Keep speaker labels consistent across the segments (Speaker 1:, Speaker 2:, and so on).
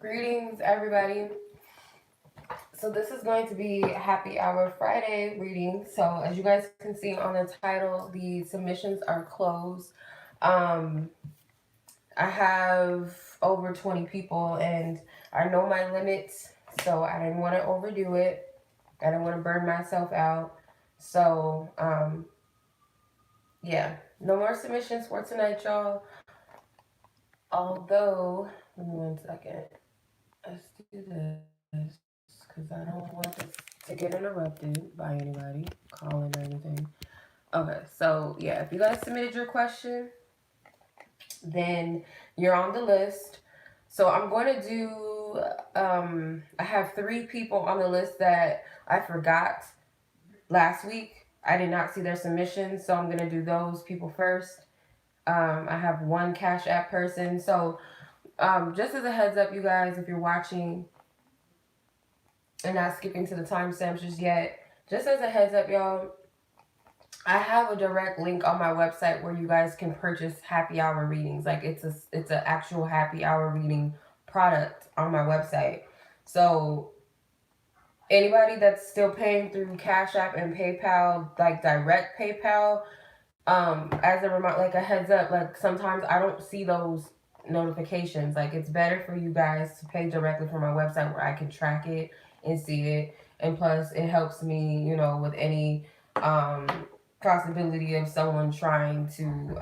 Speaker 1: Greetings, everybody. So this is going to be Happy Hour Friday reading. So as you guys can see on the title, the submissions are closed. Um, I have over 20 people, and I know my limits, so I didn't want to overdo it. I didn't want to burn myself out. So yeah, no more submissions for tonight, y'all. Although, give me 1 second. Let's do this because I don't want this to get interrupted by anybody calling or anything. Okay, so yeah, if you guys submitted your question, then you're on the list. So I'm going to do, I have 3 people on the list that I forgot last week. I did not see their submissions, so I'm going to do those people first. I have 1 Cash App person. So just as a heads up, you guys, if you're watching, and not skipping to the timestamps just yet. Just as a heads up, y'all, I have a direct link on my website where you guys can purchase happy hour readings. Like it's an actual happy hour reading product on my website. So anybody that's still paying through Cash App and PayPal, like direct PayPal, as a reminder, like a heads up, like sometimes I don't see those notifications. Like it's better for you guys to pay directly from my website where I can track it and see it. And plus it helps me, with any um possibility of someone trying to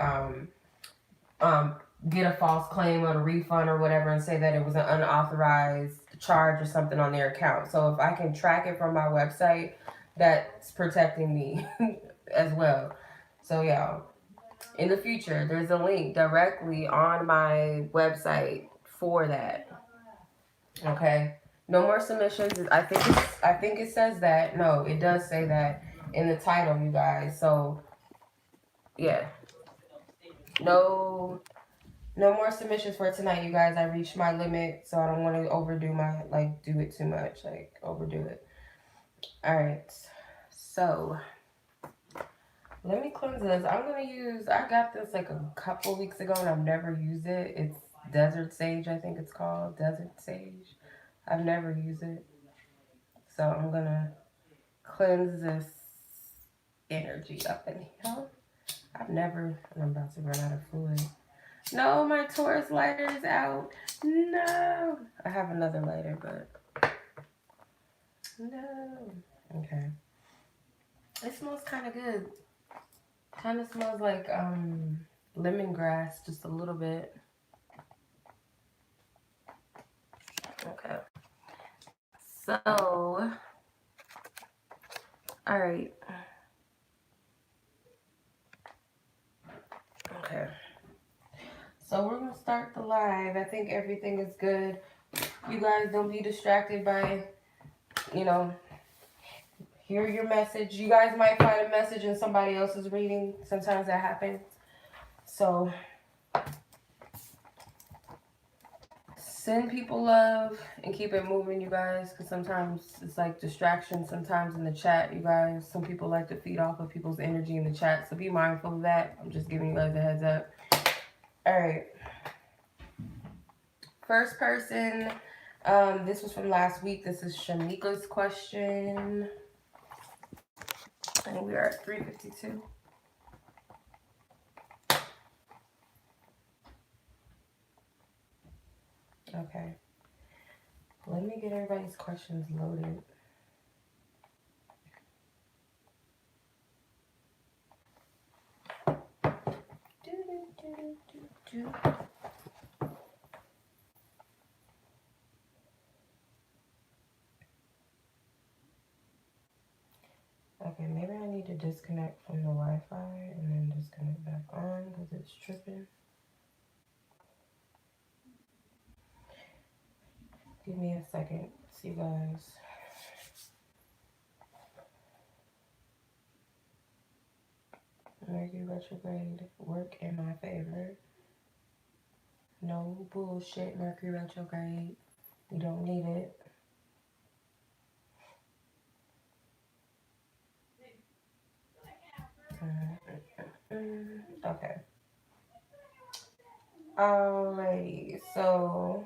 Speaker 1: um get a false claim or a refund or whatever and say that it was an unauthorized charge or something on their account. So if I can track it from my website, that's protecting me as well. So yeah, in the future, there's a link directly on my website for that. Okay. No more submissions. I think it says that. No, it does say that in the title, you guys. So yeah. No no more submissions for tonight, you guys. I reached my limit, so I don't want to overdo my do it too much, overdo it. Alright. So let me cleanse this. I got this like a couple weeks ago and I've never used it. It's Desert Sage, I think it's called. Desert Sage. I've never used it. So I'm gonna cleanse this energy up in here. I'm about to run out of fluid. No, my Taurus lighter is out. No. I have another lighter, but no. Okay. It smells kind of good. Kind of smells like lemongrass, just a little bit. Okay. So, all right. Okay. So we're gonna start the live. I think everything is good. You guys don't be distracted by, you know, hear your message. You guys might find a message in somebody else's reading. Sometimes that happens. So send people love and keep it moving, you guys, because sometimes it's like distraction. Sometimes in the chat, you guys, some people like to feed off of people's energy in the chat, so be mindful of that. I'm just giving you guys a heads up. All right, first person, this was from last week. This is Shamika's question, and we are at 3:52. Okay, let me get everybody's questions loaded. Okay, maybe I need to disconnect from the Wi-Fi and then disconnect back on because it's tripping. Give me a second. See you guys. Mercury retrograde work in my favor. No bullshit, Mercury retrograde. We don't need it. Okay. Alrighty, so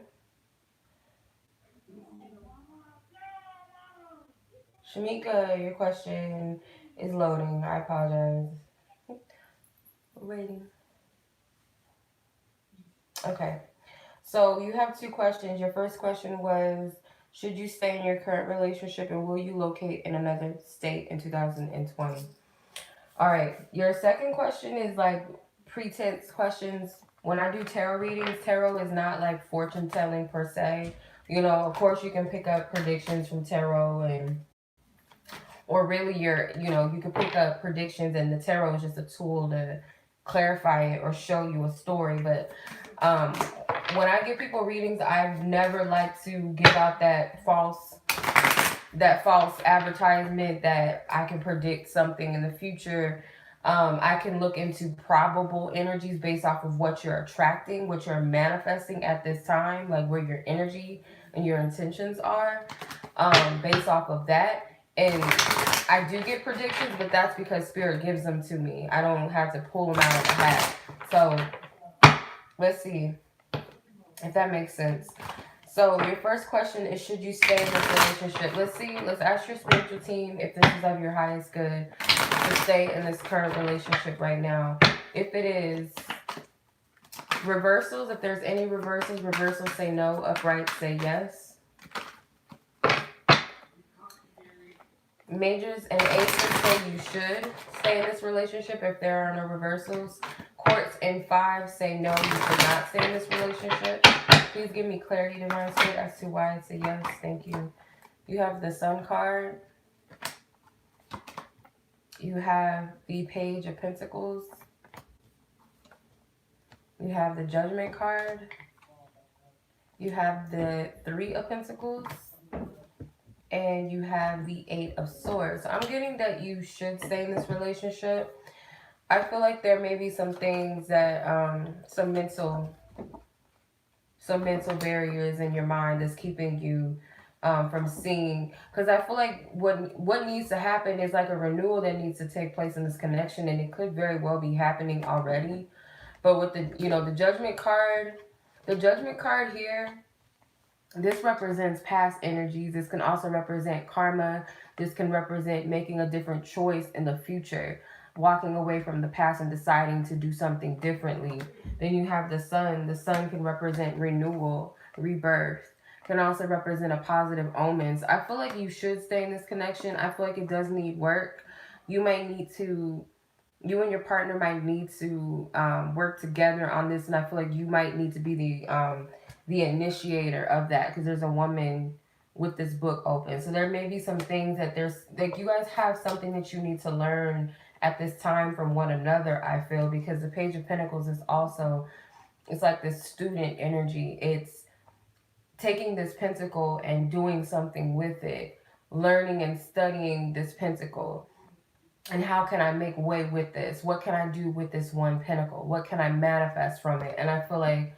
Speaker 1: Shamika, your question is loading. I apologize. We're waiting. Okay. So you have two questions. Your first question was, should you stay in your current relationship and will you locate in another state in 2020? All right. Your second question is like pretense questions. When I do tarot readings, tarot is not like fortune telling per se. You know, of course, you can pick up predictions from tarot and or really you can pick up predictions and the tarot is just a tool to clarify it or show you a story. But um, when I give people readings, I've never liked to give out that false advertisement that I can predict something in the future. I can look into probable energies based off of what you're attracting, what you're manifesting at this time, like where your energy and your intentions are, based off of that. And I do get predictions, but that's because Spirit gives them to me. I don't have to pull them out of the hat. So let's see if that makes sense. So your first question is, should you stay in this relationship? Let's see. Let's ask your spiritual team if this is of your highest good to stay in this current relationship right now. If it is reversals, if there's any reversals say no. Upright say yes. Majors and aces say you should stay in this relationship if there are no reversals. Courts and fives say no, you should not stay in this relationship. Please give me clarity, Divine Spirit, as to why it's a yes. Thank you. You have the Sun card. You have the Page of Pentacles. You have the Judgment card. You have the Three of Pentacles. And you have the Eight of Swords. So I'm getting that you should stay in this relationship. I feel like there may be some things that, some mental barriers in your mind that's keeping you from seeing, because I feel like what needs to happen is like a renewal that needs to take place in this connection, and it could very well be happening already. But with the Judgment card, here, this represents past energies. This can also represent karma. This can represent making a different choice in the future, walking away from the past and deciding to do something differently. Then you have the Sun. The Sun can represent renewal, rebirth. Can also represent a positive omens. I feel like you should stay in this connection. I feel like it does need work. You and your partner might need to work together on this, and I feel like you might need to be the initiator of that, because there's a woman with this book open. So there may be some things that there's like you guys have something that you need to learn at this time from one another, I feel, because the Page of Pentacles is also, it's like this student energy. It's taking this pentacle and doing something with it, learning and studying this pentacle. And how can I make way with this? What can I do with this one pentacle? What can I manifest from it? And I feel like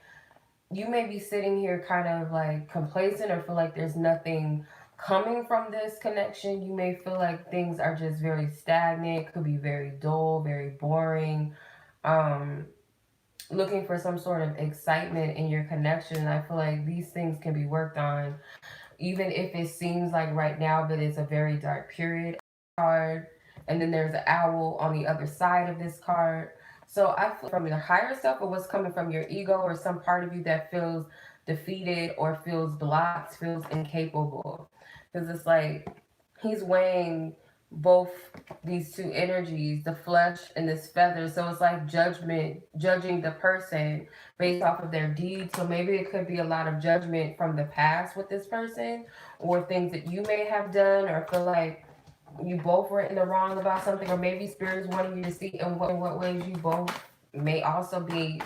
Speaker 1: you may be sitting here kind of like complacent or feel like there's nothing coming from this connection. You may feel like things are just very stagnant, could be very dull, very boring. Looking for some sort of excitement in your connection. I feel like these things can be worked on, even if it seems like right now that it's a very dark period. Card, and then there's an owl on the other side of this card. So I feel from your higher self, or what's coming from your ego, or some part of you that feels defeated or feels blocked, feels incapable. Because it's like he's weighing both these two energies, the flesh and this feather. So it's like judging the person based off of their deeds. So maybe it could be a lot of judgment from the past with this person, or things that you may have done, or feel like you both were in the wrong about something, or maybe Spirit is wanting you to see in what ways you both may also be,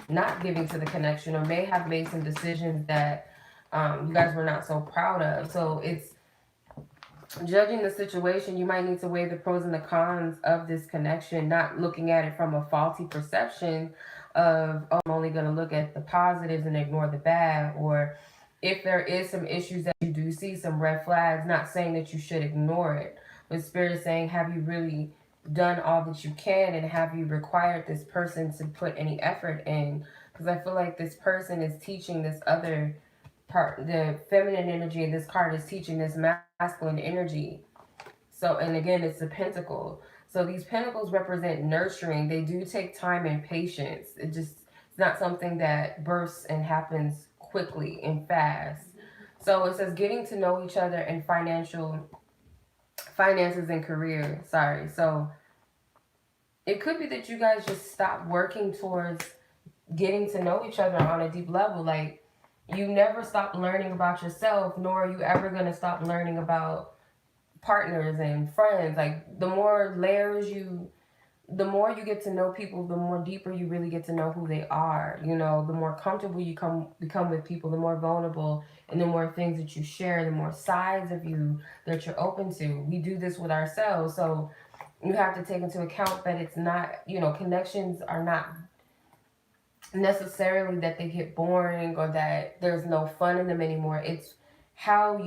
Speaker 1: not giving to the connection, or may have made some decisions that you guys were not so proud of. So it's judging the situation. You might need to weigh the pros and the cons of this connection, not looking at it from a faulty perception of, oh, I'm only going to look at the positives and ignore the bad, or if there is some issues that you do see, some red flags, not saying that you should ignore it, but Spirit is saying, have you really done all that you can, and have you required this person to put any effort in? Because I feel like this person is teaching this other the feminine energy, and this card is teaching this masculine energy. So, and again, it's the pentacle. So these pentacles represent nurturing. They do take time and patience. It's not something that bursts and happens quickly and fast. So it says getting to know each other and finances and career. Sorry. So it could be that you guys just stop working towards getting to know each other on a deep level. Like, you never stop learning about yourself, nor are you ever going to stop learning about partners and friends. Like, the more you get to know people, the more deeper you really get to know who they are. You know, the more comfortable you become with people, the more vulnerable, and the more things that you share, the more sides of you that you're open to. We do this with ourselves. So you have to take into account that it's not, connections are not necessarily that they get boring or that there's no fun in them anymore. It's how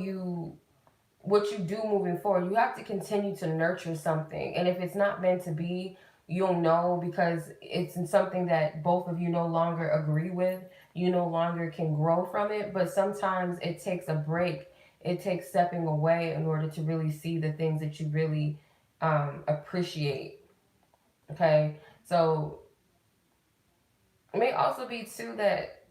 Speaker 1: what you do moving forward. You have to continue to nurture something. And if it's not meant to be, you'll know, because it's something that both of you no longer agree with. You no longer can grow from it. But sometimes it takes a break. It takes stepping away in order to really see the things that you really appreciate. Okay. So it may also be too that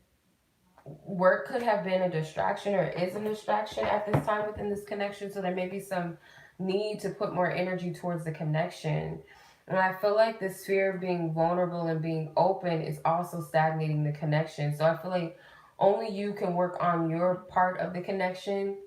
Speaker 1: work could have been a distraction or is a distraction at this time within this connection. So there may be some need to put more energy towards the connection. And I feel like this fear of being vulnerable and being open is also stagnating the connection. So I feel like only you can work on your part of the connection.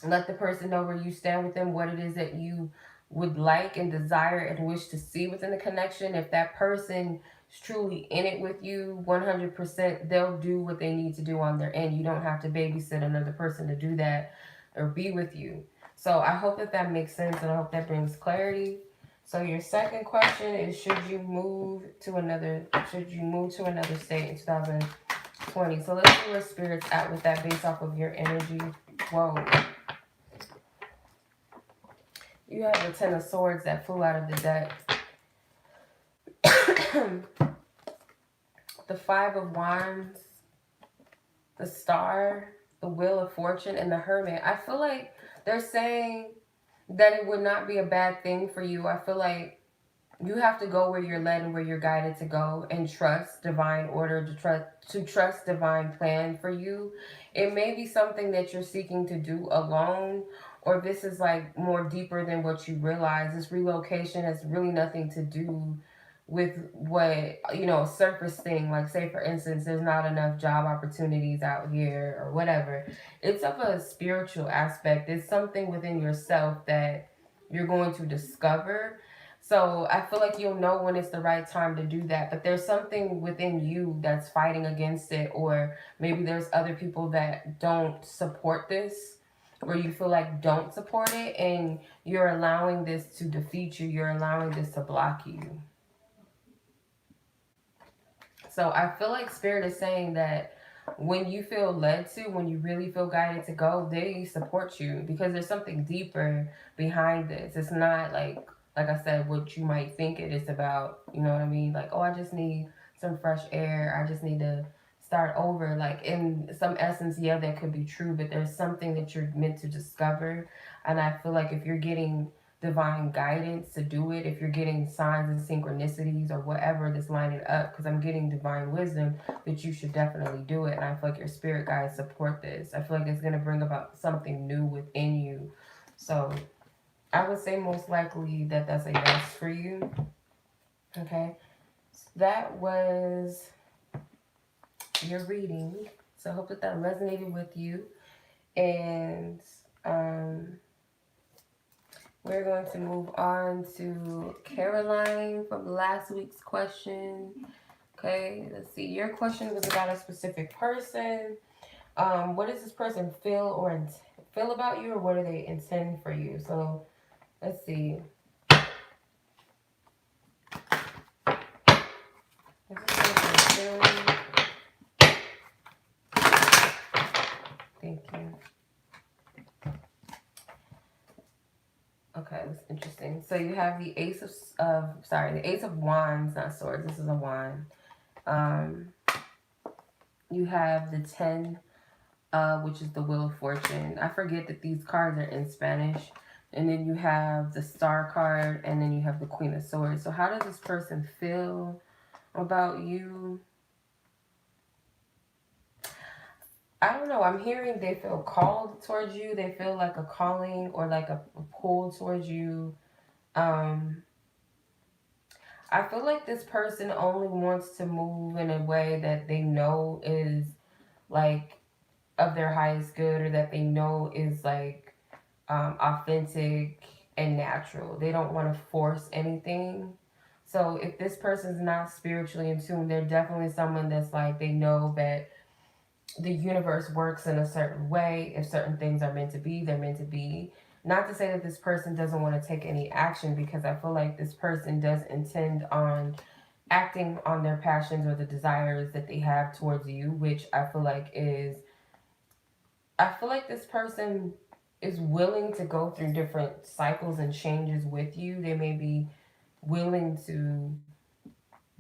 Speaker 1: Let the person know where you stand with them, what it is that you would like and desire and wish to see within the connection. If that person is truly in it with you 100%, they'll do what they need to do on their end. You don't have to babysit another person to do that or be with you. So I hope that makes sense, and I hope that brings clarity. So your second question is, should you move to another state in 2020? So let's see where Spirit's at with that based off of your energy. Whoa. You have the Ten of Swords that flew out of the deck. The Five of Wands, the Star, the Wheel of Fortune, and the Hermit. I feel like they're saying that it would not be a bad thing for you. I feel like you have to go where you're led and where you're guided to go, and trust divine order, to trust divine plan for you. It may be something that you're seeking to do alone, or this is like more deeper than what you realize. This relocation has really nothing to do with what, surface thing. Like, say for instance, there's not enough job opportunities out here or whatever. It's of a spiritual aspect. It's something within yourself that you're going to discover. So I feel like you'll know when it's the right time to do that. But there's something within you that's fighting against it, or maybe there's other people that don't support this, or you feel like don't support it, and you're allowing this to defeat you. You're allowing this to block you. So I feel like Spirit is saying that when you feel led to, when you really feel guided to go, they support you, because there's something deeper behind this. It's not like I said, what you might think it is about. You know what I mean? Like, oh, I just need some fresh air. I just need to start over. Like, in some essence, yeah, that could be true, but there's something that you're meant to discover. And I feel like if you're getting divine guidance to do it, if you're getting signs and synchronicities or whatever that's lining up, because I'm getting divine wisdom, that you should definitely do it. And I feel like your spirit guides support this. I feel like it's going to bring about something new within you. So I would say most likely that that's a yes for you. Okay, so that was your reading. So I hope that resonated with you. And we're going to move on to Caroline from last week's question. Okay, let's see. Your question was about a specific person. What does this person feel about you, or what do they intend for you? So let's see. Thank you. Okay, that's interesting. So you have the Ace of Wands, not swords. This is a wand. You have the Ten which is the Wheel of Fortune. I forget that these cards are in Spanish. And then you have the Star card, and then you have the Queen of Swords. So how does this person feel about you? I don't know. I'm hearing they feel called towards you. They feel like a calling or like a pull towards you. Um, I feel like this person only wants to move in a way that they know is like of their highest good, or that they know is like authentic and natural. They don't want to force anything. So if this person's not spiritually in tune, they're definitely someone that's like, they know that the universe works in a certain way. If certain things are meant to be, they're meant to be. Not to say that this person doesn't want to take any action, because I feel like this person does intend on acting on their passions or the desires that they have towards you, which I feel like this person is willing to go through different cycles and changes with you. They may be willing to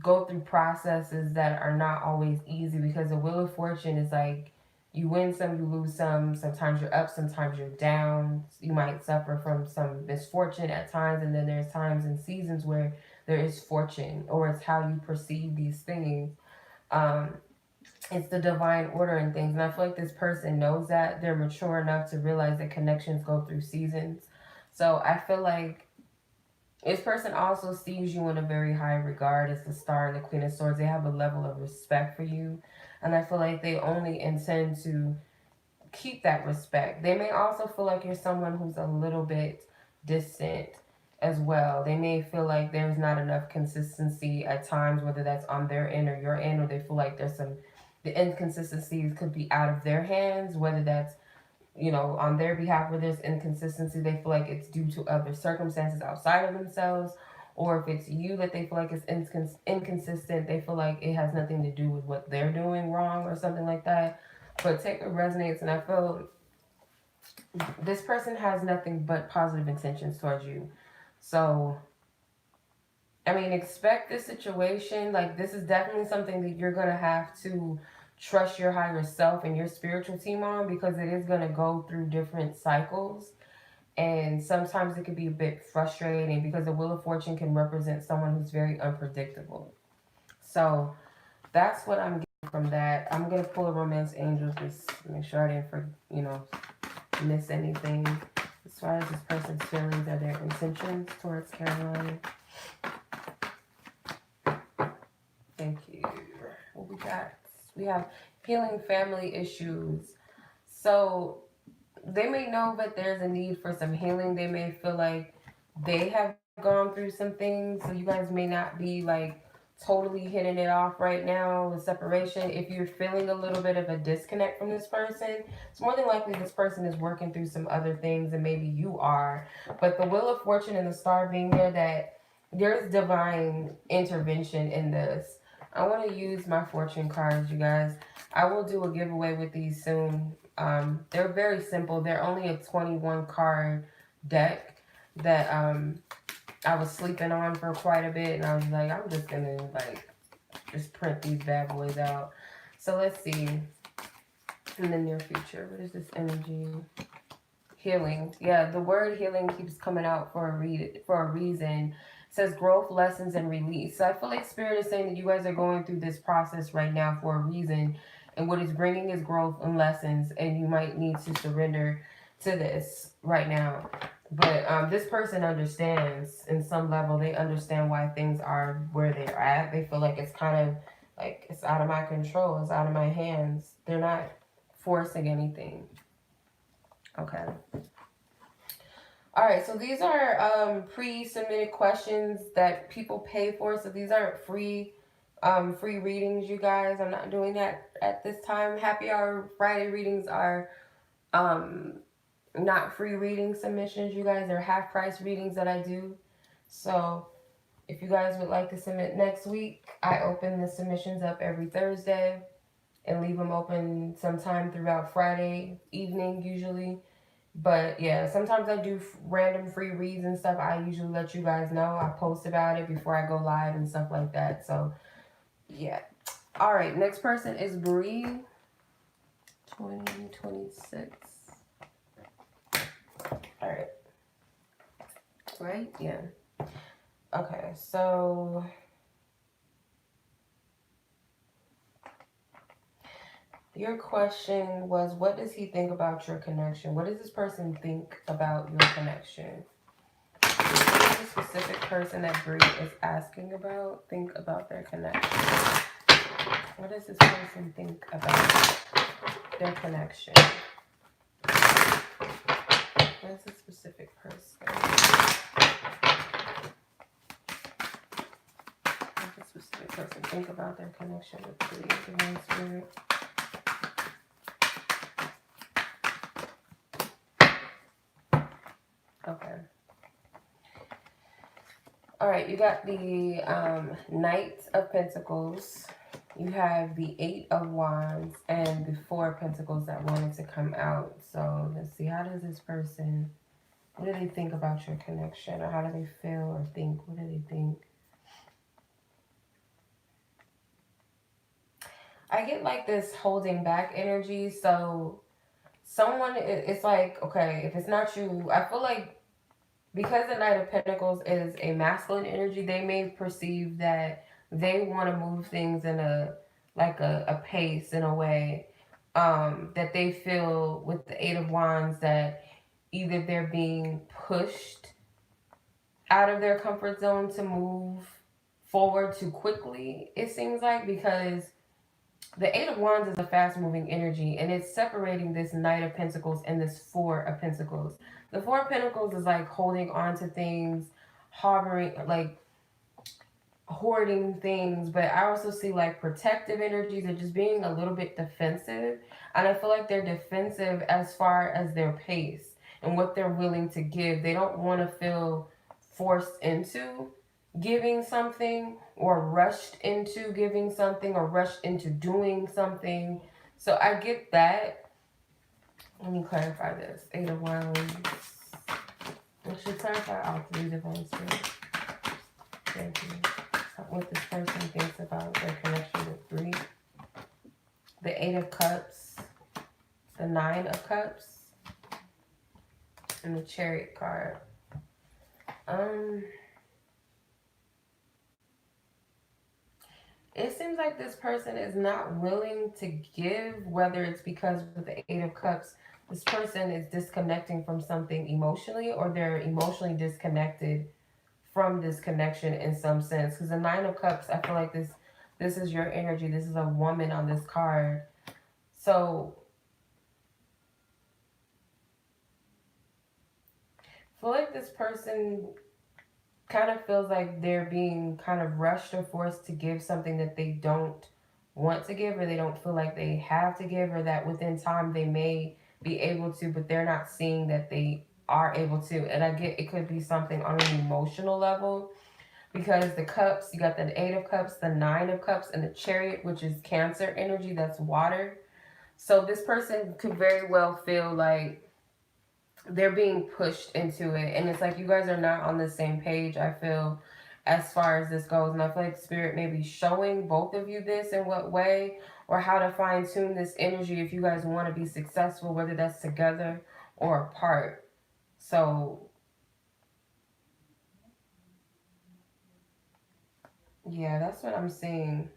Speaker 1: go through processes that are not always easy, because the Wheel of Fortune is like, you win some, you lose some. Sometimes you're up, sometimes you're down. You might suffer from some misfortune at times, and then there's times and seasons where there is fortune, or it's how you perceive these things. Um, it's the divine order and things. And I feel like this person knows that. They're mature enough to realize that connections go through seasons. So I feel like this person also sees you in a very high regard as the Star and the Queen of Swords. They have a level of respect for you. And I feel like they only intend to keep that respect. They may also feel like you're someone who's a little bit distant as well. They may feel like there's not enough consistency at times, whether that's on their end or your end, or they feel like the inconsistencies could be out of their hands, whether that's, on their behalf, where there's inconsistency, they feel like it's due to other circumstances outside of themselves, or if it's you that they feel like is inconsistent, they feel like it has nothing to do with what they're doing wrong or something like that. But take what resonates, and I feel this person has nothing but positive intentions towards you. So, I mean, expect this situation. Like, this is definitely something that you're going to have to trust your higher self and your spiritual team on, because it is going to go through different cycles. And sometimes it can be a bit frustrating, because the Wheel of Fortune can represent someone who's very unpredictable. So, that's what I'm getting from that. I'm going to pull a Romance Angel just to make sure I didn't, miss anything. As far as this person's feelings or their intentions towards Caroline. Thank you. What we got? We have healing family issues. So they may know that there's a need for some healing. They may feel like they have gone through some things. So you guys may not be like totally hitting it off right now with separation. If you're feeling a little bit of a disconnect from this person, it's more than likely this person is working through some other things, and maybe you are. But the Wheel of Fortune and the Star being there, that there's divine intervention in this. I want to use my fortune cards, you guys. I will do a giveaway with these soon. They're very simple. They're only a 21 card deck that I was sleeping on for quite a bit, and I was like, I'm just gonna just print these bad boys out. So let's see. In the near future, what is this energy? Healing. Yeah, the word healing keeps coming out for a reason. It says growth, lessons, and release. So I feel like Spirit is saying that you guys are going through this process right now for a reason, and what it's bringing is growth and lessons, and you might need to surrender to this right now. But this person understands in some level. They understand why things are where they're at. They feel like it's kind of like it's out of my control. It's out of my hands. They're not forcing anything. Okay. All right. So these are pre-submitted questions that people pay for. So these aren't free readings, you guys. I'm not doing that at this time. Happy Hour Friday readings are not free reading submissions, you guys. They're half price readings that I do. So if you guys would like to submit next week, I open the submissions up every Thursday and leave them open sometime throughout Friday evening usually. But yeah, sometimes I do random free reads and stuff. I usually let you guys know. I post about it before I go live and stuff like that. So yeah. All right, next person is Bree. 2026. All right. Right? Yeah. Okay, so your question was, what does he think about your connection? What does this person think about your connection? What does the specific person that Bree is asking about think about their connection? What does this person think about their connection? What is the specific person? What does the specific person think about their connection with Bree, Divine Spirit? Okay. All right, you got the Knight of Pentacles. You have the 8 of Wands and the 4 of Pentacles that wanted to come out. So let's see, how does this person, what do they think about your connection? Or how do they feel or think? What do they think? I get like this holding back energy. So someone, it's like, okay, if it's not you, I feel like because the Knight of Pentacles is a masculine energy, they may perceive that they want to move things in a pace, in a way that they feel with the 8 of Wands that either they're being pushed out of their comfort zone to move forward too quickly, it seems like, because the 8 of Wands is a fast moving energy and it's separating this Knight of Pentacles and this 4 of Pentacles. The 4 of Pentacles is like holding on to things, harboring, like hoarding things, but I also see like protective energies and just being a little bit defensive. And I feel like they're defensive as far as their pace and what they're willing to give. They don't want to feel forced into giving something or rushed into giving something or rushed into doing something. So I get that. Let me clarify this. 8 of Wands. I should clarify all 3 divine spirits. Thank you. What this person thinks about their connection with Bree. The 8 of Cups. The 9 of Cups. And the Chariot card. It seems like this person is not willing to give, whether it's because with the 8 of Cups, this person is disconnecting from something emotionally, or they're emotionally disconnected from this connection in some sense. Because the 9 of Cups, I feel like this is your energy. This is a woman on this card. So I feel like this person kind of feels like they're being kind of rushed or forced to give something that they don't want to give, or they don't feel like they have to give, or that within time they may be able to, but they're not seeing that they are able to. And I get it could be something on an emotional level, because the cups, you got the 8 of Cups, the 9 of Cups, and the Chariot, which is Cancer energy, that's water. So this person could very well feel like they're being pushed into it, and it's like you guys are not on the same page, I feel, as far as this goes. And I feel like Spirit may be showing both of you this, in what way, or how to fine tune this energy if you guys want to be successful, whether that's together or apart. So yeah, that's what I'm seeing.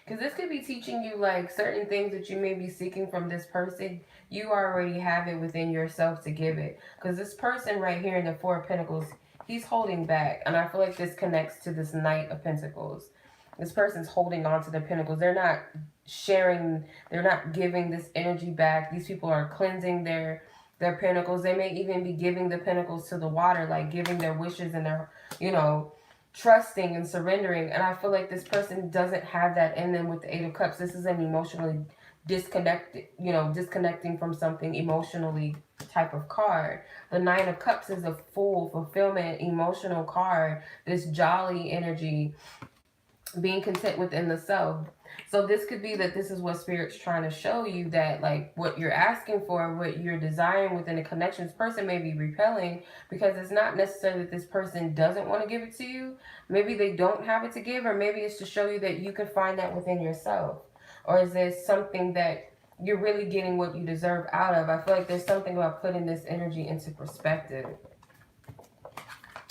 Speaker 1: Because this could be teaching you like certain things that you may be seeking from this person. You already have it within yourself to give it. Because this person right here in the 4 of Pentacles, he's holding back. And I feel like this connects to this Knight of Pentacles. This person's holding on to the Pentacles. They're not sharing. They're not giving this energy back. These people are cleansing their Pentacles. They may even be giving the Pentacles to the water. Like giving their wishes and their, trusting and surrendering. And I feel like this person doesn't have that in them with the 8 of Cups. This is an emotionally disconnected, disconnecting from something emotionally type of card. The 9 of Cups is a full fulfillment emotional card. This jolly energy. being content within the self. So this could be that this is what Spirit's trying to show you, that like what you're asking for, what you're desiring within a connection, this person may be repelling, because it's not necessarily that this person doesn't want to give it to you. Maybe they don't have it to give, or maybe it's to show you that you can find that within yourself. Or is there something that you're really getting what you deserve out of? I feel like there's something about putting this energy into perspective.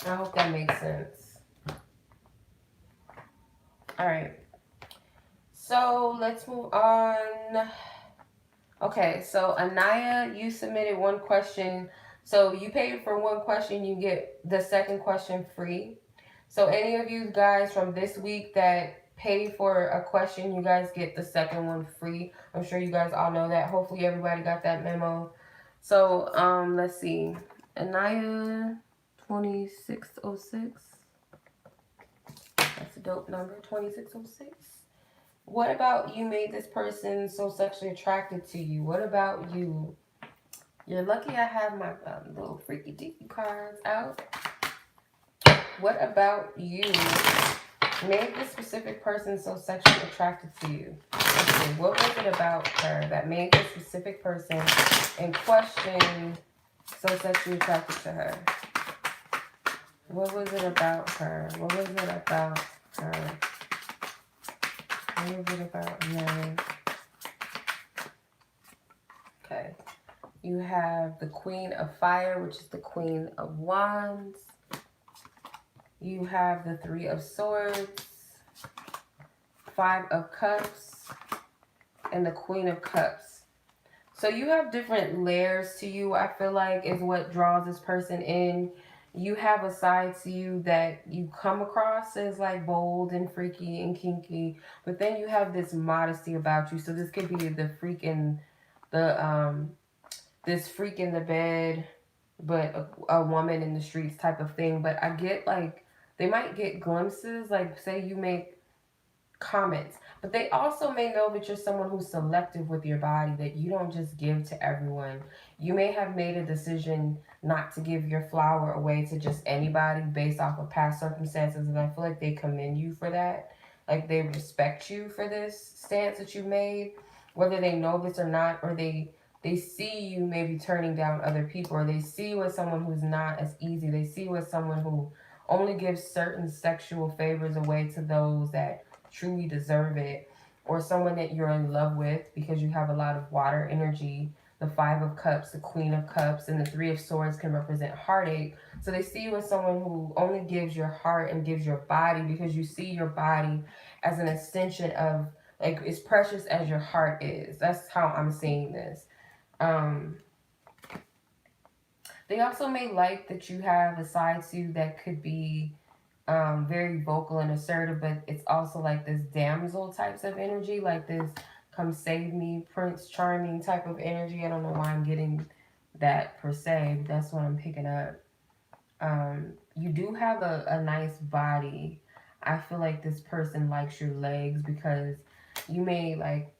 Speaker 1: I hope that makes sense. All right. So let's move on. Okay, so Anaya, you submitted one question. So you paid for one question, you get the second question free. So any of you guys from this week that paid for a question, you guys get the second one free. I'm sure you guys all know that. Hopefully everybody got that memo. So let's see. Anaya 2606. That's a dope number, 2606. What about you made this person so sexually attracted to you? What about you? You're lucky I have my little freaky deaky cards out. What about you made this specific person so sexually attracted to you? Let's see, what was it about her that made this specific person in question so sexually attracted to her? What was it about her? What was it about her? What was it about her? Okay. You have the Queen of Fire, which is the Queen of Wands. You have the Three of Swords, Five of Cups, and the Queen of Cups. So you have different layers to you, I feel like, is what draws this person in. You have a side to you that you come across as like bold and freaky and kinky, but then you have this modesty about you. So this could be the freak in the this freak in the bed, but a woman in the streets type of thing. But I get like they might get glimpses, like say you make comments, but they also may know that you're someone who's selective with your body, that you don't just give to everyone. You may have made a decision not to give your flower away to just anybody based off of past circumstances, and I feel like they commend you for that. Like they respect you for this stance that you made, whether they know this or not, or they see you maybe turning down other people, or they see you as someone who's not as easy. They see you as someone who only gives certain sexual favors away to those that truly deserve it, or someone that you're in love with because you have a lot of water energy. The Five of Cups, the Queen of Cups, and the Three of Swords can represent heartache. So they see you as someone who only gives your heart and gives your body, because you see your body as an extension of, like, as precious as your heart is. That's how I'm seeing this. They also may like that you have a side to you that could be very vocal and assertive, but it's also like this damsel types of energy, like this come save me, Prince Charming type of energy. I don't know why I'm getting that per se, but that's what I'm picking up. You do have a nice body. I feel like this person likes your legs, because you may like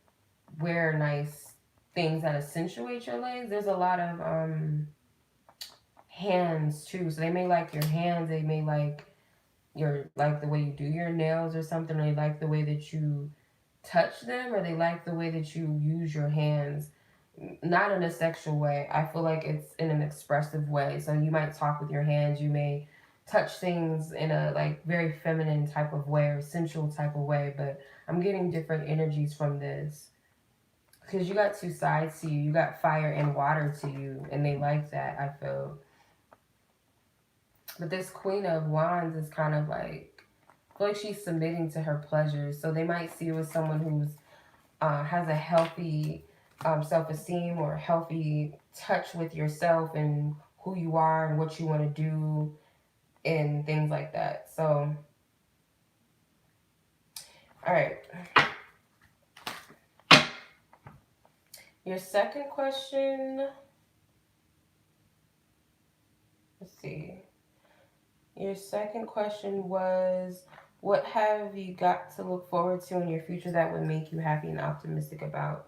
Speaker 1: wear nice things that accentuate your legs. There's a lot of hands too, so they may like your hands. They may like the way you do your nails or something, or they like the way that you touch them, or they like the way that you use your hands. Not in a sexual way. I feel like it's in an expressive way. So you might talk with your hands. You may touch things in a like very feminine type of way or sensual type of way. But I'm getting different energies from this, because you got two sides to you. You got fire and water to you, and they like that, I feel. But this Queen of Wands is kind of like, I feel like she's submitting to her pleasures. So they might see you as someone who's has a healthy self-esteem, or a healthy touch with yourself and who you are and what you want to do and things like that. So, all right. Your second question, let's see. Your second question was, what have you got to look forward to in your future that would make you happy and optimistic about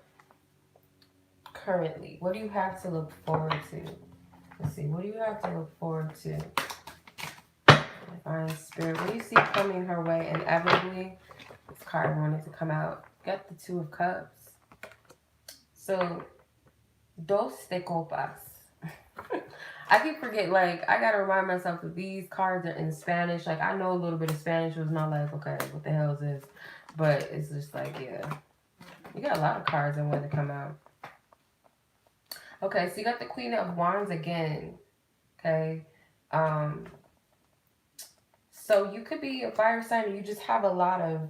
Speaker 1: currently? What do you have to look forward to? Let's see. What do you have to look forward to? Divine Spirit. What do you see coming her way inevitably? this card wanted to come out. Got the Two of Cups. So, dos de copas. I keep forgetting, like, I gotta remind myself that these cards are in Spanish. Like, I know a little bit of Spanish. It was not like, okay, what the hell is this? But it's just like, yeah. You got a lot of cards that want to come out. Okay, so you got the Queen of Wands again. Okay. So you could be a fire sign and you just have a lot of,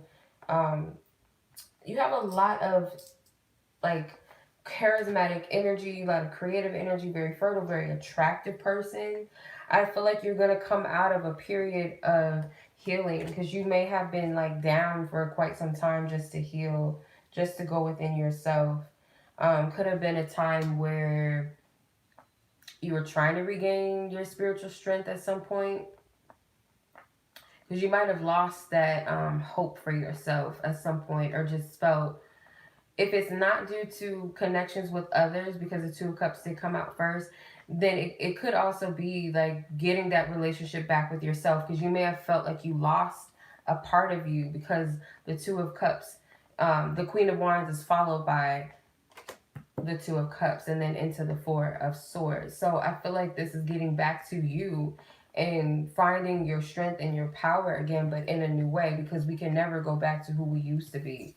Speaker 1: like, charismatic energy, a lot of creative energy, very fertile, very attractive person. I feel like you're going to come out of a period of healing because you may have been, like, down for quite some time just to heal, just to go within yourself. Could have been a time where you were trying to regain your spiritual strength at some point. Because you might have lost that hope for yourself at some point, or just felt, if it's not due to connections with others, because the Two of Cups did come out first, then it could also be like getting that relationship back with yourself, because you may have felt like you lost a part of you, because the Two of Cups, the Queen of Wands is followed by the Two of Cups and then into the Four of Swords. So I feel like this is getting back to you and finding your strength and your power again, but in a new way, because we can never go back to who we used to be.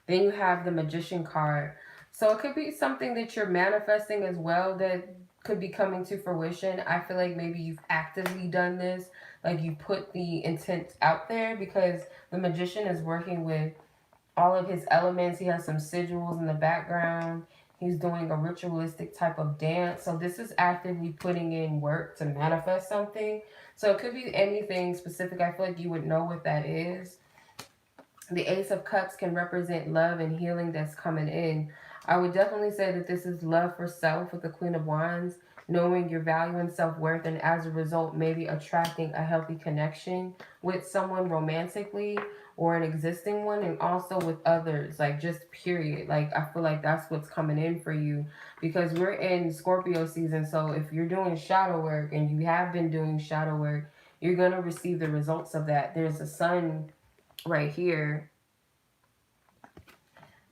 Speaker 1: Then you have the Magician card. So it could be something that you're manifesting as well that could be coming to fruition. I feel like maybe you've actively done this, like you put the intent out there, because the Magician is working with all of his elements. He has some sigils in the background. He's doing a ritualistic type of dance. So this is actively putting in work to manifest something. So it could be anything specific. I feel like you would know what that is. The Ace of Cups can represent love and healing that's coming in. I would definitely say that this is love for self with the Queen of Wands, knowing your value and self-worth, and as a result, maybe attracting a healthy connection with someone romantically, or an existing one, and also with others, like just period. Like I feel like that's what's coming in for you, because we're in Scorpio season. So if you're doing shadow work and you have been doing shadow work, you're going to receive the results of that. There's a sun right here.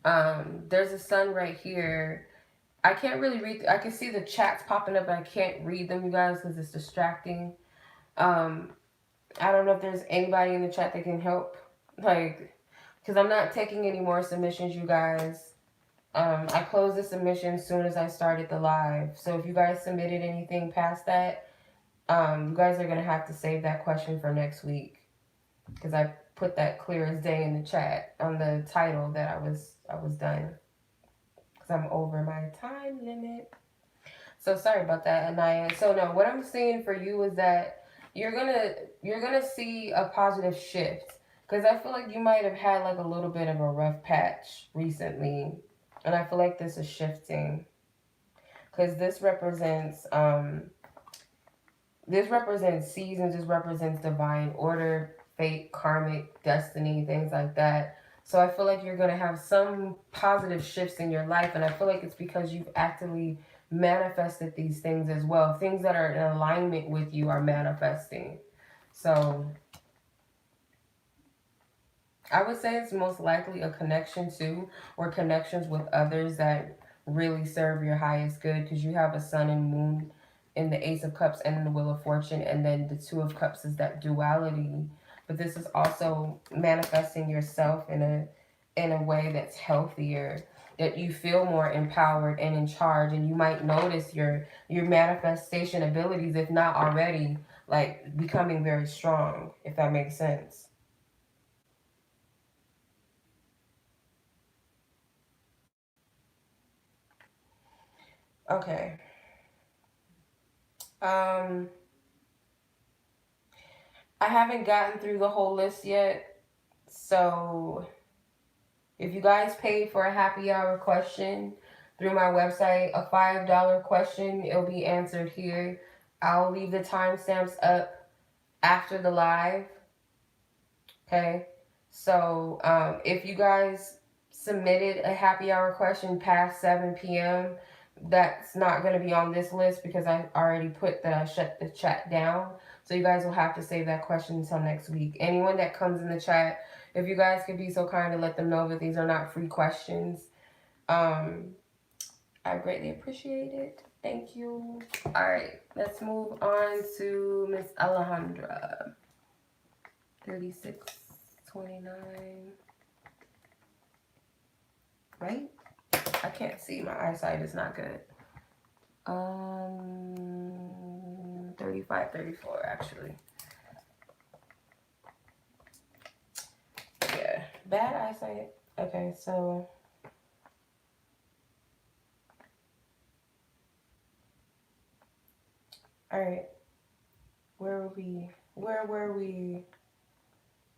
Speaker 1: There's a sun right here. I can't really read. I can see the chats popping up, but I can't read them, you guys, because it's distracting. I don't know if there's anybody in the chat that can help. Like, because I'm not taking any more submissions, you guys. I closed the submission as soon as I started the live. So if you guys submitted anything past that, you guys are going to have to save that question for next week. Because I put that clear as day in the chat on the title that I was done. Because I'm over my time limit. So sorry about that, Anya. So no, what I'm seeing for you is that you're gonna see a positive shift. Because I feel like you might have had like a little bit of a rough patch recently. And I feel like this is shifting. Because this represents seasons, this represents divine order, fate, karmic, destiny, things like that. So I feel like you're going to have some positive shifts in your life. And I feel like it's because you've actively manifested these things as well. Things that are in alignment with you are manifesting. So I would say it's most likely a connection to, or connections with others that really serve your highest good, because you have a sun and moon in the Ace of Cups and in the Wheel of Fortune, and then the Two of Cups is that duality. But this is also manifesting yourself in a way that's healthier, that you feel more empowered and in charge, and you might notice your manifestation abilities, if not already, like becoming very strong, if that makes sense. Okay. I haven't gotten through the whole list yet. So if you guys paid for a happy hour question through my website, a $5 question, it'll be answered here. I'll leave the timestamps up after the live. Okay. So if you guys submitted a happy hour question past 7 p.m., that's not going to be on this list, because I already put that I shut the chat down. So you guys will have to save that question until next week. Anyone that comes in the chat, If you guys could be so kind to let them know that these are not free questions, I greatly appreciate it. Thank you. All right, let's move on to Miss Alejandra. 3629. Right? I can't see. My eyesight is not good. 3534 actually. Yeah, bad eyesight. Okay, so all right. Where were we?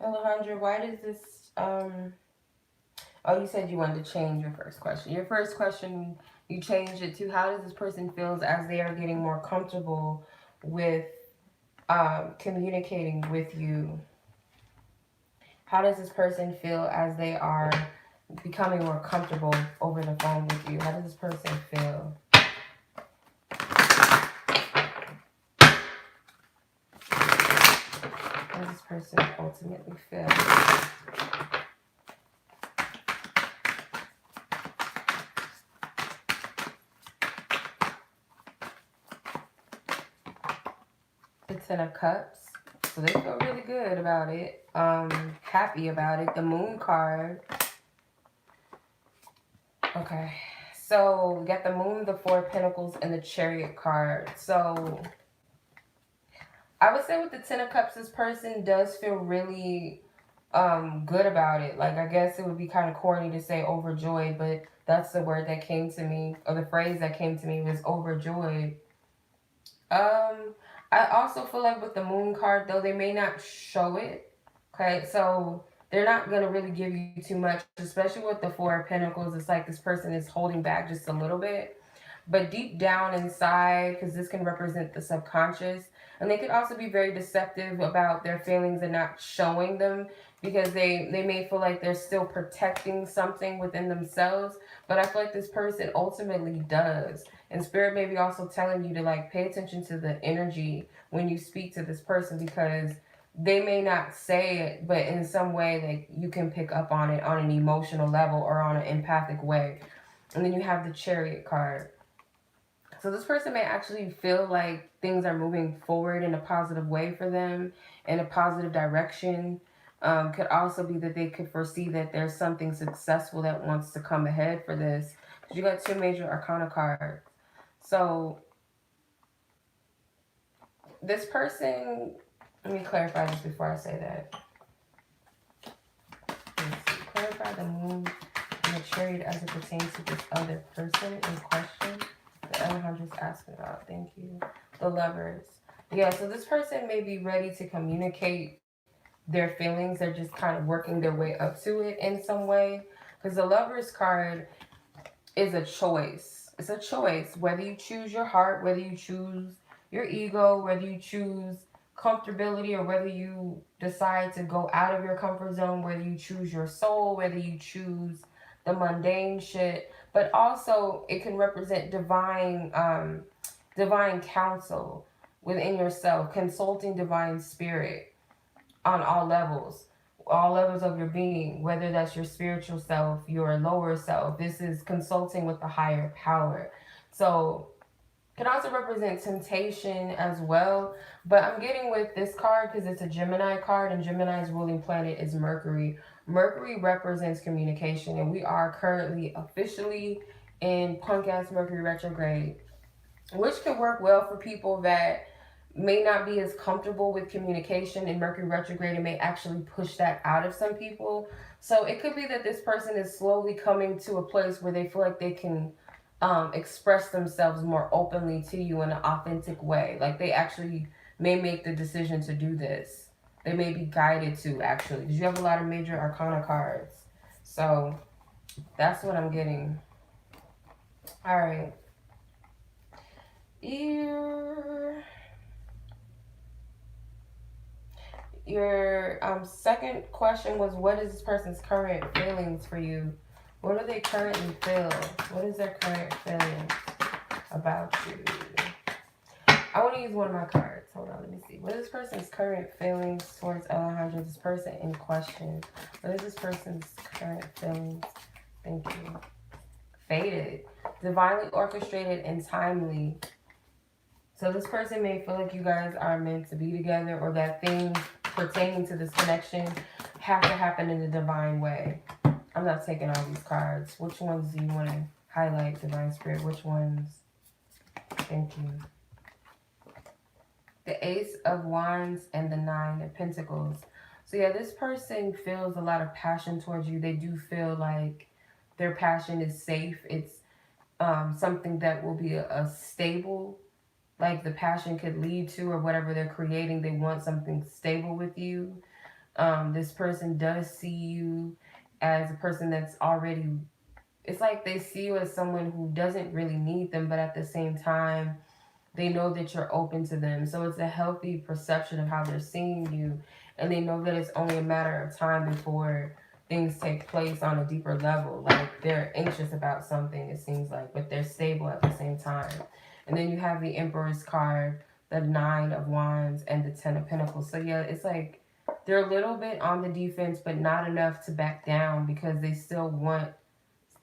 Speaker 1: Alejandra, why does this oh, you said you wanted to change your first question. Your first question, you changed it to how does this person feels as they are getting more comfortable with communicating with you? How does this person feel as they are becoming more comfortable over the phone with you? How does this person feel? How does this person ultimately feel? The Ten of Cups. So they feel really good about it. Happy about it. The Moon card. Okay. So we got the Moon, the Four of Pentacles, and the Chariot card. So I would say with the Ten of Cups, this person does feel really good about it. Like, I guess it would be kind of corny to say overjoyed, but that's the word that came to me, or the phrase that came to me was overjoyed. I also feel like with the Moon card, though, they may not show it. Okay, so they're not going to really give you too much, especially with the Four of Pentacles. It's like this person is holding back just a little bit. But deep down inside, because this can represent the subconscious, and they could also be very deceptive about their feelings and not showing them, because they may feel like they're still protecting something within themselves. But I feel like this person ultimately does. And Spirit may be also telling you to like pay attention to the energy when you speak to this person, because they may not say it, but in some way like you can pick up on it on an emotional level or on an empathic way. And then you have the Chariot card. So this person may actually feel like things are moving forward in a positive way for them, in a positive direction. Could also be that they could foresee that there's something successful that wants to come ahead for this. You got two major arcana cards. So this person, let me clarify this before I say that. Let's see, clarify the Moon and the Chariot as it pertains to this other person in question that Alejandra's asking about. Thank you. The Lovers. Yeah, so this person may be ready to communicate their feelings. They're just kind of working their way up to it in some way. Because the Lovers card is a choice. It's a choice. Whether you choose your heart, whether you choose your ego, whether you choose comfortability, or whether you decide to go out of your comfort zone, whether you choose your soul, whether you choose the mundane shit. But also it can represent divine counsel within yourself, consulting divine spirit on all levels of your being, whether that's your spiritual self, your lower self. This is consulting with the higher power. So can also represent temptation as well. But I'm getting with this card because it's a Gemini card, and Gemini's ruling planet is Mercury. Mercury represents communication, and we are currently officially in punk ass Mercury retrograde, which can work well for people that may not be as comfortable with communication. In Mercury retrograde, it may actually push that out of some people. So it could be that this person is slowly coming to a place where they feel like they can express themselves more openly to you in an authentic way. Like they actually may make the decision to do this. They may be guided to, actually, because you have a lot of major arcana cards. So that's what I'm getting. All right. Your second question was, what is this person's current feelings for you? What do they currently feel? What is their current feeling about you? I want to use one of my cards. Hold on, let me see. What is this person's current feelings towards Alejandra, this person in question? What is this person's current feelings? Thank you. Fated. Divinely orchestrated and timely. So this person may feel like you guys are meant to be together, or that things pertaining to this connection have to happen in a divine way. I'm not taking all these cards. Which ones do you want to highlight, Divine Spirit? Which ones? Thank you. The Ace of Wands and the Nine of Pentacles. So yeah, this person feels a lot of passion towards you. They do feel like their passion is safe. It's something that will be a stable, like the passion could lead to, or whatever they're creating. They want something stable with you. This person does see you as a person that's already, it's like they see you as someone who doesn't really need them, but at the same time, they know that you're open to them. So it's a healthy perception of how they're seeing you. And they know that it's only a matter of time before things take place on a deeper level. Like they're anxious about something, it seems like, but they're stable at the same time. And then you have the Emperor's card, the Nine of Wands, and the Ten of Pentacles. So yeah, it's like they're a little bit on the defense, but not enough to back down, because they still want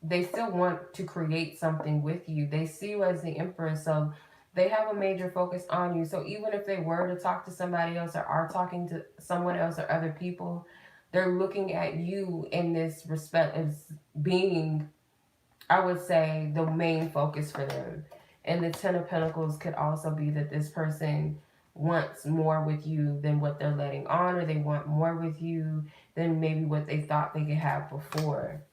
Speaker 1: to create something with you. They see you as the Emperor, so they have a major focus on you. So even if they were to talk to somebody else, or are talking to someone else or other people, they're looking at you in this respect as being, I would say, the main focus for them. And the Ten of Pentacles could also be that this person wants more with you than what they're letting on, or they want more with you than maybe what they thought they could have before.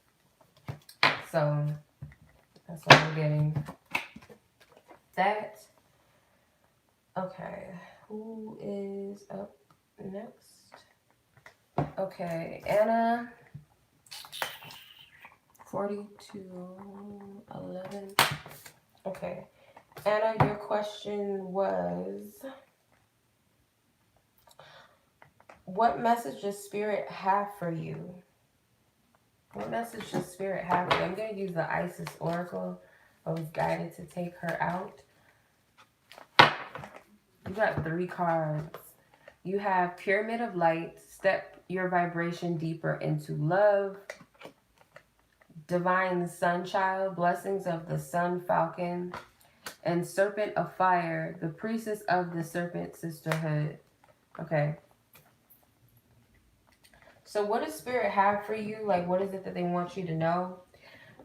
Speaker 1: So that's what we're getting. That. Okay, who is up next? Okay, Anna, 4211. Okay, Anna, your question was, what message does Spirit have for you? What message does Spirit have for you? I'm going to use the Isis Oracle. I was guided to take her out. You got 3 cards. You have Pyramid of Light, step your vibration deeper into love. Divine Sunchild, blessings of the Sun Falcon. And Serpent of Fire, the Priestess of the Serpent Sisterhood. Okay. So what does Spirit have for you? Like, what is it that they want you to know?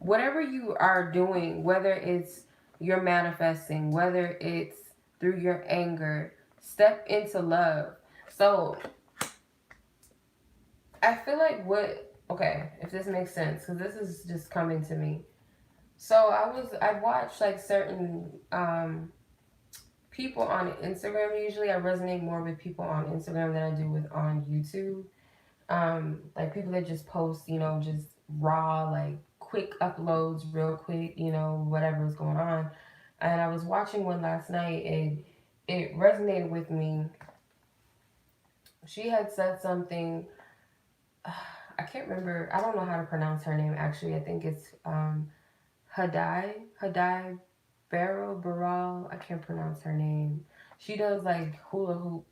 Speaker 1: Whatever you are doing, whether it's you're manifesting, whether it's through your anger, step into love. So I feel like okay, if this makes sense, because this is just coming to me. So I watched like certain people on Instagram. Usually I resonate more with people on Instagram than I do with on YouTube. Like people that just post, just raw, like quick uploads real quick, whatever's going on. And I was watching one last night, and it resonated with me. She had said something, I can't remember, I don't know how to pronounce her name actually. I think it's Hadai Baral. I can't pronounce her name. She does like hula hoop,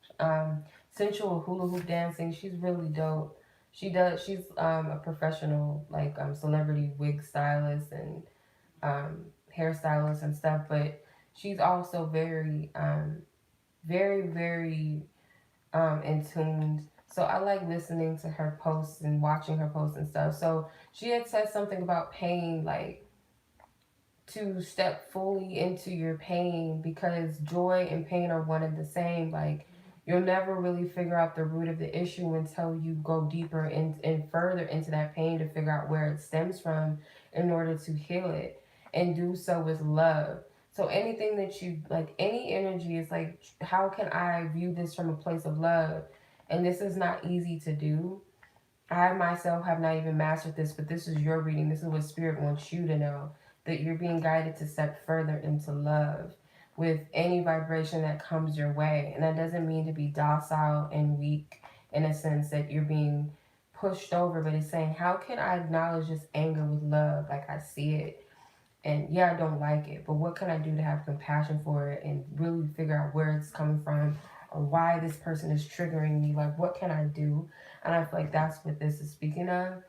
Speaker 1: sensual hula hoop dancing. She's really dope. She's a professional, like celebrity wig stylist and hairstylist and stuff, but she's also very very in tune. So I like listening to her posts and watching her posts and stuff. So she had said something about pain, like to step fully into your pain, because joy and pain are one and the same. Like you'll never really figure out the root of the issue until you go deeper and further into that pain to figure out where it stems from in order to heal it, and do so with love. So anything that you, like any energy, is like, how can I view this from a place of love? And this is not easy to do. I myself have not even mastered this, but this is your reading. This is what Spirit wants you to know, that you're being guided to step further into love with any vibration that comes your way. And that doesn't mean to be docile and weak in a sense that you're being pushed over, but it's saying, how can I acknowledge this anger with love like I see it? And yeah, I don't like it, but what can I do to have compassion for it and really figure out where it's coming from or why this person is triggering me. Like, what can I do? And I feel like that's what this is speaking of.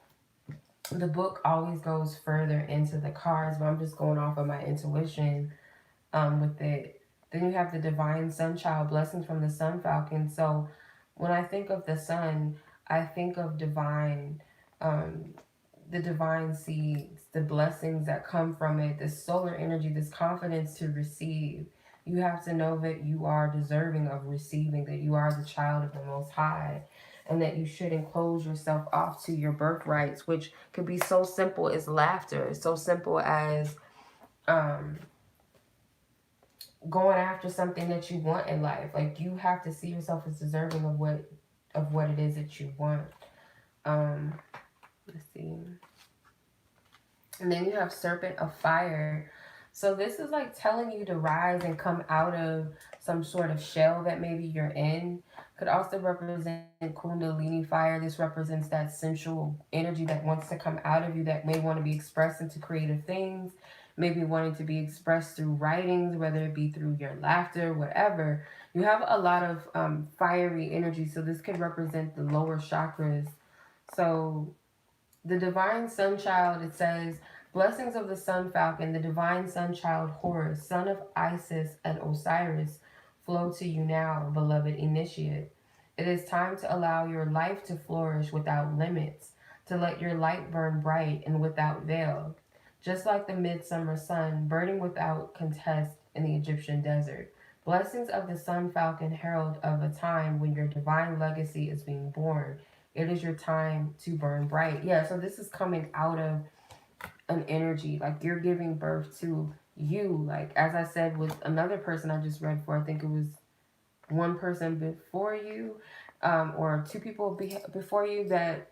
Speaker 1: The book always goes further into the cards, but I'm just going off of my intuition with it. Then you have the divine sun child, blessings from the sun falcon. So when I think of the sun, I think of divine, um, the divine seeds, the blessings that come from it, this solar energy, this confidence to receive. You have to know that you are deserving of receiving, that you are the child of the Most High, and that you shouldn't close yourself off to your birthrights, which could be so simple as laughter, so simple as um, going after something that you want in life. Like, you have to see yourself as deserving of what it is that you want. Um, let's see. And then you have Serpent of Fire. So this is like telling you to rise and come out of some sort of shell that maybe you're in. Could also represent Kundalini fire. This represents that sensual energy that wants to come out of you, that may want to be expressed into creative things, maybe wanting to be expressed through writings, whether it be through your laughter, whatever. You have a lot of fiery energy, so this could represent the lower chakras. So the divine sun child, it says, blessings of the sun falcon, the divine sun child Horus, son of Isis and Osiris, flow to you now, beloved initiate. It is time to allow your life to flourish without limits, to let your light burn bright and without veil, just like the midsummer sun burning without contest in the Egyptian desert. Blessings of the sun falcon, herald of a time when your divine legacy is being born. It is your time to burn bright. Yeah, so this is coming out of an energy. Like, you're giving birth to you. Like, as I said with another person I just read for, I think it was one person before you, or two people before you, that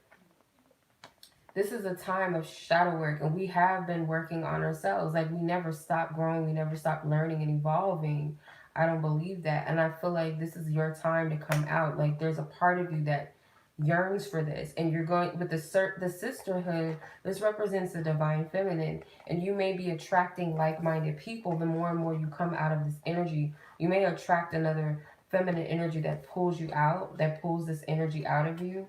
Speaker 1: this is a time of shadow work, and we have been working on ourselves. Like, we never stop growing, we never stop learning and evolving. I don't believe that, and I feel like this is your time to come out. Like, there's a part of you that yearns for this, and you're going with the sisterhood. This represents the divine feminine, and you may be attracting like-minded people. The more and more you come out of this energy, you may attract another feminine energy that pulls you out, that pulls this energy out of you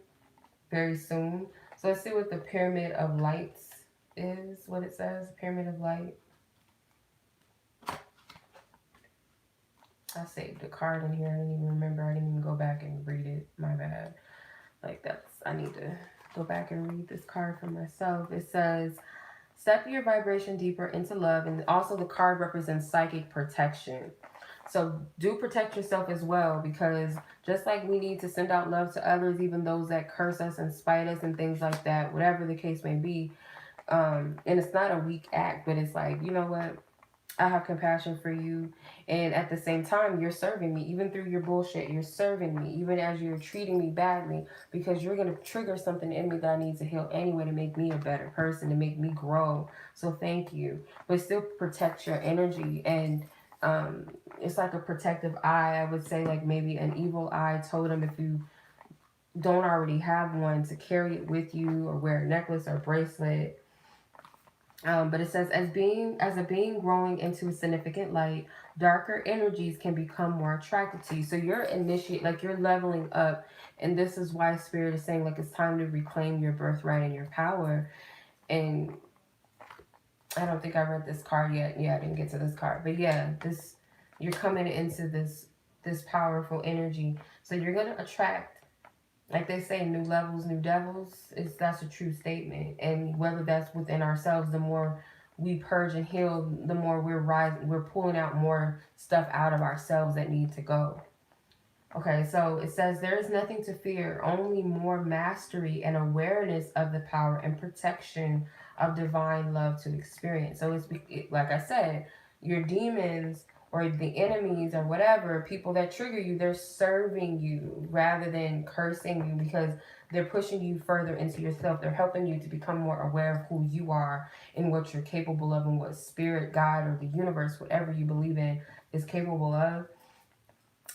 Speaker 1: very soon. So let's see what the pyramid of lights is, what it says. Pyramid of light. I saved a card in here. I didn't even remember. I didn't even go back and read it. My bad. Like, I need to go back and read this card for myself. It says, step your vibration deeper into love. And also the card represents psychic protection. So do protect yourself as well, because just like we need to send out love to others, even those that curse us and spite us and things like that, whatever the case may be. And it's not a weak act, but it's like, you know what? I have compassion for you, and at the same time, you're serving me. Even through your bullshit, you're serving me, even as you're treating me badly, because you're going to trigger something in me that I need to heal anyway, to make me a better person, to make me grow. So thank you. But still protect your energy, and it's like a protective eye. I would say, like, maybe an evil eye totem, if you don't already have one, to carry it with you, or wear a necklace or bracelet. But it says, as a being growing into a significant light, darker energies can become more attracted to you. So you're like, you're leveling up, and this is why Spirit is saying, like, it's time to reclaim your birthright and your power. And I don't think I read this card yet. Yeah, I didn't get to this card, but yeah, you're coming into this powerful energy. So you're gonna attract, like they say, new levels, new devils. That's a true statement. And whether that's within ourselves, the more we purge and heal, the more we're pulling out more stuff out of ourselves that need to go. Okay, so it says, there is nothing to fear, only more mastery and awareness of the power and protection of divine love to experience. So like I said, your demons or the enemies or whatever, people that trigger you, they're serving you rather than cursing you, because they're pushing you further into yourself. They're helping you to become more aware of who you are and what you're capable of, and what spirit, God, or the universe, whatever you believe in, is capable of.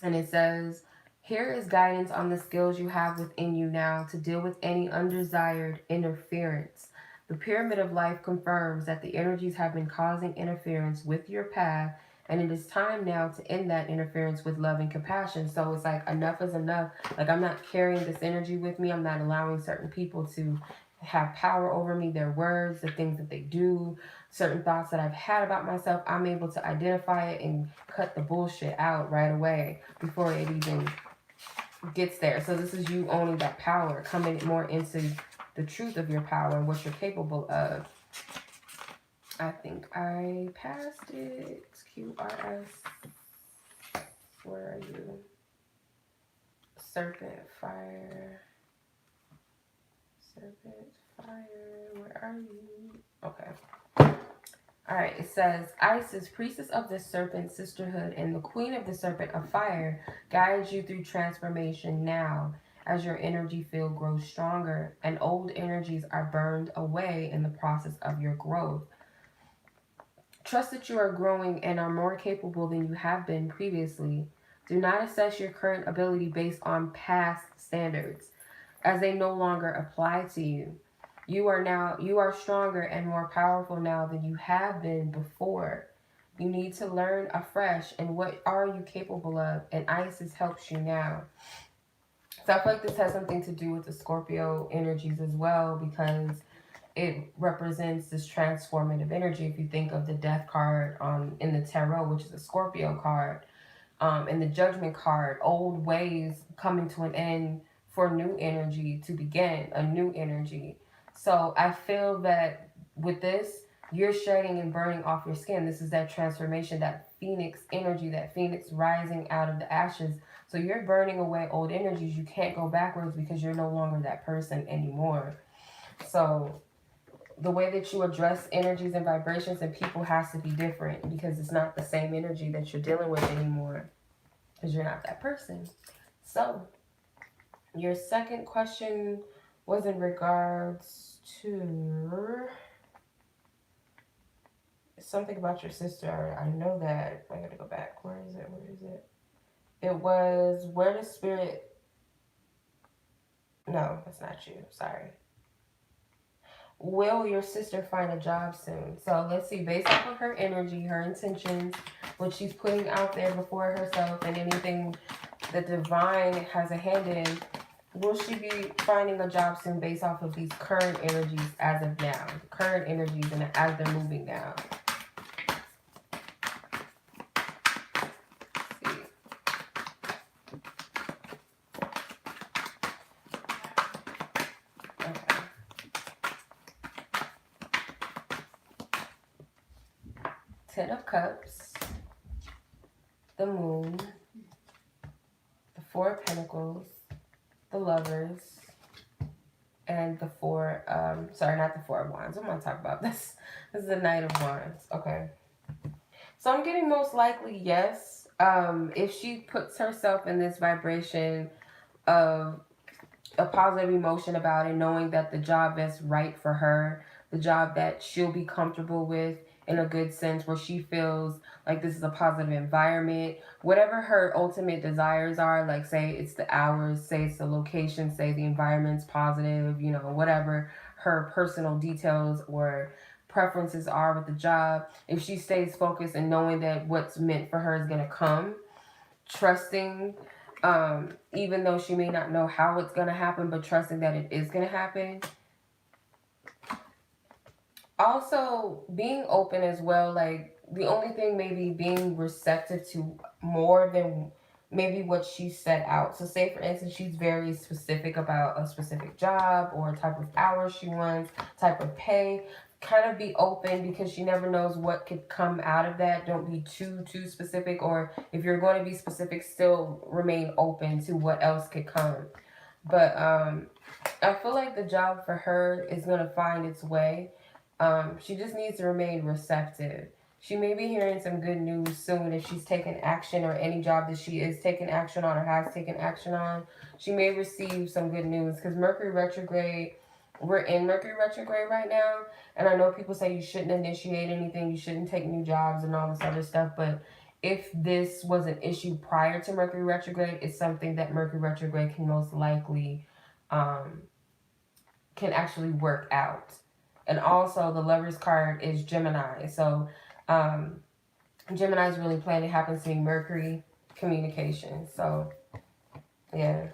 Speaker 1: And it says, here is guidance on the skills you have within you now to deal with any undesired interference. The pyramid of life confirms that the energies have been causing interference with your path And it is time now to end that interference with love and compassion. So it's like enough is enough. Like I'm not carrying this energy with me. I'm not allowing certain people to have power over me, their words, the things that they do, certain thoughts that I've had about myself. I'm able to identify it and cut the bullshit out right away before it even gets there. So this is you owning that power, coming more into the truth of your power and what you're capable of. I think I passed it. QRS. Where are you? Serpent fire. Serpent fire. Where are you? Okay. Alright, it says, Isis, priestess of the serpent sisterhood and the queen of the serpent of fire, guides you through transformation now as your energy field grows stronger and old energies are burned away in the process of your growth. Trust that you are growing and are more capable than you have been previously. Do not assess your current ability based on past standards, as they no longer apply to you. You are stronger and more powerful now than you have been before. You need to learn afresh, and what are you capable of? And Isis helps you now. So I feel like this has something to do with the Scorpio energies as well, because it represents this transformative energy. If you think of the death card in the tarot, which is a Scorpio card, and the judgment card, old ways coming to an end for new energy to begin, a new energy. So I feel that with this, you're shedding and burning off your skin. This is that transformation, that phoenix energy, that phoenix rising out of the ashes. So you're burning away old energies. You can't go backwards because you're no longer that person anymore. So the way that you address energies and vibrations and people has to be different, because it's not the same energy that you're dealing with anymore, because you're not that person. So your second question was in regards to something about your sister. I know that. I gotta go back. Where is it? It was where the spirit... No, that's not you. Sorry. Will your sister find a job soon? So let's see, based off of her energy, her intentions, what she's putting out there before herself, and anything the divine has a hand in, will she be finding a job soon based off of these current energies as of now? The current energies and as they're moving now. Let's see. Okay. Ten of Cups, the Moon, the Four of Pentacles, the Lovers, and the Four, sorry, not the Four of Wands. I'm going to talk about this. This is the Knight of Wands. Okay. So I'm getting most likely yes. If she puts herself in this vibration of a positive emotion about it, knowing that the job is right for her, the job that she'll be comfortable with in a good sense, where she feels like this is a positive environment, whatever her ultimate desires are, like say it's the hours, say it's the location, say the environment's positive, you know, whatever her personal details or preferences are with the job, if she stays focused and knowing that what's meant for her is going to come, trusting, even though she may not know how it's going to happen, but trusting that it is going to happen. Also, being open as well, like the only thing maybe being receptive to more than maybe what she set out. So say for instance, she's very specific about a specific job or type of hours she wants, type of pay. Kind of be open, because she never knows what could come out of that. Don't be too specific, or if you're going to be specific, still remain open to what else could come. But I feel like the job for her is going to find its way. She just needs to remain receptive. She may be hearing some good news soon if she's taken action, or any job that she is taking action on or has taken action on. She may receive some good news, because Mercury retrograde, we're in Mercury retrograde right now. And I know people say you shouldn't initiate anything, you shouldn't take new jobs and all this other stuff. But if this was an issue prior to Mercury retrograde, it's something that Mercury retrograde can most likely, can actually work out. And also the Lover's card is Gemini. So Gemini's ruling planet happens to be Mercury, communication. So, yeah,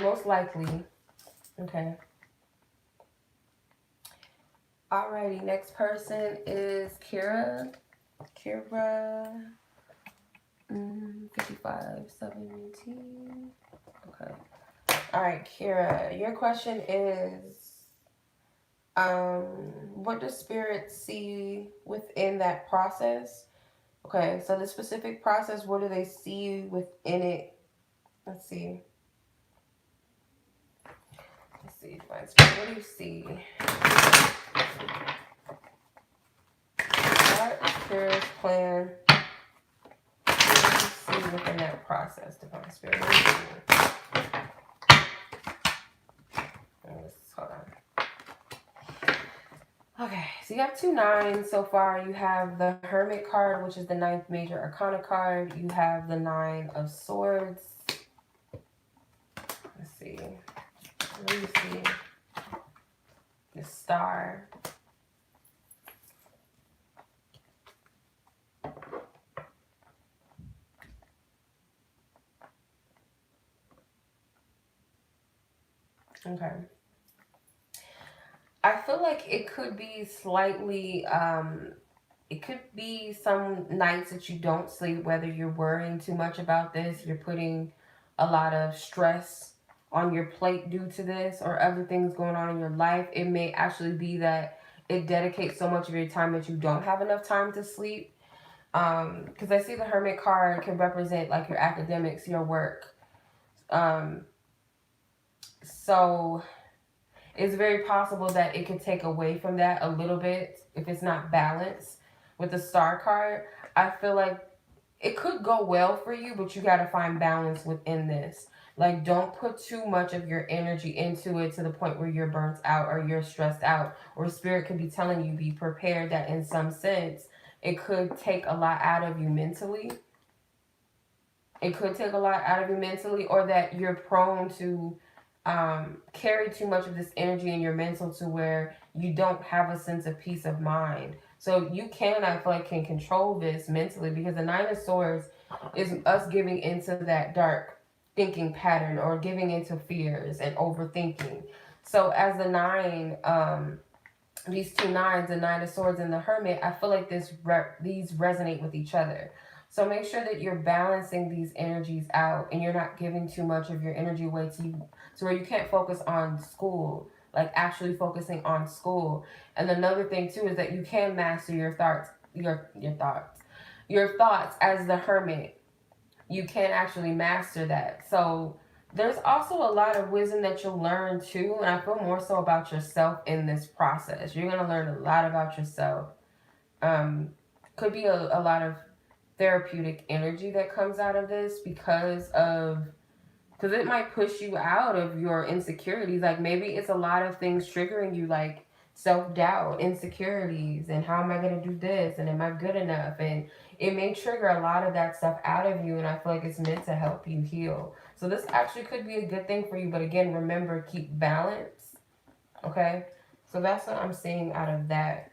Speaker 1: most likely. Okay. Alrighty, next person is Kierra. Kierra, 5517. Okay. Alright, Kierra, your question is, what does Spirit see within that process? Okay, so the specific process, what do they see within it? Let's see. Let's see, Divine Spirit, what do you see? What is Spirit's plan? What do you see within that process, Divine Spirit? What do you see? Hold on. Okay, so you have 2 9s so far. You have the Hermit card, which is the 9th major arcana card. You have the 9 of Swords. Let's see. What do you see? The Star. Okay. I feel like it could be slightly, it could be some nights that you don't sleep, whether you're worrying too much about this, you're putting a lot of stress on your plate due to this, or other things going on in your life. It may actually be that it dedicates so much of your time that you don't have enough time to sleep. Because I see the Hermit card can represent like your academics, your work. So it's very possible that it could take away from that a little bit if it's not balanced. With the Star card, I feel like it could go well for you, but you got to find balance within this. Like, don't put too much of your energy into it to the point where you're burnt out or you're stressed out. Or Spirit could be telling you, be prepared that in some sense, it could take a lot out of you mentally. It could take a lot out of you mentally, or that you're prone to carry too much of this energy in your mental to where you don't have a sense of peace of mind. So you can, I feel like, can control this mentally, because the 9 of Swords is us giving into that dark thinking pattern or giving into fears and overthinking. So as the 9, these 2 9s, the 9 of Swords and the Hermit, I feel like these resonate with each other. So make sure that you're balancing these energies out and you're not giving too much of your energy away to where you can't focus on school, like actually focusing on school. And another thing too is that you can master your thoughts, your thoughts as the Hermit. You can actually master that. So there's also a lot of wisdom that you'll learn too, and I feel more so about yourself in this process. You're gonna learn a lot about yourself. Could be a lot of therapeutic energy that comes out of this because it might push you out of your insecurities. Like, maybe it's a lot of things triggering you, like self-doubt, insecurities, and how am I going to do this, and am I good enough, and it may trigger a lot of that stuff out of you, and I feel like it's meant to help you heal. So this actually could be a good thing for you, but again, remember, keep balance. Okay, so that's what I'm seeing out of that.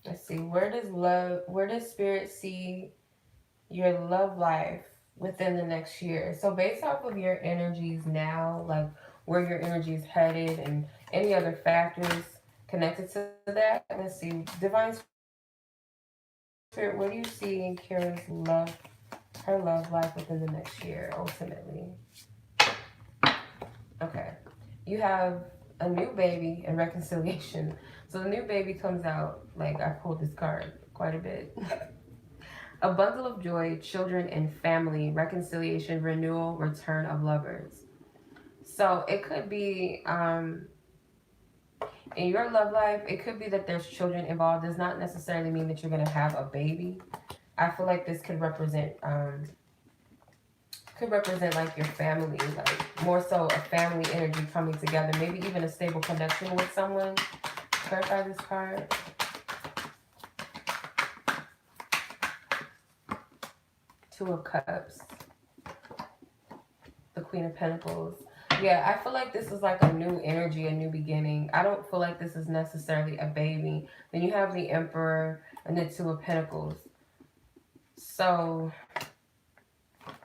Speaker 1: Let's see, where does Spirit see your love life within the next year? So based off of your energies now, like where your energy is headed and any other factors connected to that, let's see, Divine Spirit, what do you see in Kierra's her love life within the next year, ultimately? Okay. You have a new baby and reconciliation. So the new baby comes out, like, I pulled this card quite a bit. A bundle of joy, children and family, reconciliation, renewal, return of lovers. So it could be, in your love life, it could be that there's children involved. Does not necessarily mean that you're going to have a baby. I feel like this could represent like your family, like more so a family energy coming together, maybe even a stable connection with someone. Clarify this card. Two of Cups, the Queen of Pentacles. Yeah, I feel like this is like a new energy, a new beginning. I don't feel like this is necessarily a baby. Then you have the Emperor and the Two of Pentacles. So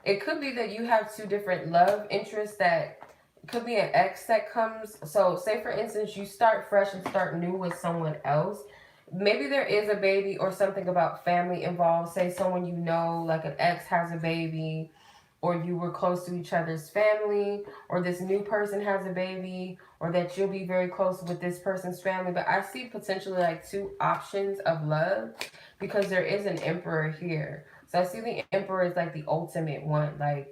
Speaker 1: it could be that you have two different love interests that could be an ex that comes. So say for instance, you start fresh and start new with someone else. Maybe there is a baby or something about family involved. Say someone you know, like an ex has a baby, or you were close to each other's family, or this new person has a baby, or that you'll be very close with this person's family. But I see potentially like two options of love because there is an Emperor here. So I see the Emperor is like the ultimate one. Like,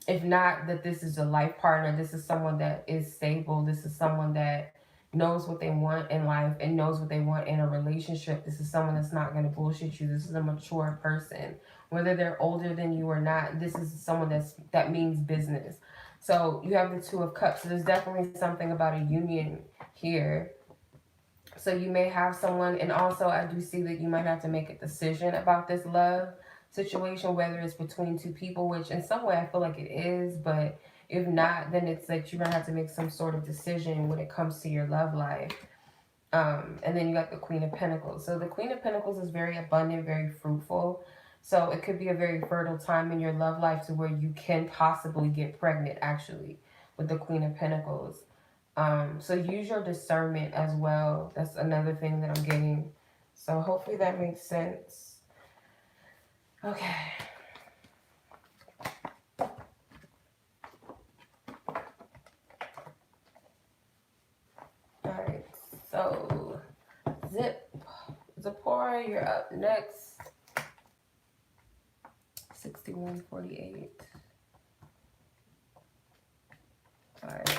Speaker 1: if not that this is a life partner, this is someone that is stable. This is someone that knows what they want in life and knows what they want in a relationship. This is someone that's not going to bullshit you. This is a mature person. Whether they're older than you or not, this is someone that means business. So you have the Two of Cups. So there's definitely something about a union here. So you may have someone, and also I do see that you might have to make a decision about this love situation, whether it's between two people, which in some way I feel like it is, but if not, then it's that you're gonna have to make some sort of decision when it comes to your love life. And then you got the Queen of Pentacles. So the Queen of Pentacles is very abundant, very fruitful. So it could be a very fertile time in your love life to where you can possibly get pregnant, actually, with the Queen of Pentacles. So use your discernment as well. That's another thing that I'm getting. So hopefully that makes sense. Okay. Alright, so Zipp. Zipporah, you're up next. 6148. Alright.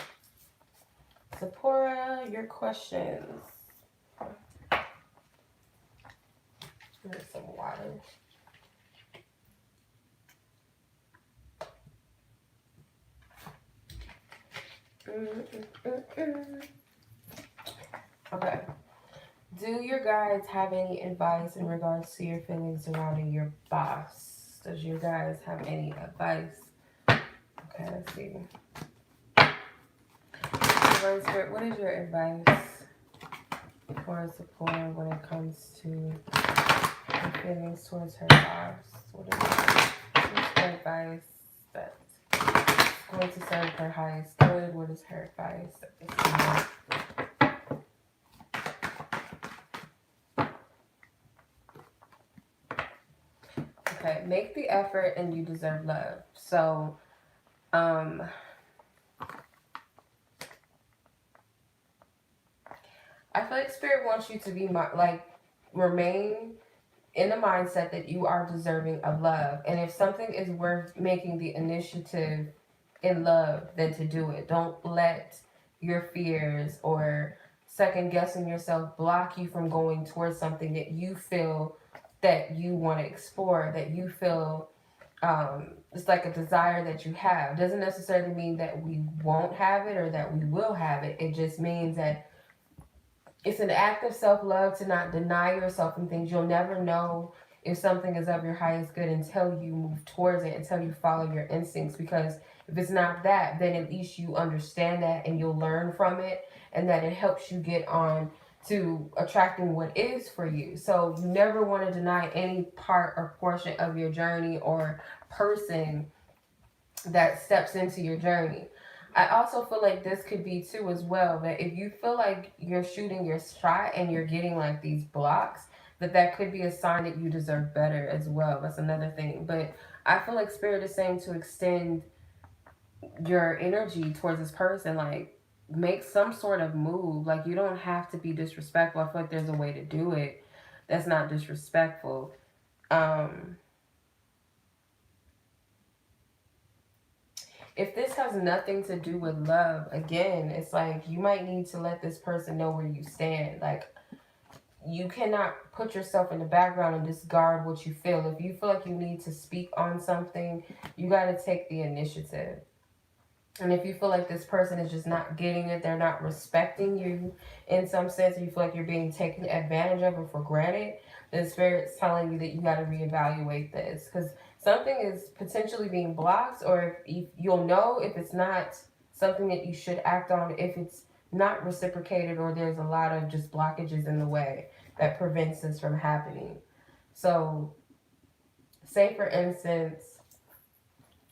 Speaker 1: Zipporah, your questions. Here's some water. Okay. Do your guides have any advice in regards to your feelings surrounding your boss? Does your guides have any advice? Okay, let's see. Divine Spirit, what is your advice for Zipporah when it comes to her feelings towards her boss? What is her advice that's going to serve her highest good? What is her advice that this is? Okay, make the effort and you deserve love. So, I feel like Spirit wants you to be remain in the mindset that you are deserving of love. And if something is worth making the initiative in love, then to do it. Don't let your fears or second guessing yourself block you from going towards something that you feel that you want to explore, that you feel it's like a desire that you have. Doesn't necessarily mean that we won't have it or that we will have it. It just means that it's an act of self-love to not deny yourself from things. You'll never know if something is of your highest good until you move towards it, until you follow your instincts. Because if it's not that, then at least you understand that and you'll learn from it, and that it helps you get on to attracting what is for you. So you never want to deny any part or portion of your journey or person that steps into your journey. I also feel like this could be too as well, that if you feel like you're shooting your shot and you're getting like these blocks, that could be a sign that you deserve better as well. That's another thing. But I feel like Spirit is saying to extend your energy towards this person, like make some sort of move. Like you don't have to be disrespectful. I feel like there's a way to do it that's not disrespectful. If this has nothing to do with love, again, it's like you might need to let this person know where you stand. Like you cannot put yourself in the background and discard what you feel. If you feel like you need to speak on something, you got to take the initiative. And if you feel like this person is just not getting it, they're not respecting you in some sense, or you feel like you're being taken advantage of or for granted, then Spirit's telling you that you got to reevaluate this. Because something is potentially being blocked, or if you'll know if it's not something that you should act on if it's not reciprocated or there's a lot of just blockages in the way that prevents this from happening. So, say for instance,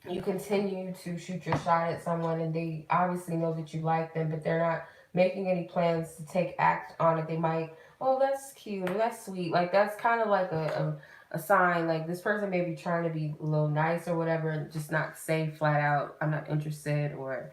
Speaker 1: you continue to shoot your shot at someone and they obviously know that you like them, but they're not making any plans to take act on it. They might, oh, that's cute, or that's sweet. Like, that's kind of like a sign. Like, this person may be trying to be a little nice or whatever, and just not say flat out, I'm not interested, or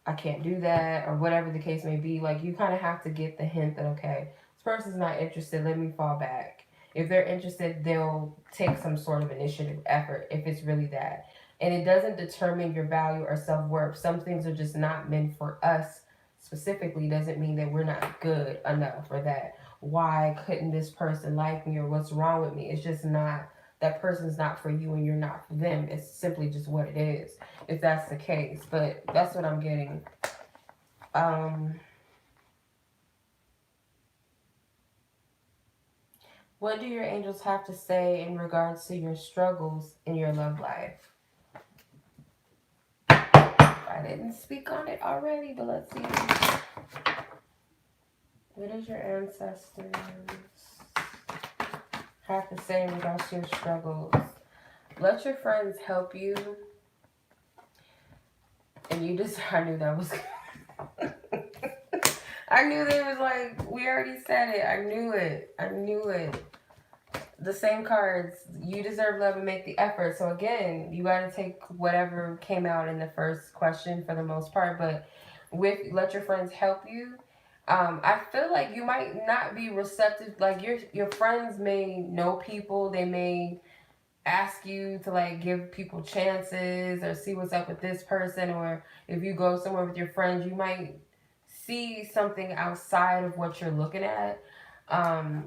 Speaker 1: I can't do that, or whatever the case may be. Like, you kind of have to get the hint that, okay, this person's not interested, let me fall back. If they're interested, they'll take some sort of initiative effort if it's really that. And it doesn't determine your value or self-worth. Some things are just not meant for us specifically. Doesn't mean that we're not good enough, or that why couldn't this person like me, or what's wrong with me. It's just not, that person's not for you and you're not for them. It's simply just what it is, if that's the case. But that's what I'm getting. What do your angels have to say in regards to your struggles in your love life? I didn't speak on it already, but let's see. What does your ancestors have to say in regards to your struggles? Let your friends help you. And you just, I knew that was I knew there was, like, we already said it. I knew it. The same cards. You deserve love and make the effort. So again, you got to take whatever came out in the first question for the most part. But with let your friends help you, I feel like you might not be receptive. Like, your friends may know people. They may ask you to, like, give people chances or see what's up with this person. Or if you go somewhere with your friends, you might see something outside of what you're looking at.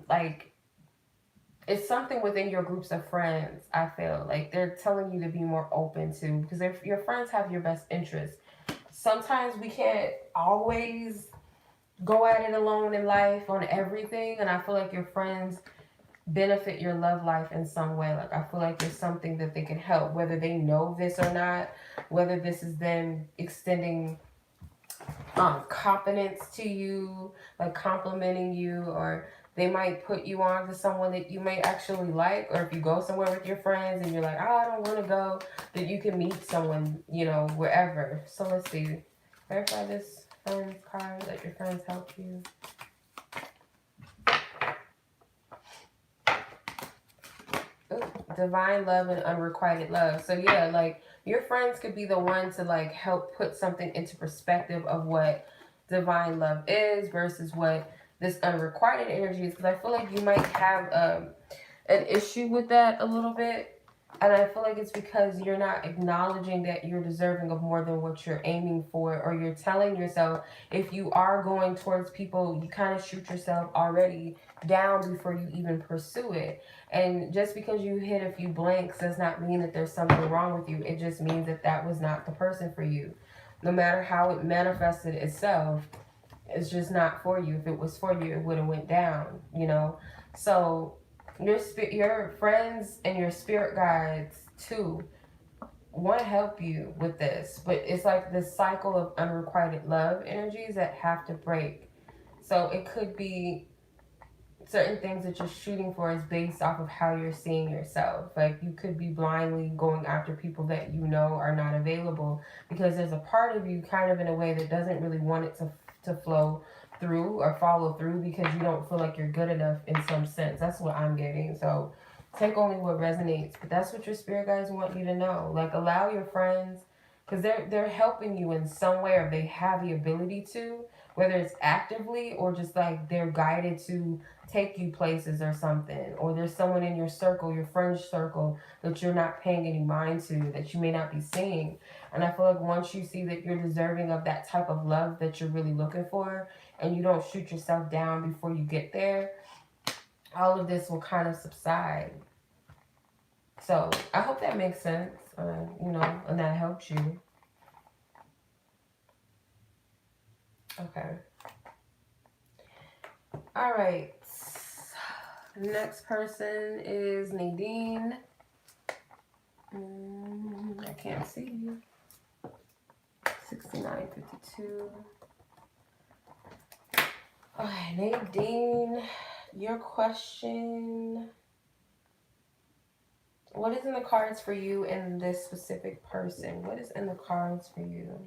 Speaker 1: Like, it's something within your groups of friends. I feel like they're telling you to be more open to, because if your friends have your best interest. Sometimes we can't always go at it alone in life on everything, and I feel like your friends benefit your love life in some way. Like, I feel like there's something that they can help, whether they know this or not, whether this is them extending confidence to you, like complimenting you, or they might put you on to someone that you may actually like. Or if you go somewhere with your friends and you're like, oh, I don't want to go, that you can meet someone, wherever. So let's see. Verify this friends card. Let your friends help you. Ooh, divine love and unrequited love. So yeah, like, your friends could be the one to, like, help put something into perspective of what divine love is versus what this unrequited energy is. Because I feel like you might have an issue with that a little bit. And I feel like it's because you're not acknowledging that you're deserving of more than what you're aiming for. Or you're telling yourself, if you are going towards people, you kind of shoot yourself already down before you even pursue it. And just because you hit a few blanks does not mean that there's something wrong with you. It just means that that was not the person for you. No matter how it manifested itself, it's just not for you. If it was for you, it would have went down, So your friends and your spirit guides too want to help you with this, but it's like this cycle of unrequited love energies that have to break. So it could be certain things that you're shooting for is based off of how you're seeing yourself. Like, you could be blindly going after people that you know are not available because there's a part of you kind of in a way that doesn't really want it to flow through or follow through because you don't feel like you're good enough in some sense. That's what I'm getting. So take only what resonates, but that's what your spirit guides want you to know. Like, allow your friends, because they're helping you in some way, or they have the ability to, whether it's actively or just like they're guided to take you places or something. Or there's someone in your circle, your friend circle, that you're not paying any mind to, that you may not be seeing. And I feel like once you see that you're deserving of that type of love that you're really looking for, and you don't shoot yourself down before you get there, all of this will kind of subside. So I hope that makes sense, and that helps you. Okay. All right. Next person is Nadine. I can't see you. 6 6952. Okay, Nadine, your question. What is in the cards for you and this specific person? What is in the cards for you?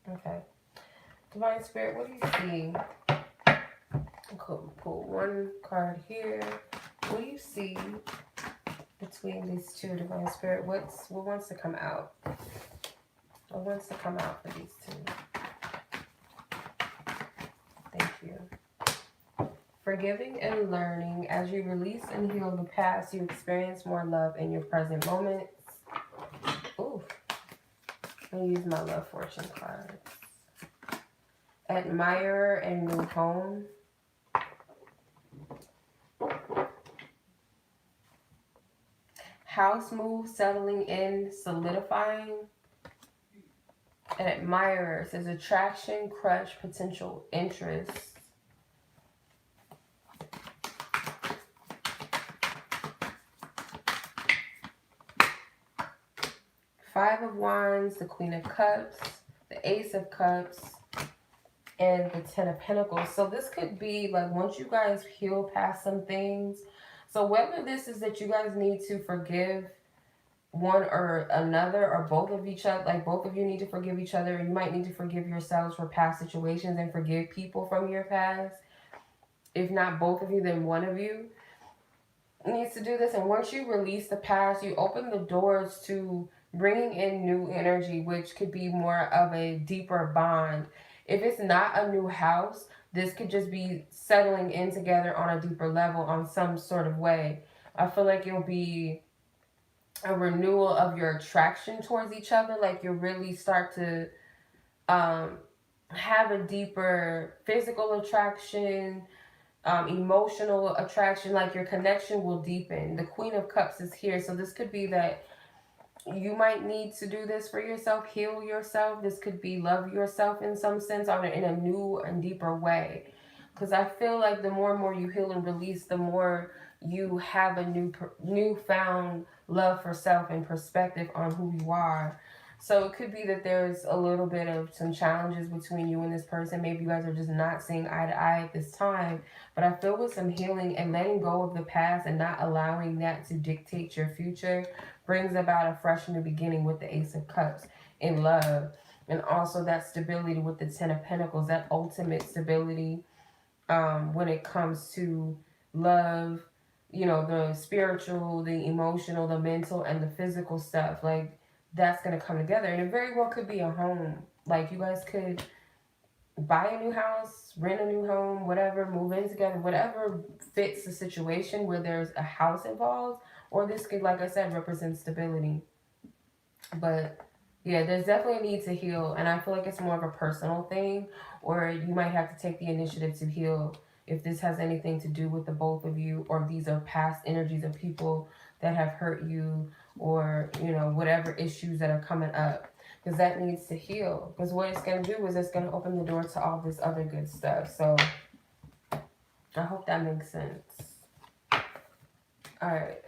Speaker 1: Okay. Divine Spirit, what do you see? Cool. Pull one card here. What do you see between these two, Divine Spirit? What wants to come out? What wants to come out for these two? Thank you. Forgiving and learning. As you release and heal the past, you experience more love in your present moments. Ooh. I'll use my Love Fortune cards. Admirer and new home. House move, settling in, solidifying. An admirer says attraction, crush, potential interest. Five of Wands, the Queen of Cups, the Ace of Cups, and the Ten of Pentacles. So this could be like once you guys heal past some things. So whether this is that you guys need to forgive one or another or both of each other, like both of you need to forgive each other. You might need to forgive yourselves for past situations and forgive people from your past. If not both of you, then one of you needs to do this. And once you release the past, you open the doors to bringing in new energy, which could be more of a deeper bond. If it's not a new house, this could just be settling in together on a deeper level on some sort of way. I feel like it'll be a renewal of your attraction towards each other. Like you'll really start to have a deeper physical attraction, emotional attraction, like your connection will deepen. The Queen of Cups is here. So this could be that you might need to do this for yourself, heal yourself. This could be love yourself in some sense or in a new and deeper way. Because I feel like the more and more you heal and release, the more you have a newfound love for self and perspective on who you are. So it could be that there's a little bit of some challenges between you and this person. Maybe you guys are just not seeing eye to eye at this time. But I feel with some healing and letting go of the past and not allowing that to dictate your future brings about a fresh new beginning with the Ace of Cups in love. And also that stability with the Ten of Pentacles, that ultimate stability when it comes to love, you know, the spiritual, the emotional, the mental, and the physical stuff. Like, that's going to come together. And it very well could be a home. Like, you guys could buy a new house, rent a new home, whatever, move in together, whatever fits the situation where there's a house involved. Or this could, like I said, represent stability. But yeah, there's definitely a need to heal. And I feel like it's more of a personal thing. Or you might have to take the initiative to heal if this has anything to do with the both of you. Or these are past energies of people that have hurt you. Or, you know, whatever issues that are coming up. Because that needs to heal. Because what it's going to do is it's going to open the door to all this other good stuff. So I hope that makes sense. All right.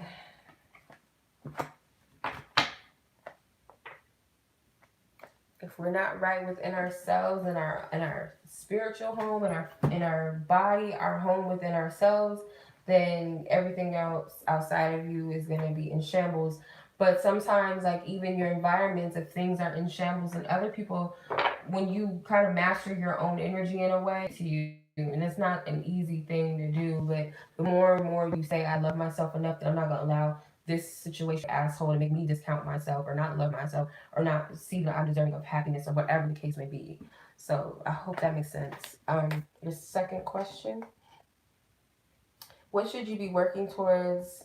Speaker 1: If we're not right within ourselves and our spiritual home and in our body, our home within ourselves, then everything else outside of you is going to be in shambles. But sometimes, like, even your environments, if things are in shambles and other people, when you kind of master your own energy in a way to you, and it's not an easy thing to do, but the more and more you say, I love myself enough that I'm not going to allow this situation asshole to make me discount myself or not love myself or not see that I'm deserving of happiness or whatever the case may be. So I hope that makes sense. Your second question. What should you be working towards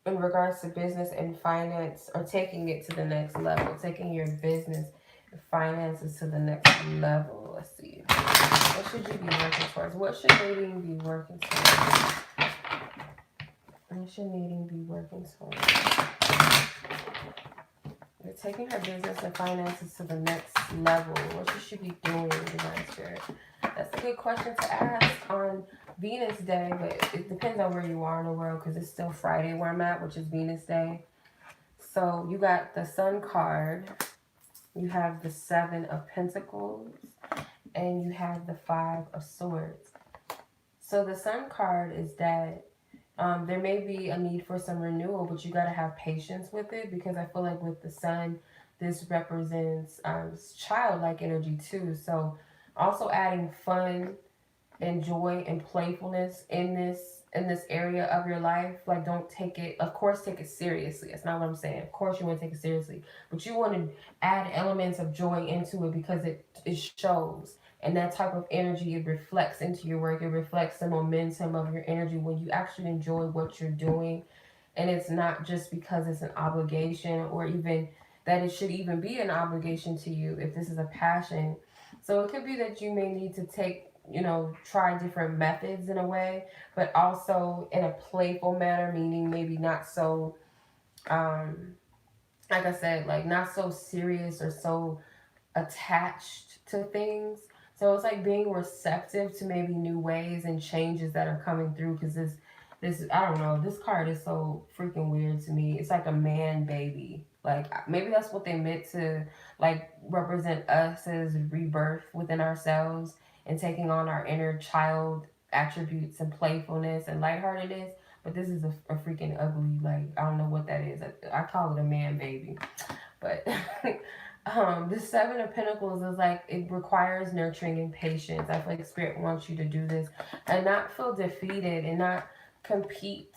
Speaker 1: in regards to business and finance, or taking it to the next level, taking your business and finances to the next level? Let's see. What should you be working towards? What should Nadine be working towards? What should Nadine be working towards? You're taking her business and finances to the next level. What should she be doing, Divine Spirit? That's a good question to ask on Venus Day, but it depends on where you are in the world because it's still Friday where I'm at, which is Venus Day. So you got the Sun card. you have the Seven of Pentacles, and you have the Five of Swords. So the Sun card is that there may be a need for some renewal, but you got to have patience with it, because I feel like with the Sun, this represents childlike energy too. So also adding fun and joy and playfulness in this area of your life. Like, don't take it, of course take it seriously, that's not what I'm saying. Of course you want to take it seriously, but you want to add elements of joy into it, because it shows, and that type of energy, it reflects into your work. It reflects the momentum of your energy when you actually enjoy what you're doing, and it's not just because it's an obligation, or even that it should even be an obligation to you if this is a passion. So it could be that you may need to take, try different methods in a way, but also in a playful manner, meaning maybe not so, like I said, like not so serious or so attached to things. So it's like being receptive to maybe new ways and changes that are coming through. Because this I don't know. This card is so freaking weird to me. It's like a man baby. Like maybe that's what they meant to like represent us as rebirth within ourselves and taking on our inner child attributes and playfulness and lightheartedness. But this is a freaking ugly, like I don't know what that is. I call it a man baby. But the Seven of Pentacles is like, it requires nurturing and patience. I feel like Spirit wants you to do this and not feel defeated and not compete.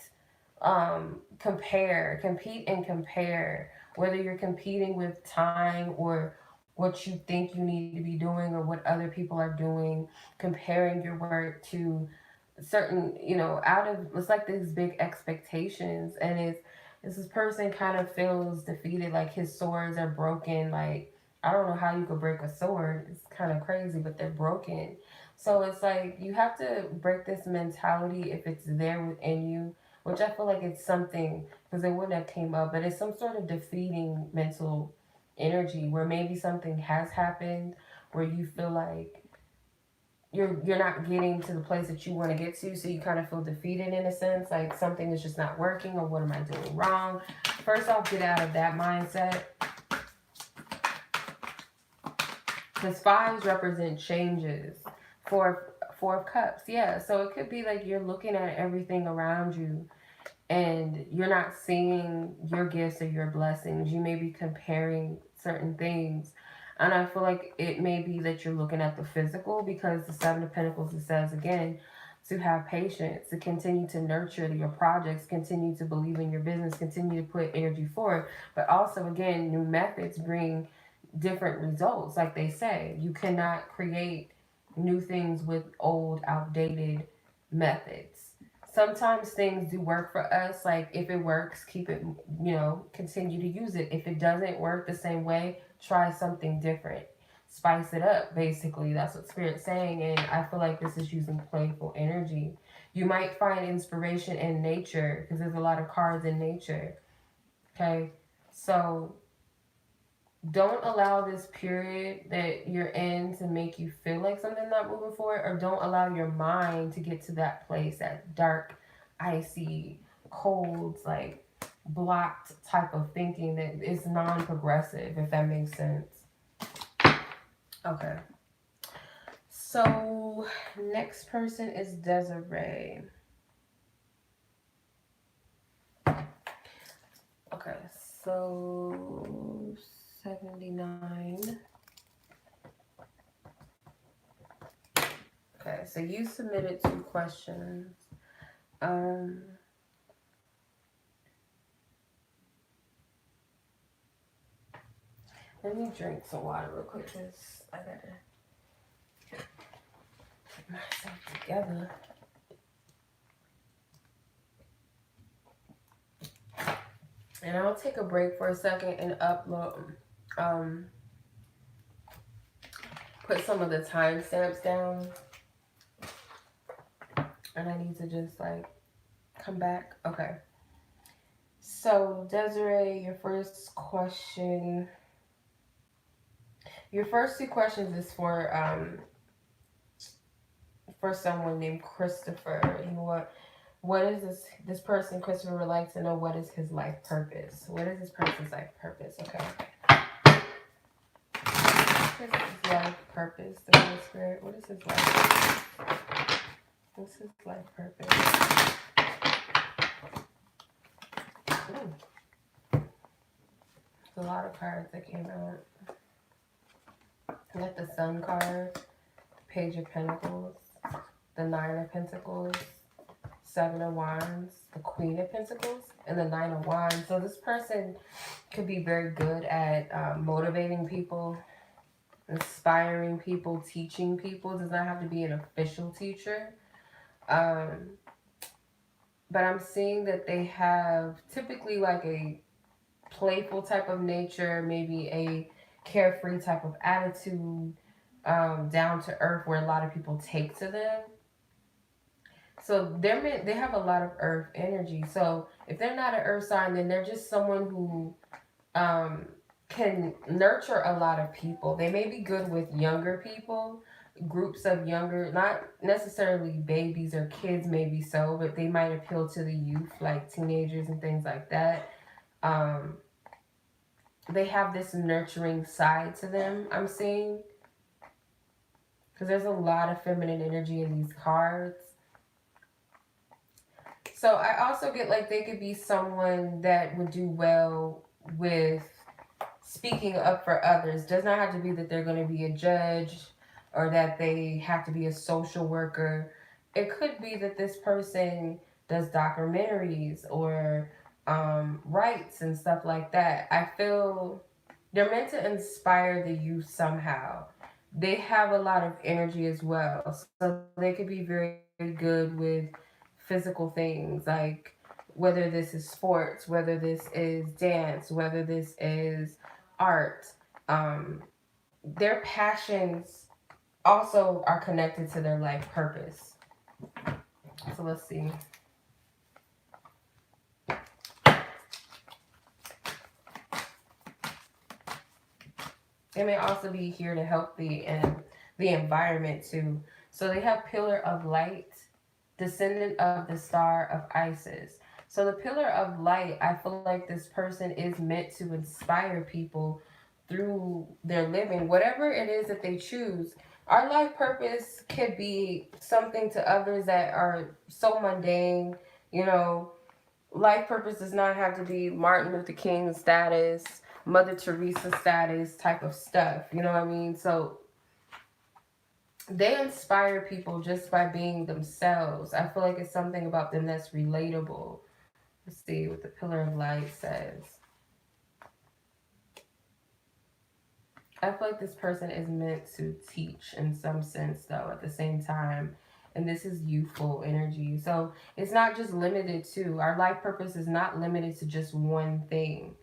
Speaker 1: Compete and compare. Whether you're competing with time or what you think you need to be doing or what other people are doing, comparing your work to certain, out of, it's like these big expectations, and it's this person kind of feels defeated, like his swords are broken. Like, I don't know how you could break a sword, it's kind of crazy, but they're broken. So it's like you have to break this mentality if it's there within you, which I feel like it's something, because it wouldn't have came up, but it's some sort of defeating mental energy where maybe something has happened where you feel like you're not getting to the place that you want to get to, so you kind of feel defeated in a sense, like something is just not working, or what am I doing wrong? First off, get out of that mindset, because fives represent changes. Four of Cups, yeah. So it could be like you're looking at everything around you and you're not seeing your gifts or your blessings. You may be comparing certain things. And I feel like it may be that you're looking at the physical, because the Seven of Pentacles, it says again, to have patience, to continue to nurture your projects, continue to believe in your business, continue to put energy forward. But also, again, new methods bring different results. Like they say, you cannot create new things with old, outdated methods. Sometimes things do work for us. Like if it works, keep it, continue to use it. If it doesn't work the same way, try something different. Spice it up, basically. That's what Spirit's saying. And I feel like this is using playful energy. You might find inspiration in nature, because there's a lot of cards in nature. Okay. So don't allow this period that you're in to make you feel like something's not moving forward, or don't allow your mind to get to that place, that dark, icy, cold, like blocked type of thinking that is non-progressive, if that makes sense. Okay. So next person is Dezarae. Okay, so 79. Okay, so you submitted 2 questions. Let me drink some water real quick, because I gotta get myself together. And I'll take a break for a second and upload, put some of the timestamps down. And I need to just like come back. Okay. So Dezarae, your first two questions is for someone named Christopher. What is this person, Christopher, would like to know, what is his life purpose? What is this person's life purpose? Okay. This is life purpose, the Holy Spirit. What is his life? What's his life purpose? Ooh. A lot of cards that came out. I got the Sun card, the Page of Pentacles, the Nine of Pentacles, Seven of Wands, the Queen of Pentacles, and the Nine of Wands. So this person could be very good at motivating people, inspiring people, teaching people. Does not have to be an official teacher. But I'm seeing that they have typically like a playful type of nature, maybe a carefree type of attitude, down to earth, where a lot of people take to them. So they have a lot of earth energy. So if they're not an earth sign, then they're just someone who can nurture a lot of people. They may be good with younger people, groups of younger, not necessarily babies or kids, maybe so, but they might appeal to the youth, like teenagers and things like that. They have this nurturing side to them, I'm seeing. Because there's a lot of feminine energy in these cards. So I also get like they could be someone that would do well with speaking up for others. Does not have to be that they're going to be a judge or that they have to be a social worker. It could be that this person does documentaries or rights and stuff like that. I feel they're meant to inspire the youth somehow. They have a lot of energy as well, so they could be very good with physical things, like whether this is sports, whether this is dance, whether this is art. Their passions also are connected to their life purpose. So let's see. They may also be here to help the environment too. So they have Pillar of Light, descendant of the Star of Isis. So the Pillar of Light, I feel like this person is meant to inspire people through their living, whatever it is that they choose. Our life purpose could be something to others that are so mundane, you know. Life purpose does not have to be Martin Luther King status, Mother Teresa status type of stuff. You know what I mean? So they inspire people just by being themselves. I feel like it's something about them that's relatable. Let's see what the Pillar of Light says. I feel like this person is meant to teach in some sense, though, at the same time. And this is youthful energy. So it's not just limited to, our life purpose is not limited to just one thing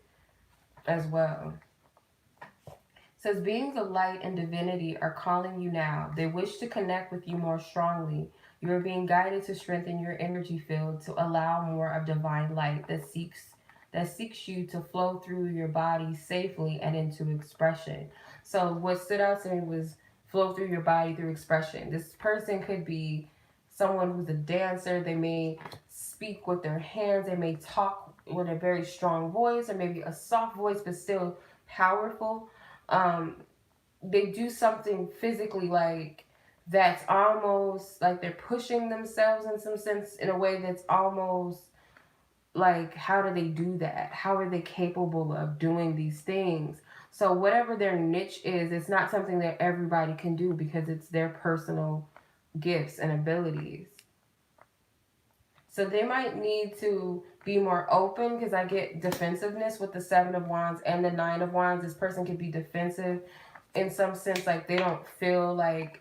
Speaker 1: as well. It says, beings of light and divinity are calling you now. They wish to connect with you more strongly. You are being guided to strengthen your energy field to allow more of divine light that seeks you to flow through your body safely and into expression. So what stood out to me was flow through your body through expression. This person could be someone who's a dancer. They may speak with their hands. They may talk with a very strong voice, or maybe a soft voice but still powerful. They do something physically like that's almost like they're pushing themselves in some sense, in a way that's almost like, how do they do that? How are they capable of doing these things? So whatever their niche is, it's not something that everybody can do because it's their personal gifts and abilities. So they might need to be more open, because I get defensiveness with the Seven of Wands and the Nine of Wands. This person could be defensive in some sense, like they don't feel like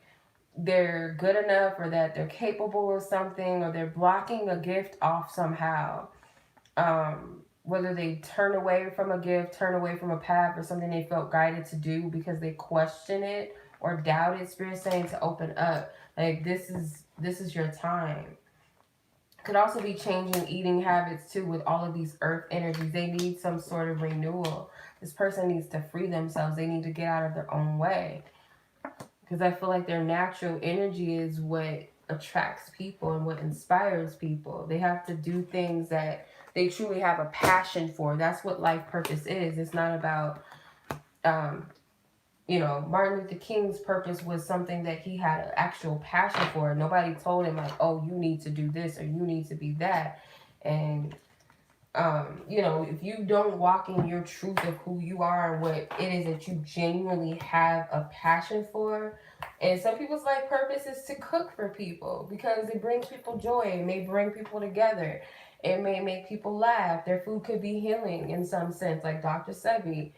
Speaker 1: they're good enough, or that they're capable of something, or they're blocking a gift off somehow. Whether they turn away from a gift, turn away from a path, or something they felt guided to do because they question it or doubt it. Spirit saying to open up, like this is your time. Could also be changing eating habits too with all of these earth energies. They need some sort of renewal. This person needs to free themselves. They need to get out of their own way, because I feel like their natural energy is what attracts people and what inspires people. They have to do things that they truly have a passion for. That's what life purpose is. It's not about you know, Martin Luther King's purpose was something that he had an actual passion for. Nobody told him like, oh, you need to do this or you need to be that. And you know, if you don't walk in your truth of who you are and what it is that you genuinely have a passion for, and some people's life purpose is to cook for people because it brings people joy. It may bring people together. It may make people laugh. Their food could be healing in some sense, like Dr. Sebi.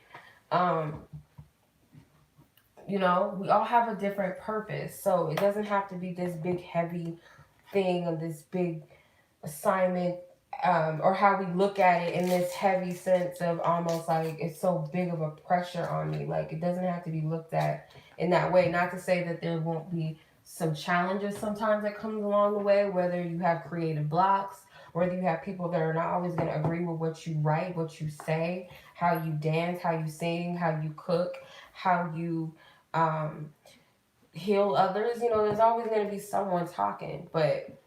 Speaker 1: You know, we all have a different purpose. So it doesn't have to be this big, heavy thing or this big assignment, or how we look at it in this heavy sense of almost like it's so big of a pressure on me. Like, it doesn't have to be looked at in that way. Not to say that there won't be some challenges sometimes that comes along the way, whether you have creative blocks, whether you have people that are not always going to agree with what you write, what you say, how you dance, how you sing, how you cook, how you heal others. You know, there's always going to be someone talking, but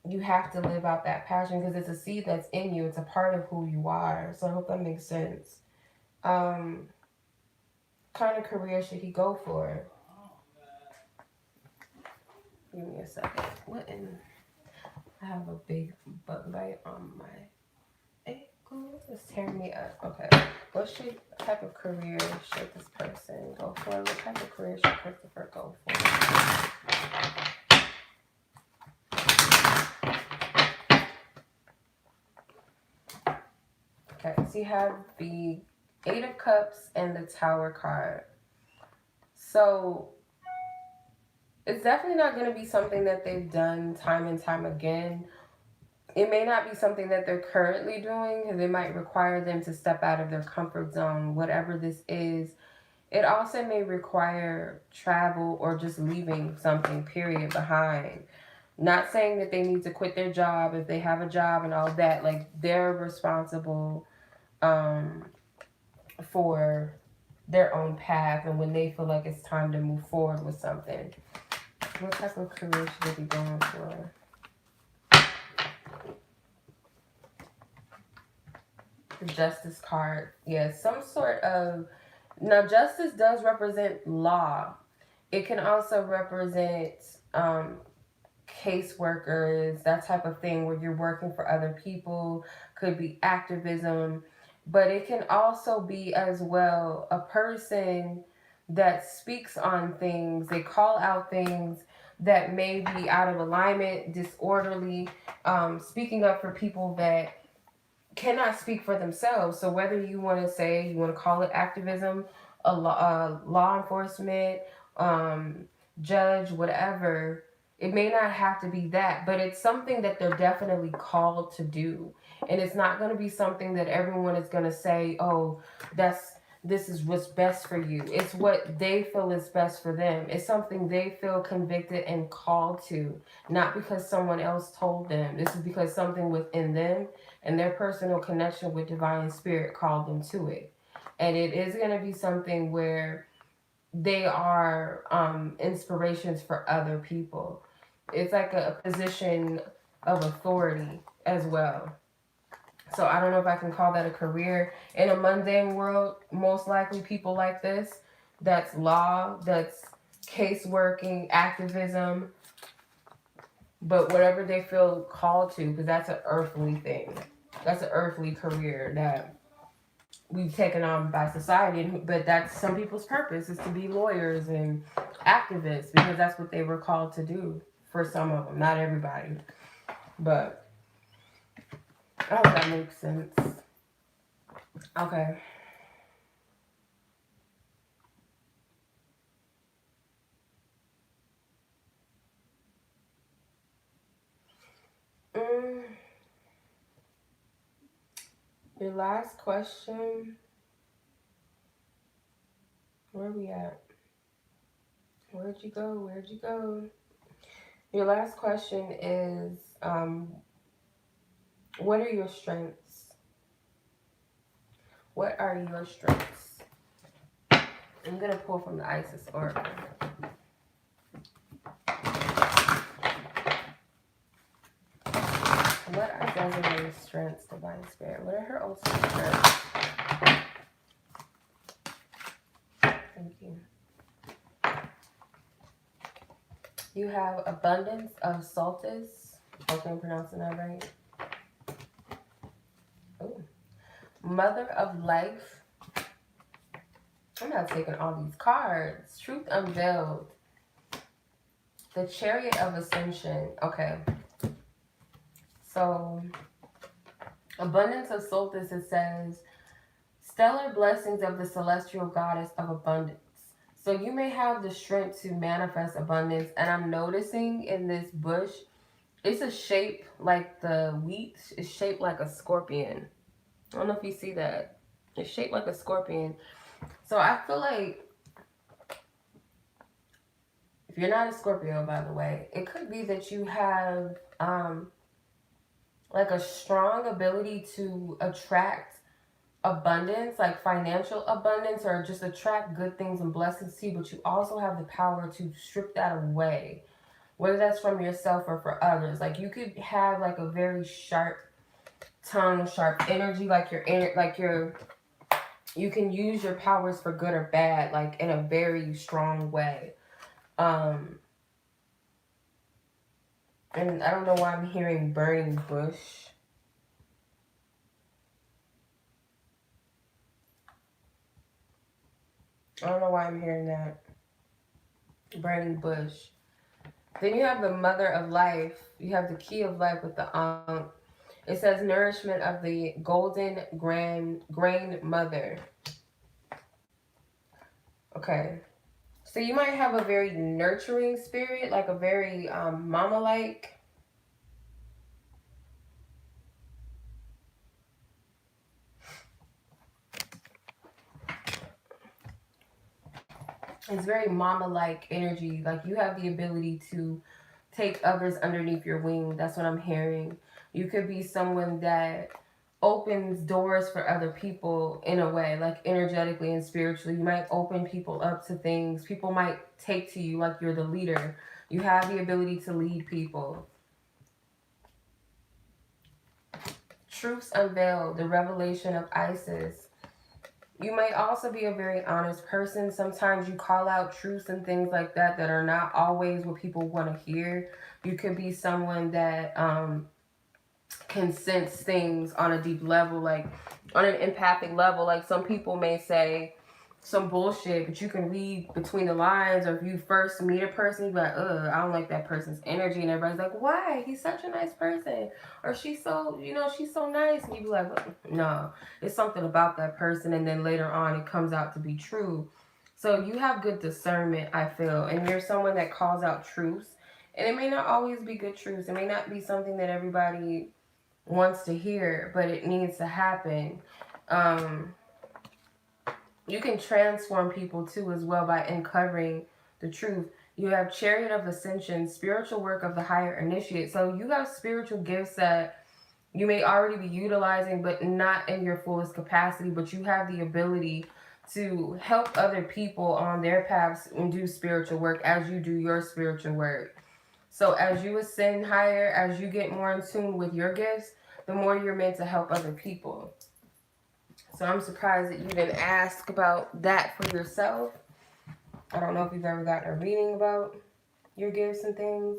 Speaker 1: you have to live out that passion because it's a seed that's in you. It's a part of who you are. So I hope that makes sense. Kind of career should he go for? Give me a second. What in? I have a big bug bite on my ankle. It's tearing me up. Okay. What type of career should this person go for? What type of career should Christopher go for? Okay, so you have the 8 of Cups and the Tower card. So it's definitely not going to be something that they've done time and time again. It may not be something that they're currently doing because it might require them to step out of their comfort zone, whatever this is. It also may require travel or just leaving something, period, behind. Not saying that they need to quit their job if they have a job and all that. Like, they're responsible for their own path and when they feel like it's time to move forward with something. What type of career should they be going for? The Justice card. Yeah, some sort of... Now, Justice does represent law. It can also represent caseworkers, that type of thing where you're working for other people. Could be activism. But it can also be as well a person that speaks on things. They call out things that may be out of alignment, disorderly, speaking up for people that cannot speak for themselves. So whether you want to say, you want to call it activism, law enforcement, judge, whatever, it may not have to be that, but it's something that they're definitely called to do. And it's not going to be something that everyone is going to say, oh, this is what's best for you. It's what they feel is best for them. It's something they feel convicted and called to, not because someone else told them. This is because something within them and their personal connection with divine spirit called them to it. And it is going to be something where they are inspirations for other people. It's like a position of authority as well. So I don't know if I can call that a career. In a mundane world, most likely people like this, that's law, that's case working, activism, but whatever they feel called to, because that's an earthly thing. That's an earthly career that we've taken on by society, but that's some people's purpose, is to be lawyers and activists, because that's what they were called to do for some of them, not everybody. But I hope that makes sense. Okay. Your last question. Where are we at? Where'd you go? Where'd you go? Your last question is, what are your strengths? What are your strengths? I'm going to pull from the Isis Oracle. What are Dezarae's strengths, Divine Spirit? What are her ultimate strengths? You have abundance of solstice. Hopefully I'm pronouncing that right. Ooh. Mother of life. I'm not taking all these cards. Truth unveiled. The chariot of ascension. Okay. So, abundance of solstice, it says, stellar blessings of the celestial goddess of abundance. So you may have the strength to manifest abundance. And I'm noticing in this bush, it's a shape like the wheat. It's shaped like a scorpion. I don't know if you see that. It's shaped like a scorpion. So I feel like, if you're not a Scorpio, by the way, it could be that you have like a strong ability to attract abundance, like financial abundance, or just attract good things and blessings to you, but you also have the power to strip that away, whether that's from yourself or for others. Like you could have like a very sharp tongue, sharp energy, like you can use your powers for good or bad, like in a very strong way. And I don't know why I'm hearing burning bush. I don't know why I'm hearing that. Burning bush. Then you have the mother of life. You have the key of life with the Ankh. It says nourishment of the golden grain mother. Okay. So you might have a very nurturing spirit, like a very mama-like. It's very mama-like energy. Like you have the ability to take others underneath your wing. That's what I'm hearing. You could be someone that opens doors for other people in a way, like energetically and spiritually. You might open people up to things. People might take to you like you're the leader. You have the ability to lead people. Truths unveiled, the revelation of Isis. You might also be a very honest person. Sometimes you call out truths and things like that that are not always what people want to hear. You could be someone that can sense things on a deep level, like on an empathic level. Like some people may say some bullshit, but you can read between the lines. Or if you first meet a person, you're like, ugh, I don't like that person's energy. And everybody's like, why? He's such a nice person. Or she's so, she's so nice. And you be like, no, it's something about that person. And then later on, it comes out to be true. So you have good discernment, I feel. And you're someone that calls out truths. And it may not always be good truths. It may not be something that everybody wants to hear, but it needs to happen. You can transform people too as well by uncovering the truth. You have chariot of ascension, spiritual work of the higher initiate. So you have spiritual gifts that you may already be utilizing, but not in your fullest capacity. But you have the ability to help other people on their paths and do spiritual work as you do your spiritual work. So as you ascend higher, as you get more in tune with your gifts, the more you're meant to help other people. So I'm surprised that you didn't ask about that for yourself. I don't know if you've ever gotten a reading about your gifts and things.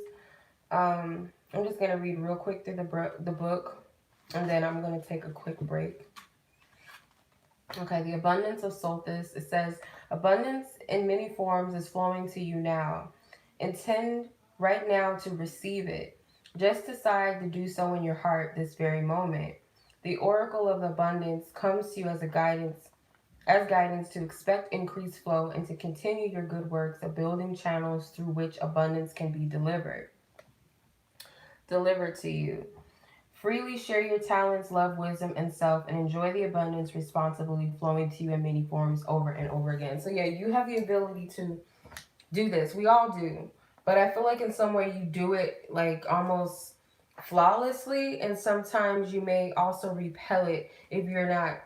Speaker 1: I'm just going to read real quick through the book, and then I'm going to take a quick break. Okay, the abundance of solstice. It says, abundance in many forms is flowing to you now. Intend right now to receive it. Just decide to do so in your heart this very moment. The oracle of abundance comes to you as guidance to expect increased flow and to continue your good works of building channels through which abundance can be delivered to you. Freely share your talents, love, wisdom, and self, and enjoy the abundance responsibly flowing to you in many forms over and over again. So yeah, you have the ability to do this. We all do. But I feel like in some way you do it like almost flawlessly, and sometimes you may also repel it if you're not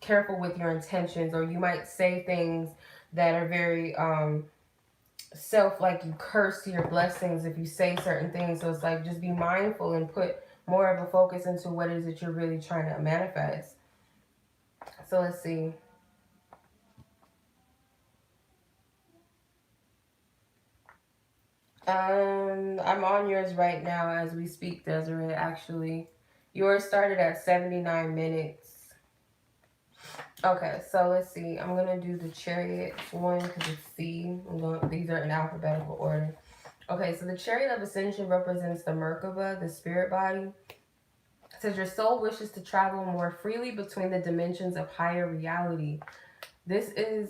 Speaker 1: careful with your intentions, or you might say things that are very like you curse your blessings if you say certain things. So it's like, just be mindful and put more of a focus into what it is that you're really trying to manifest. So let's see. I'm on yours right now as we speak, Dezarae, actually. Yours started at 79 minutes. Okay, so let's see. I'm going to do the chariot one because it's C. These are in alphabetical order. Okay, so the chariot of ascension represents the Merkaba, the spirit body. It says your soul wishes to travel more freely between the dimensions of higher reality. This is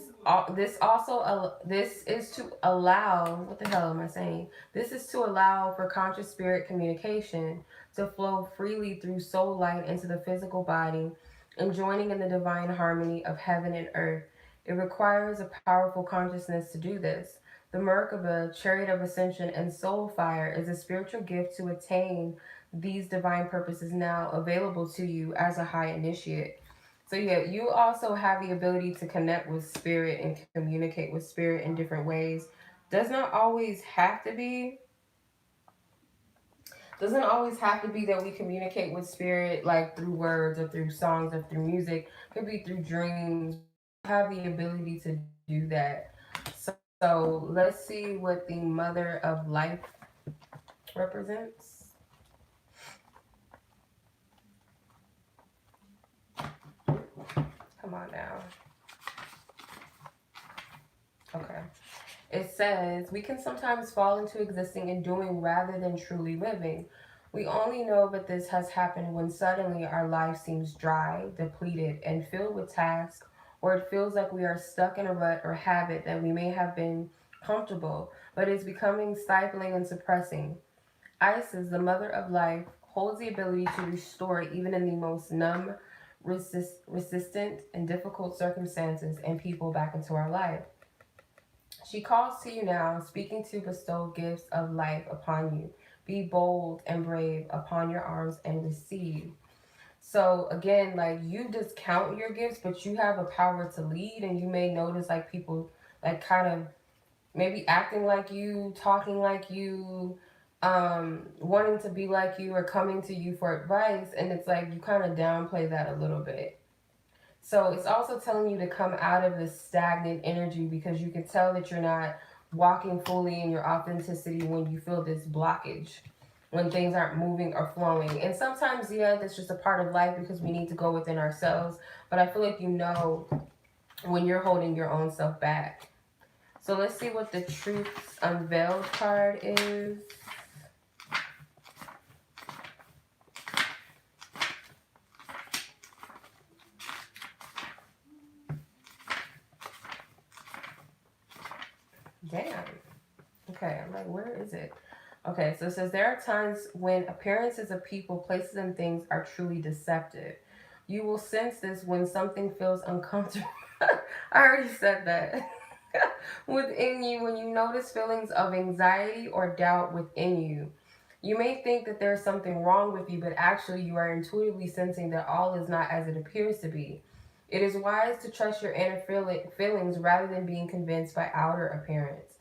Speaker 1: to allow, what the hell am I saying? This is to allow for conscious spirit communication to flow freely through soul light into the physical body and joining in the divine harmony of heaven and earth. It requires a powerful consciousness to do this. The Merkaba, chariot of ascension, and soul fire is a spiritual gift to attain these divine purposes now available to you as a high initiate. So yeah, you also have the ability to connect with spirit and communicate with spirit in different ways. Does not always have to be doesn't always have to be that we communicate with spirit like through words or through songs or through music. It could be through dreams. Have the ability to do that. So let's see what the mother of life represents. Come on now. Okay. It says, we can sometimes fall into existing and doing rather than truly living. We only know that this has happened when suddenly our life seems dry, depleted, and filled with tasks, or it feels like we are stuck in a rut or habit that we may have been comfortable, but is becoming stifling and suppressing. Isis, the mother of life, holds the ability to restore even in the most numb, resistant, and difficult circumstances and people back into our life. She calls to you now, speaking to bestow gifts of life upon you. Be bold and brave upon your arms and receive. So again, like you discount your gifts, but you have a power to lead, and you may notice like people like kind of maybe acting like you, talking like you, wanting to be like you, or coming to you for advice, and it's like you kind of downplay that a little bit. So it's also telling you to come out of this stagnant energy because you can tell that you're not walking fully in your authenticity when you feel this blockage, when things aren't moving or flowing. And sometimes, yeah, that's just a part of life because we need to go within ourselves. But I feel like you know when you're holding your own self back. So let's see what the Truths Unveiled card is. Damn. Okay, I'm like, where is it? Okay, so it says there are times when appearances of people, places, and things are truly deceptive. You will sense this when something feels uncomfortable. I already said that. Within you, when you notice feelings of anxiety or doubt within you. You may think that there's something wrong with you, but actually, you are intuitively sensing that all is not as it appears to be. It is wise to trust your inner feelings rather than being convinced by outer appearance.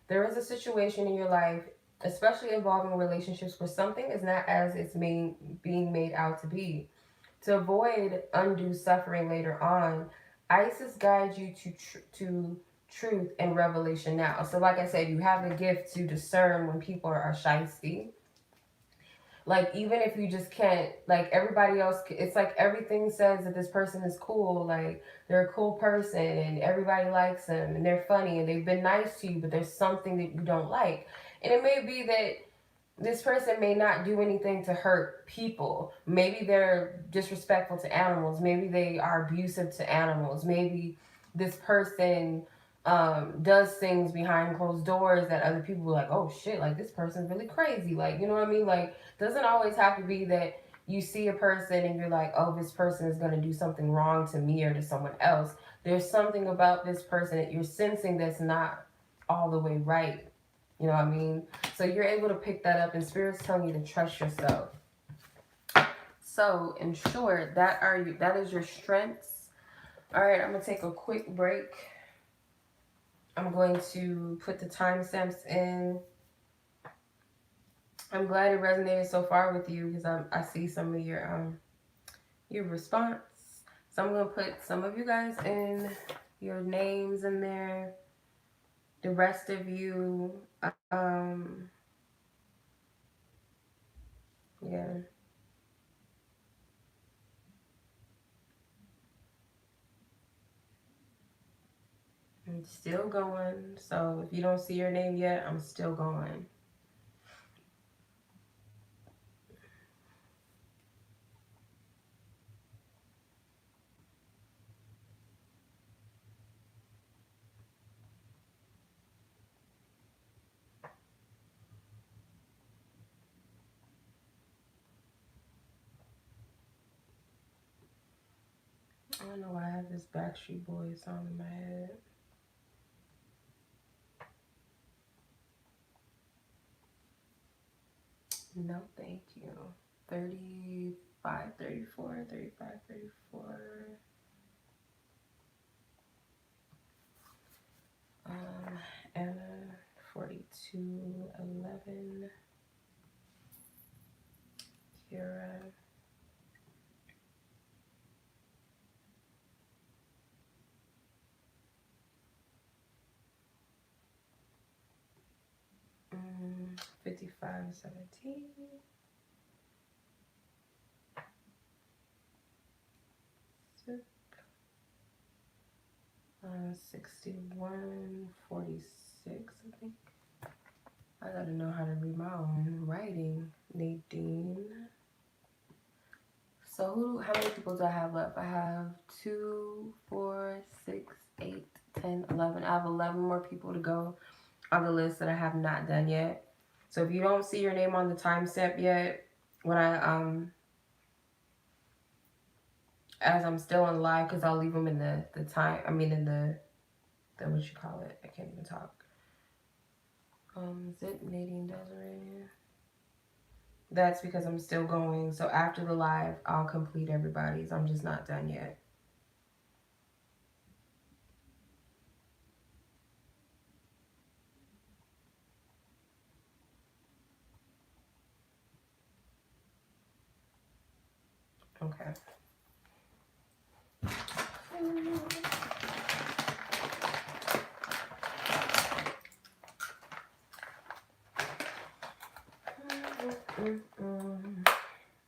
Speaker 1: There is a situation in your life, especially involving relationships, where something is not as it's being made out to be. To avoid undue suffering later on, Isis guides you to truth and revelation now. So, like I said, you have the gift to discern when people are shisty. Like, even if you just can't, like, everybody else, it's like everything says that this person is cool. Like, they're a cool person and everybody likes them and they're funny and they've been nice to you, but there's something that you don't like. And it may be that this person may not do anything to hurt people. Maybe they're disrespectful to animals. Maybe they are abusive to animals. Maybe this person does things behind closed doors that other people are like, oh shit, like this person's really crazy. Like, you know what I mean? Like, doesn't always have to be that you see a person and you're like, oh, this person is going to do something wrong to me or to someone else. There's something about this person that you're sensing that's not all the way right. You know what I mean? So you're able to pick that up, and Spirit's telling you to trust yourself. So in short, that is your strengths. All right, I'm gonna take a quick break. I'm going to put the timestamps in. I'm glad it resonated so far with you because I see some of your response. So I'm gonna put some of you guys in your names in there. The rest of you, yeah. I'm still going. So if you don't see your name yet, I'm still going. I don't know why I have this Backstreet Boys song in my head. No, thank you. 35, 34, 35, 34. Anna, 42, 11. Kierra. Mm, 55, 17. Zipp. 61, 46, I think. I gotta know how to read my own writing. Nadine. So how many people do I have left? I have 2, 4, 6, 8, 10, 11. I have 11 more people to go on the list that I have not done yet. So if you don't see your name on the time step yet, when as I'm still in live, because I'll leave them in the time, I mean in the what you call it, I can't even talk. Zipp, Nadine, Dezarae. That's because I'm still going. So after the live, I'll complete everybody's. I'm just not done yet. Okay.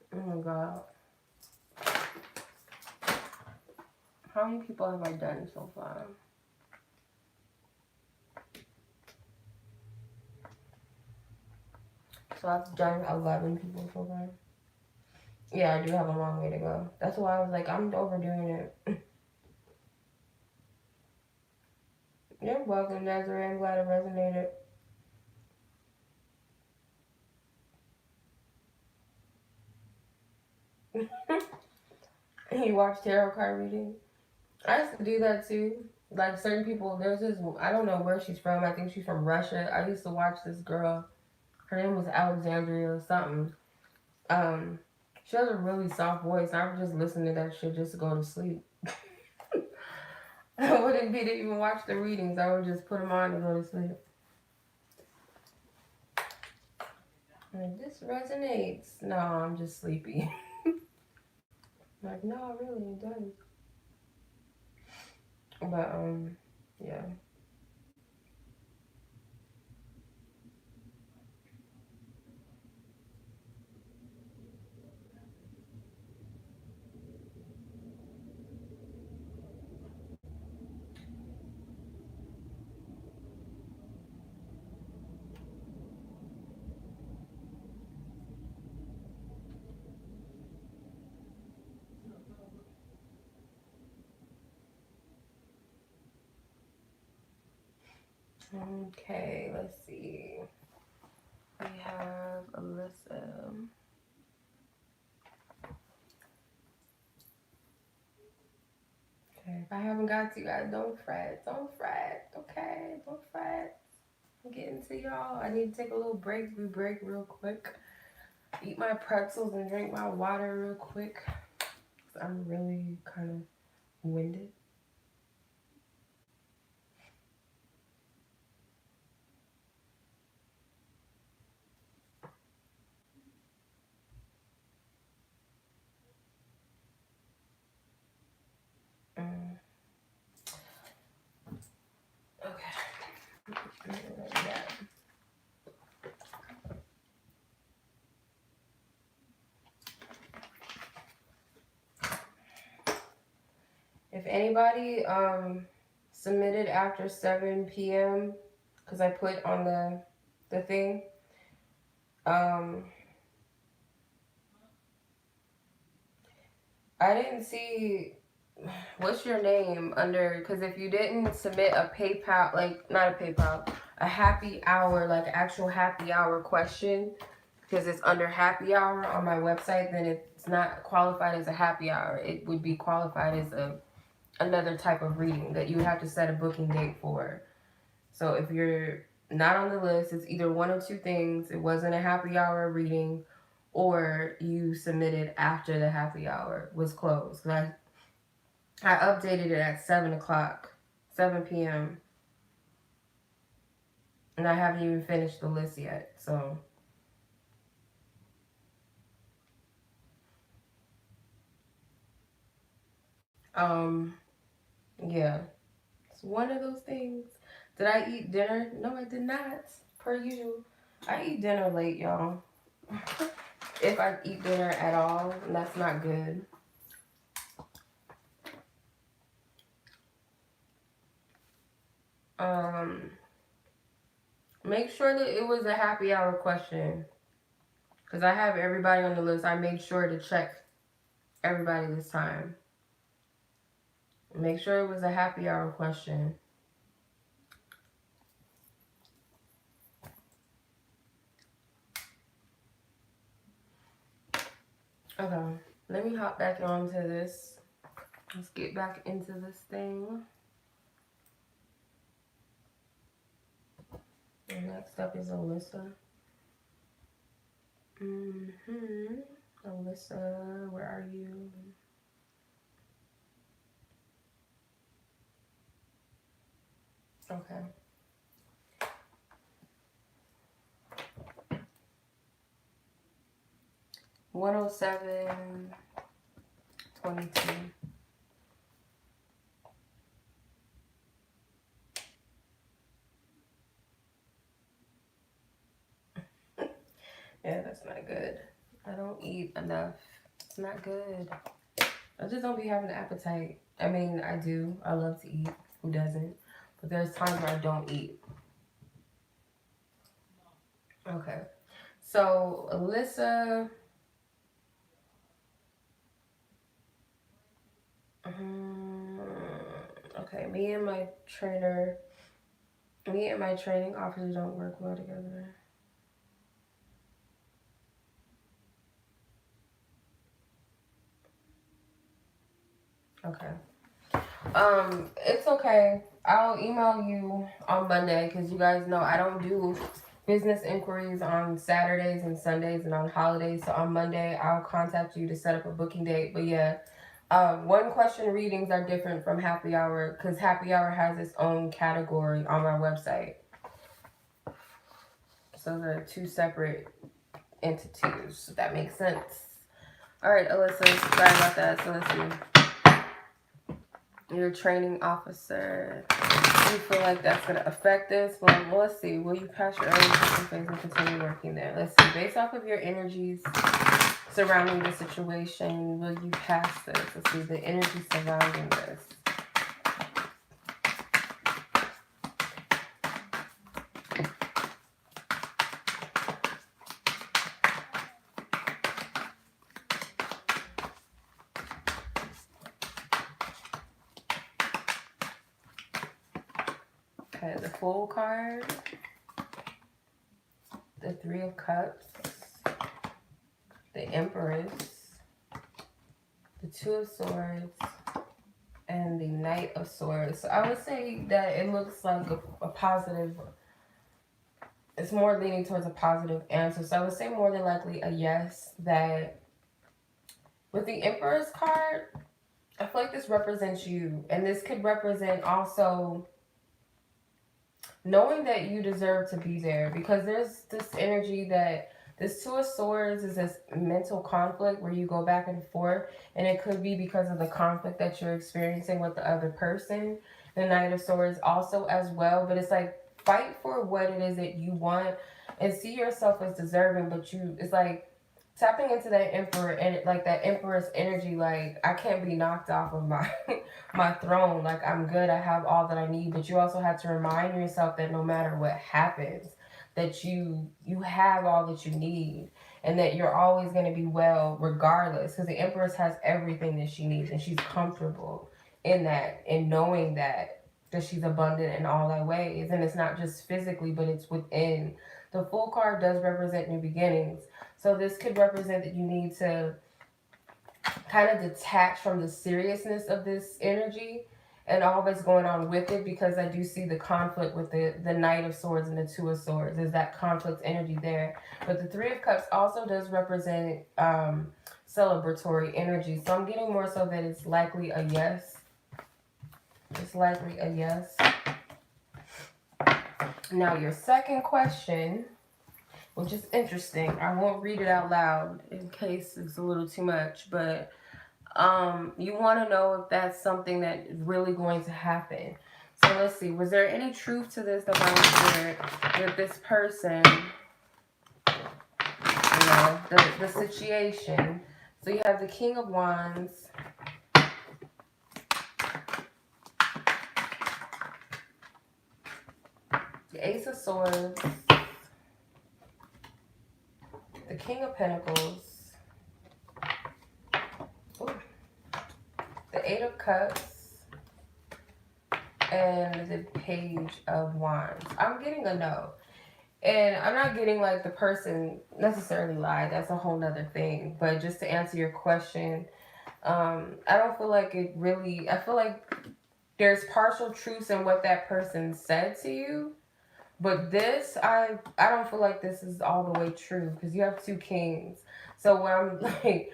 Speaker 1: Oh my god. How many people have I done so far? So I've done 11 people so far. Yeah, I do have a long way to go. That's why I was like, I'm overdoing it. You're welcome, Dezarae. I'm glad it resonated. You watch tarot card reading? I used to do that too. Like certain people, there's this, I don't know where she's from. I think she's from Russia. I used to watch this girl. Her name was Alejandra or something. She has a really soft voice. I would just listen to that shit just to go to sleep. I wouldn't be to even watch the readings. I would just put them on and go to sleep. Like, this resonates. No, I'm just sleepy. Like, no, really, it does. But, yeah. Okay, let's see. We have Alyssa. Okay, if I haven't got to you guys, don't fret. Don't fret. Okay, don't fret. I'm getting to y'all. I need to take a little break. We break real quick. Eat my pretzels and drink my water real quick. I'm really kind of winded. Okay. anybody submitted after 7 p.m. because I put on the thing, I didn't see what's your name under, because if you didn't submit a PayPal, like not a PayPal, a happy hour, like actual happy hour question, because it's under happy hour on my website, then it's not qualified as a happy hour. It would be qualified as another type of reading that you would have to set a booking date for. So if you're not on the list, it's either one of two things. It wasn't a happy hour reading, or you submitted after the happy hour was closed. I updated it at 7 o'clock, 7 p.m. And I haven't even finished the list yet. So yeah, it's one of those things. Did I eat dinner? No, I did not. Per usual, I eat dinner late, y'all. If I eat dinner at all, that's not good. Make sure that it was a happy hour question, because I have everybody on the list. I made sure to check everybody this time. Make sure it was a happy hour question. Okay, let me hop back onto this. Let's get back into this thing. And next up is Alyssa. Alyssa, where are you? Okay. $107.22. Yeah, that's not good. I don't eat enough. It's not good. I just don't be having an appetite. I mean, I do. I love to eat. Who doesn't? But there's times where I don't eat. Okay. So, Alyssa. Okay, me and my training officer don't work well together. Okay. It's okay. I'll email you on Monday, because you guys know I don't do business inquiries on Saturdays and Sundays and on holidays. So on Monday, I'll contact you to set up a booking date. But yeah, one question readings are different from happy hour, because happy hour has its own category on my website. So they're two separate entities, if that makes sense. All right, Alyssa, sorry about that. So let's see. You're a training officer. Do you feel like that's going to affect this? Well, let's see. Will you pass your early phase and continue working there? Let's see. Based off of your energies surrounding the situation, will you pass this? Let's see. The energy surrounding this. Okay, the Fool card, the Three of Cups, the Empress, the Two of Swords, and the Knight of Swords. So I would say that it looks like a positive, it's more leaning towards a positive answer. So I would say more than likely a yes. That with the Empress card, I feel like this represents you, and this could represent also knowing that you deserve to be there, because there's this energy that this Two of Swords is this mental conflict where you go back and forth, and it could be because of the conflict that you're experiencing with the other person. The Knight of Swords also as well, but it's like fight for what it is that you want and see yourself as deserving, but it's like tapping into that emperor and like that empress energy, like I can't be knocked off of my my throne. Like I'm good, I have all that I need. But you also have to remind yourself that no matter what happens, that you have all that you need, and that you're always going to be well regardless, because the empress has everything that she needs, and she's comfortable in that, and knowing that she's abundant in all that ways. And it's not just physically, but it's within. The Fool card does represent new beginnings. So this could represent that you need to kind of detach from the seriousness of this energy and all that's going on with it, because I do see the conflict with the Knight of Swords and the Two of Swords. There's that conflict energy there. But the Three of Cups also does represent celebratory energy. So I'm getting more so that it's likely a yes. It's likely a yes. Now your second question, which is interesting. I won't read it out loud in case it's a little too much, but you want to know if that's something that is really going to happen. So let's see. Was there any truth to this Divine Spirit with this person? You know, the situation. So you have the King of Wands. The Ace of Swords. The King of Pentacles. Ooh. The Eight of Cups. And the Page of Wands. I'm getting a no. And I'm not getting like the person necessarily lied. That's a whole nother thing. But just to answer your question, I don't feel like it really... I feel like there's partial truths in what that person said to you. But this, I don't feel like this is all the way true. Because you have two kings. So when I'm like...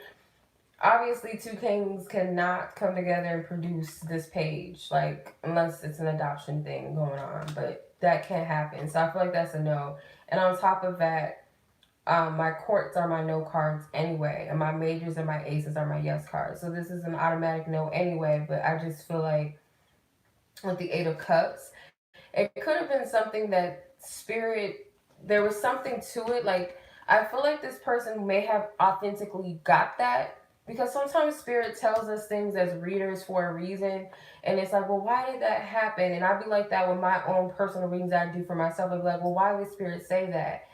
Speaker 1: Obviously, two kings cannot come together and produce this page, like, unless it's an adoption thing going on, but that can't happen. So I feel like that's a no. And on top of that, my courts are my no cards anyway, and my majors and my aces are my yes cards. So this is an automatic no anyway, but I just feel like with the Eight of Cups, it could have been something that Spirit, there was something to it. Like, I feel like this person may have authentically got that, because sometimes Spirit tells us things as readers for a reason, and it's like, well, why did that happen? And I'd be like that with my own personal readings that I do for myself. I'd be like, well, why would Spirit say that?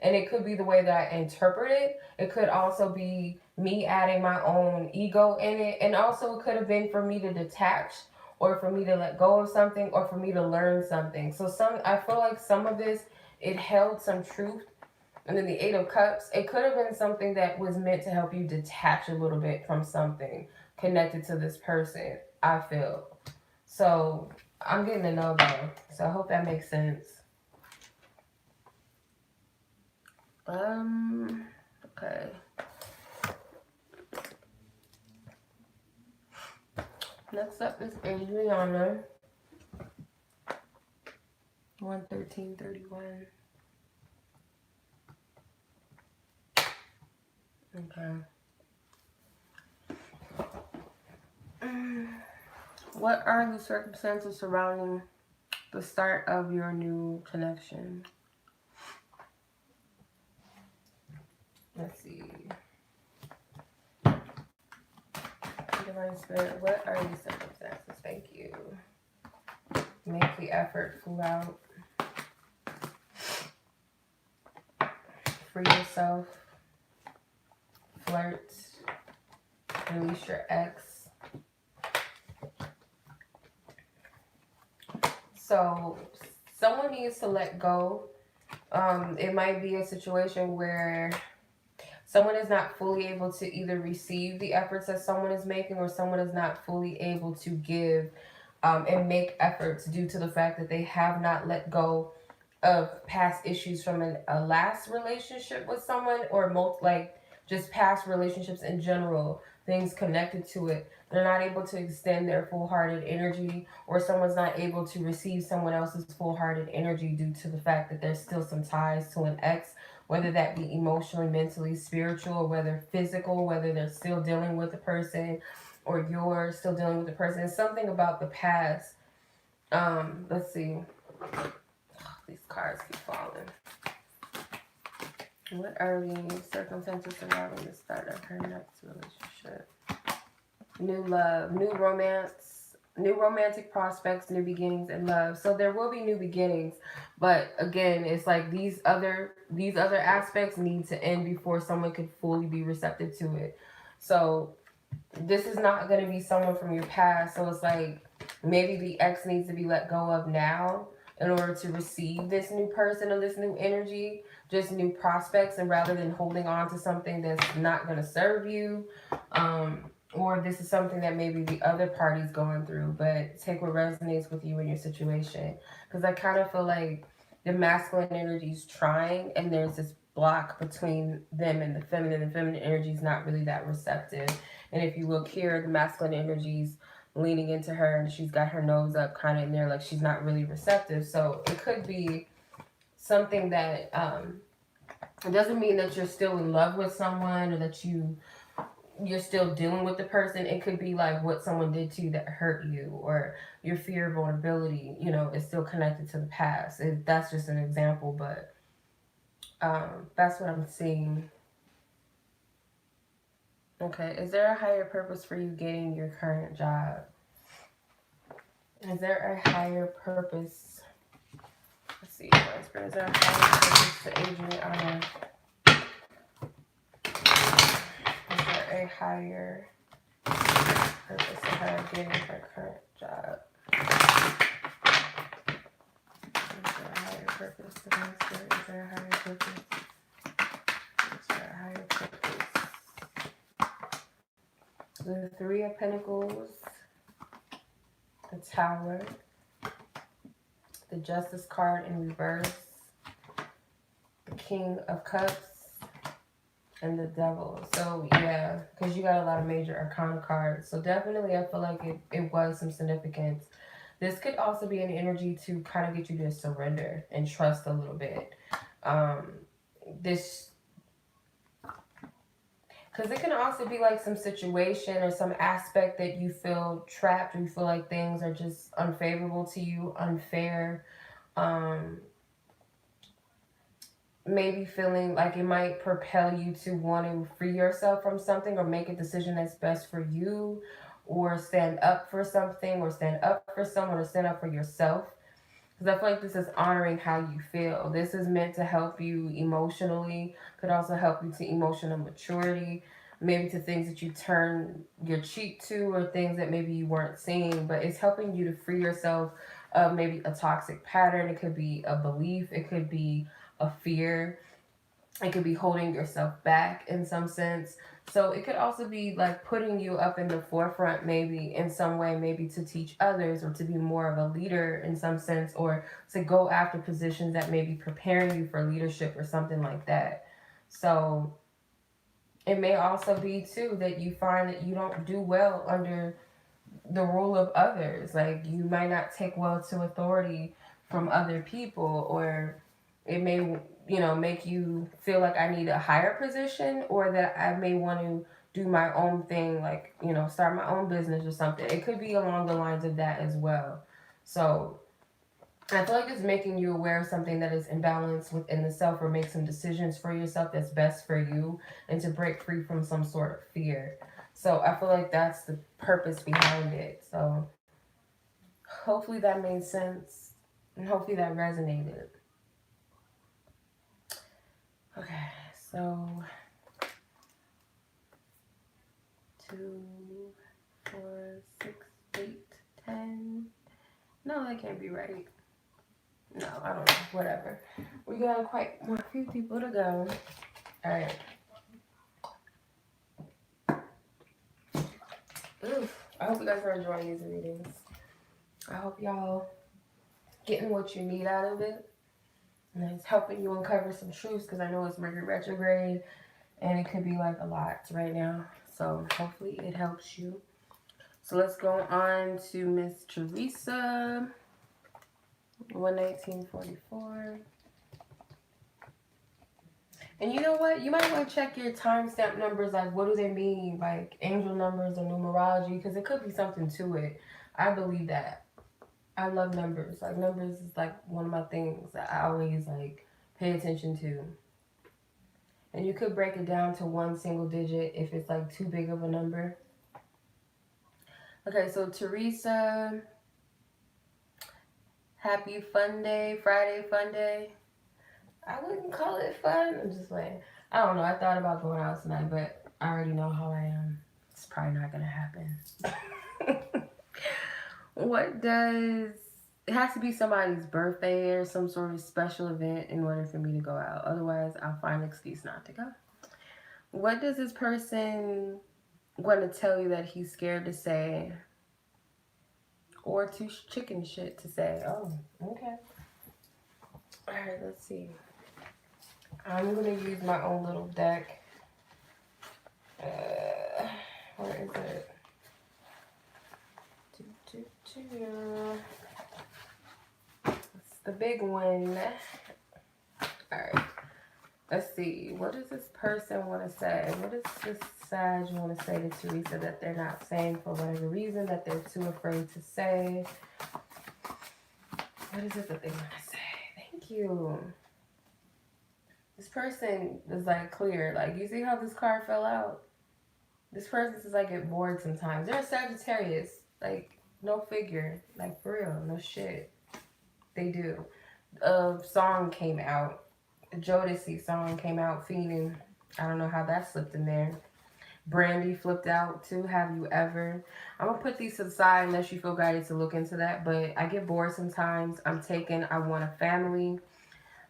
Speaker 1: And it could be the way that I interpret it. It could also be me adding my own ego in it. And also it could have been for me to detach, or for me to let go of something, or for me to learn something. So I feel like some of this, it held some truth. And then the Eight of Cups, it could have been something that was meant to help you detach a little bit from something connected to this person, I feel. So I'm getting to know though. So I hope that makes sense. Okay. Next up is Adriana. 11331. Okay. What are the circumstances surrounding the start of your new connection? Let's see. Divine Spirit, what are the circumstances? Thank you. Make the effort, fool out. Free yourself. Flirt. Release your ex. So someone needs to let go. It might be a situation where someone is not fully able to either receive the efforts that someone is making, or someone is not fully able to give and make efforts due to the fact that they have not let go of past issues from a last relationship with someone, or like just past relationships in general, things connected to it. They're not able to extend their full-hearted energy, or someone's not able to receive someone else's full-hearted energy due to the fact that there's still some ties to an ex, whether that be emotionally, mentally, spiritual, or whether physical, whether they're still dealing with the person or you're still dealing with the person. It's something about the past. Let's see. These cards keep falling. What are the circumstances surrounding the start of her next relationship? New love, new romance, new romantic prospects, new beginnings in love. So there will be new beginnings, but again, it's like these other aspects need to end before someone could fully be receptive to it. So this is not going to be someone from your past. So it's like maybe the ex needs to be let go of now in order to receive this new person or this new energy, just new prospects, and rather than holding on to something that's not going to serve you, or this is something that maybe the other party's going through, but take what resonates with you in your situation. Because I kind of feel like the masculine energy is trying, and there's this block between them and the feminine. The feminine energy is not really that receptive. And if you look here, the masculine energy's leaning into her and she's got her nose up kind of in there, like she's not really receptive. So it could be something that it doesn't mean that you're still in love with someone or that you're still dealing with the person. It could be like what someone did to you that hurt you, or your fear of vulnerability, is still connected to the past. That's just an example, but that's what I'm seeing. Okay, is there a higher purpose for you getting your current job? Is there a higher purpose? Let's see, is there a higher purpose to Adriana? Is there a higher purpose to her getting her current job? Is there a higher purpose to this? Is there a higher purpose? Is there a higher purpose? The Three of Pentacles, the Tower, the Justice card in reverse, the King of Cups, and the Devil. So yeah, because you got a lot of major arcana cards. So definitely I feel like it was some significance. This could also be an energy to kind of get you to surrender and trust a little bit. Because it can also be like some situation or some aspect that you feel trapped, or you feel like things are just unfavorable to you, unfair. Maybe feeling like it might propel you to want to free yourself from something, or make a decision that's best for you, or stand up for something, or stand up for someone, or stand up for yourself. Because I feel like this is honoring how you feel. This is meant to help you emotionally. Could also help you to emotional maturity. Maybe to things that you turn your cheek to, or things that maybe you weren't seeing. But it's helping you to free yourself of maybe a toxic pattern. It could be a belief. It could be a fear. It could be holding yourself back in some sense. So it could also be like putting you up in the forefront, maybe in some way, maybe to teach others, or to be more of a leader in some sense, or to go after positions that may be preparing you for leadership or something like that. So it may also be too that you find that you don't do well under the rule of others. Like you might not take well to authority from other people, or it may make you feel like I need a higher position, or that I may want to do my own thing, like start my own business or something. It could be along the lines of that as well. So I feel like it's making you aware of something that is imbalanced within the self, or make some decisions for yourself that's best for you, and to break free from some sort of fear. So I feel like that's the purpose behind it. So hopefully that made sense, and hopefully that resonated. Okay, so 2, 4, 6, 8, 10. No, that can't be right. No, I don't know. Whatever. We got quite a few people to go. All right. Oof. I hope you guys are enjoying these readings. I hope y'all getting what you need out of it. And it's helping you uncover some truths, because I know it's Mercury retrograde and it could be like a lot right now. So hopefully it helps you. So let's go on to Miss Theresa. 119.44. And you know what? You might want to check your timestamp numbers. Like, what do they mean? Like, angel numbers or numerology? Because it could be something to it. I believe that. I love numbers. Like, numbers is like one of my things that I always like pay attention to. And you could break it down to one single digit if it's like too big of a number. Okay, so Theresa, happy fun day, Friday fun day. I wouldn't call it fun. I'm just like, I don't know. I thought about going out tonight, but I already know how I am. It's probably not gonna happen. What does it has to be somebody's birthday or some sort of special event in order for me to go out. Otherwise, I'll find an excuse not to go. What does this person want to tell you that he's scared to say or too chicken shit to say? Oh, okay. All right, let's see. I'm going to use my own little deck. Where is it? It's the big one. Alright. Let's see. What does this person want to say? What does this Sag want to say to Theresa that they're not saying for whatever reason, that they're too afraid to say? What is it that they want to say? Thank you. This person is like clear. Like, you see how this card fell out? This person is like get bored sometimes. They're a Sagittarius. Like, no figure. Like, for real. No shit. They do. A song came out. A Jodeci song came out, Fiending. I don't know how that slipped in there. Brandy flipped out too. Have you ever? I'm going to put these to the side unless you feel guided to look into that. But I get bored sometimes. I'm taken. I want a family.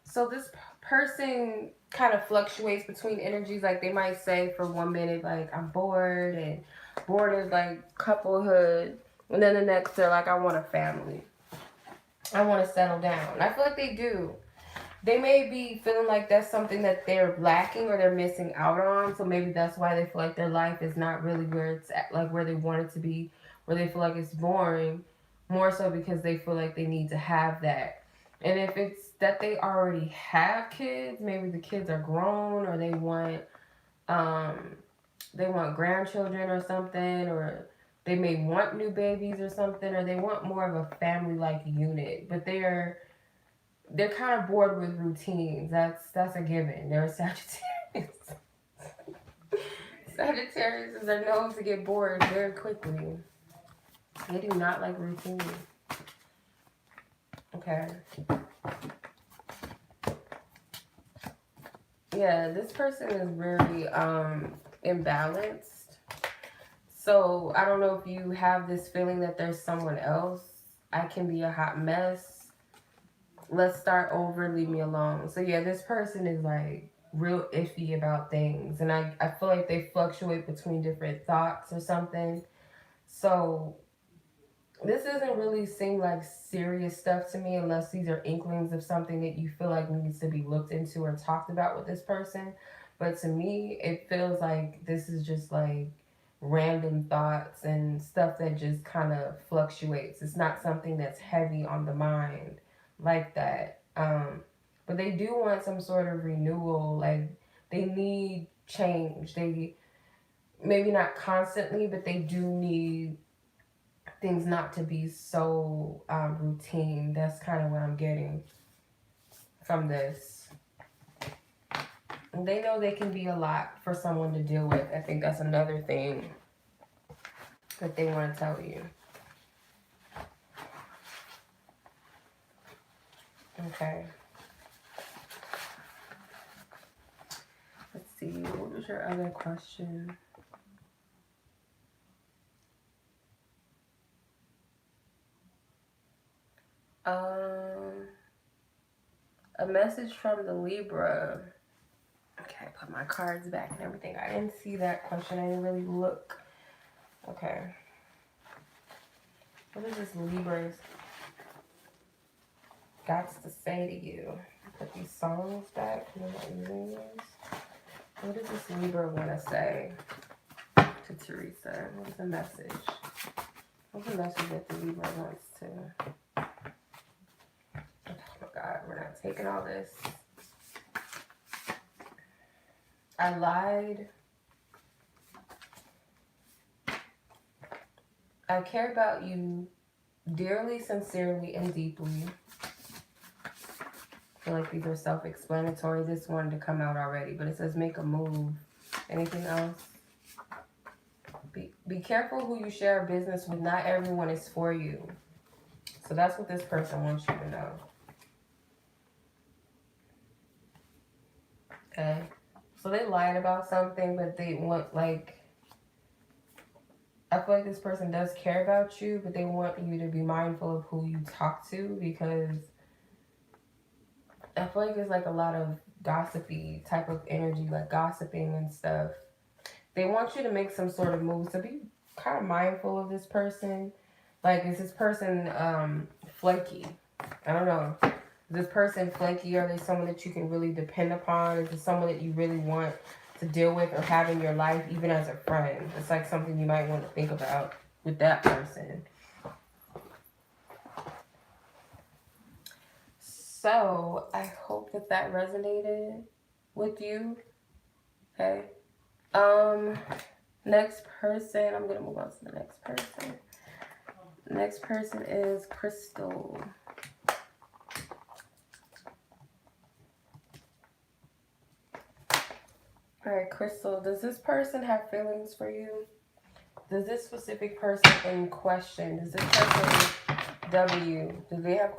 Speaker 1: So this person kind of fluctuates between energies. Like, they might say for 1 minute, like, I'm bored. And bored is like couplehood. And then the next, they're like, I want a family. I want to settle down. I feel like they do. They may be feeling like that's something that they're lacking or they're missing out on. So maybe that's why they feel like their life is not really where it's at, like where they want it to be, where they feel like it's boring. More so because they feel like they need to have that. And if it's that they already have kids, maybe the kids are grown or they want grandchildren or something, or they may want new babies or something, or they want more of a family-like unit, but they're kind of bored with routines. That's a given. They're a Sagittarius. Sagittarius are known to get bored very quickly. They do not like routine. Okay. Yeah, this person is very imbalanced. So I don't know if you have this feeling that there's someone else. I can be a hot mess. Let's start over, leave me alone. So yeah, this person is like real iffy about things. And I feel like they fluctuate between different thoughts or something. So this doesn't really seem like serious stuff to me unless these are inklings of something that you feel like needs to be looked into or talked about with this person. But to me, it feels like this is just like random thoughts and stuff that just kind of fluctuates. It's not something that's heavy on the mind like that. But they do want some sort of renewal. Like, they need change. They maybe not constantly, but they do need things not to be so routine. That's kind of what I'm getting from this. And they know they can be a lot for someone to deal with. I think that's another thing that they want to tell you. Okay. Let's see. What was your other question? A message from the Libra. Okay, I put my cards back and everything. I didn't see that question. I didn't really look. Okay. What is this Libra's got to say to you? Put these songs back. I'm not using these. What does this Libra want to say to Theresa? What's the message? What's the message that the Libra wants to... Oh my God, we're not taking all this. I lied. I care about you dearly, sincerely, and deeply. I feel like these are self-explanatory. This wanted to come out already, but it says make a move. Anything else? Be careful who you share business with. Not everyone is for you. So that's what this person wants you to know. Okay? So they lied about something, but they want, like... I feel like this person does care about you, but they want you to be mindful of who you talk to, because I feel like there's like a lot of gossipy type of energy, like gossiping and stuff. They want you to make some sort of move, so be kind of mindful of this person. Like, is this person flaky? I don't know. Is this person flaky? Are they someone that you can really depend upon? Is it someone that you really want to deal with or have in your life, even as a friend? It's like something you might want to think about with that person. So I hope that that resonated with you. Okay. Next person. I'm gonna move on to the next person. Next person is Crystal. Alright, Crystal, does this person have feelings for you? Does this specific person in question, does this person W, do they have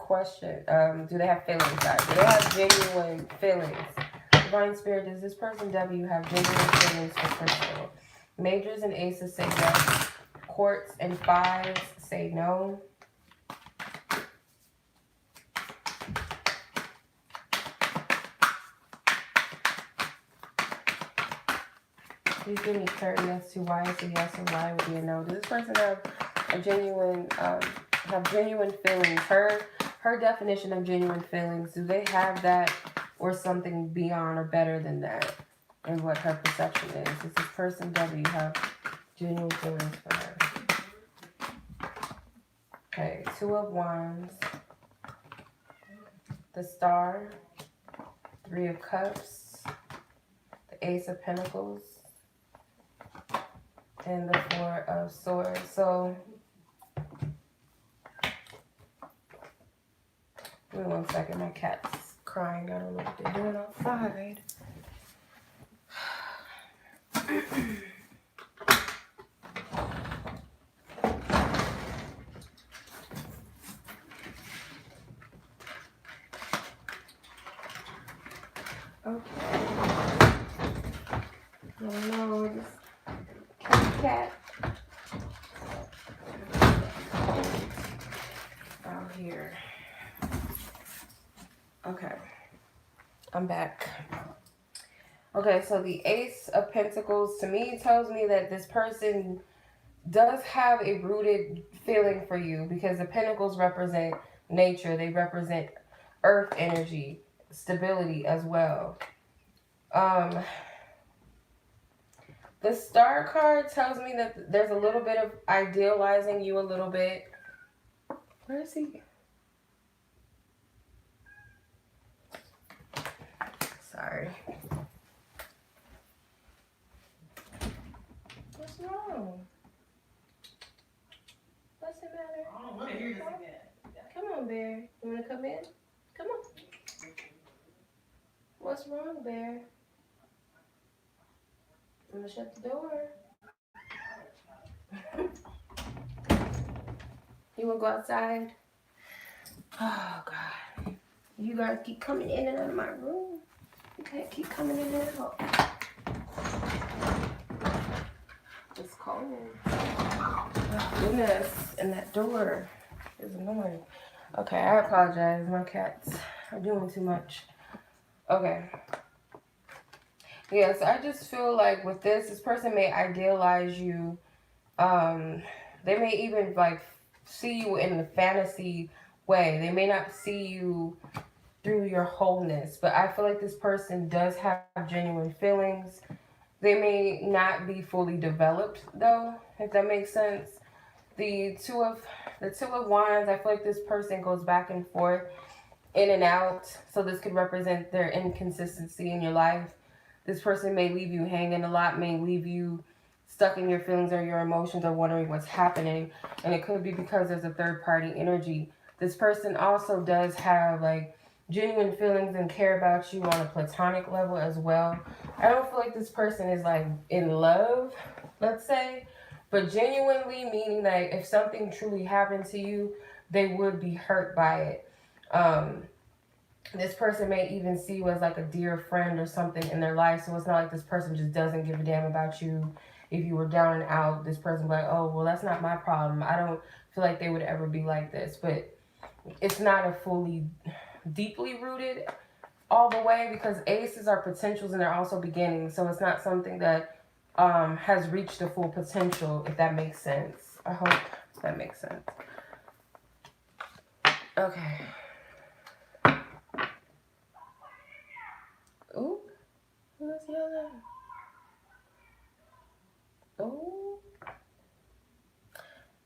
Speaker 1: do they have feelings? Do they have genuine feelings? Divine Spirit, does this person W have genuine feelings for Crystal? Majors and aces say yes. Courts and fives say no. Please give me clarity as to why it's a yes and why it would be a no. Does this person have a genuine feelings? Her definition of genuine feelings, do they have that or something beyond or better than that? And what her perception is? Does this person W have genuine feelings for her? Okay, 2 of Wands, the Star, 3 of Cups, the Ace of Pentacles, and the 4 of Swords. So, give me 1 second. My cat's crying. I don't know what they're doing outside. Okay. I don't know. Just cat. Out here. Okay. I'm back. Okay, so the Ace of Pentacles to me tells me that this person does have a rooted feeling for you, because the Pentacles represent nature. They represent earth energy, stability as well. The Star card tells me that there's a little bit of idealizing you a little bit. Where is he? Sorry. What's wrong? What's the matter? I don't want to hear this again. Come on, Bear. You want to come in? Come on. What's wrong, Bear? I'm going to shut the door. You want to go outside? Oh, God. You guys keep coming in and out of my room. You can't keep coming in and out. It's cold. Oh, goodness. And that door is annoying. Okay, I apologize. My cats are doing too much. Okay. Yes, I just feel like with this person may idealize you. They may even like see you in the fantasy way. They may not see you through your wholeness, but I feel like this person does have genuine feelings. They may not be fully developed though, if that makes sense. The two of Wands, I feel like this person goes back and forth, in and out. So this could represent their inconsistency in your life. This person may leave you hanging a lot, may leave you stuck in your feelings or your emotions or wondering what's happening. And it could be because there's a third party energy. This person also does have like genuine feelings and care about you on a platonic level as well. I don't feel like this person is like in love, let's say, but genuinely meaning that if something truly happened to you, they would be hurt by it. Um, this person may even see you as like a dear friend or something in their life. So it's not like this person just doesn't give a damn about you. If you were down and out, this person be like, oh, well, that's not my problem. I don't feel like they would ever be like this. But it's not a fully deeply rooted all the way, because aces are potentials and they're also beginnings. So it's not something that has reached the full potential, if that makes sense. I hope that makes sense. Okay. Ooh, who's yelling? Ooh.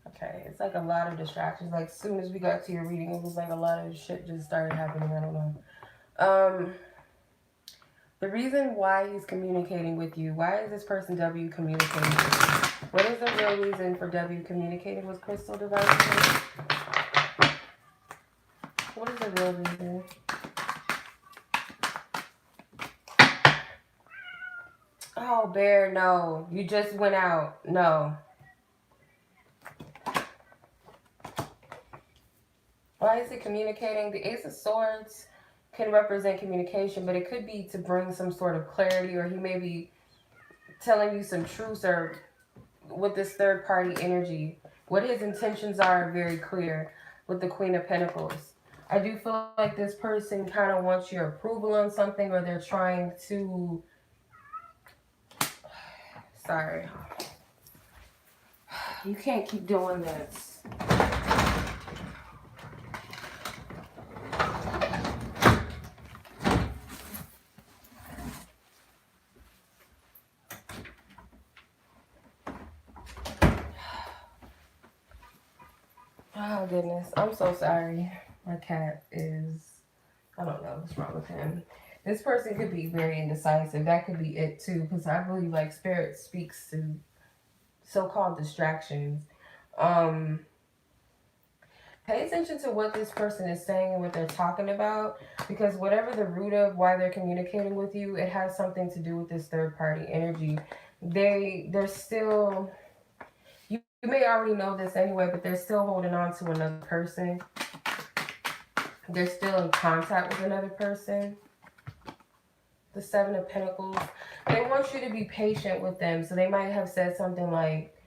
Speaker 1: Okay, it's like a lot of distractions. Like, as soon as we got to your reading, it was like a lot of shit just started happening. I don't know. The reason why he's communicating with you, why is this person W communicating with you? What is the real reason for W communicating with Crystal Divine? What is the real reason? Oh, Bear, no. You just went out. No. Why is it communicating? The Ace of Swords can represent communication, but it could be to bring some sort of clarity, or he may be telling you some truths, or with this third party energy. What his intentions are very clear with the Queen of Pentacles. I do feel like this person kind of wants your approval on something, or they're trying to... Sorry. You can't keep doing this. Oh, goodness. I'm so sorry. My cat is... I don't know what's wrong with him. This person could be very indecisive. That could be it, too. Because I believe, like, Spirit speaks to so-called distractions. Pay attention to what this person is saying and what they're talking about. Because whatever the root of why they're communicating with you, it has something to do with this third-party energy. They're still... You may already know this anyway, but they're still holding on to another person. They're still in contact with another person. The Seven of Pentacles. They want you to be patient with them. So they might have said something like,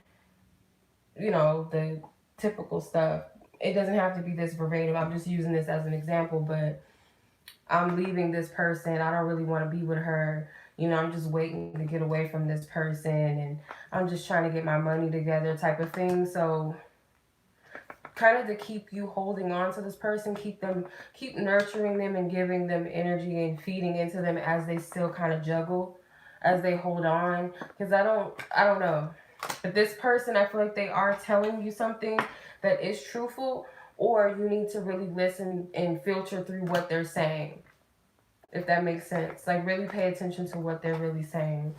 Speaker 1: you know, the typical stuff. It doesn't have to be this verbatim. I'm just using this as an example, but I'm leaving this person. I don't really want to be with her. You know, I'm just waiting to get away from this person, and I'm just trying to get my money together type of thing. So kind of to keep you holding on to this person, keep nurturing them and giving them energy and feeding into them as they still kind of juggle, as they hold on. Because I don't know. But this person, I feel like they are telling you something that is truthful, or you need to really listen and filter through what they're saying. If that makes sense. Like, really pay attention to what they're really saying.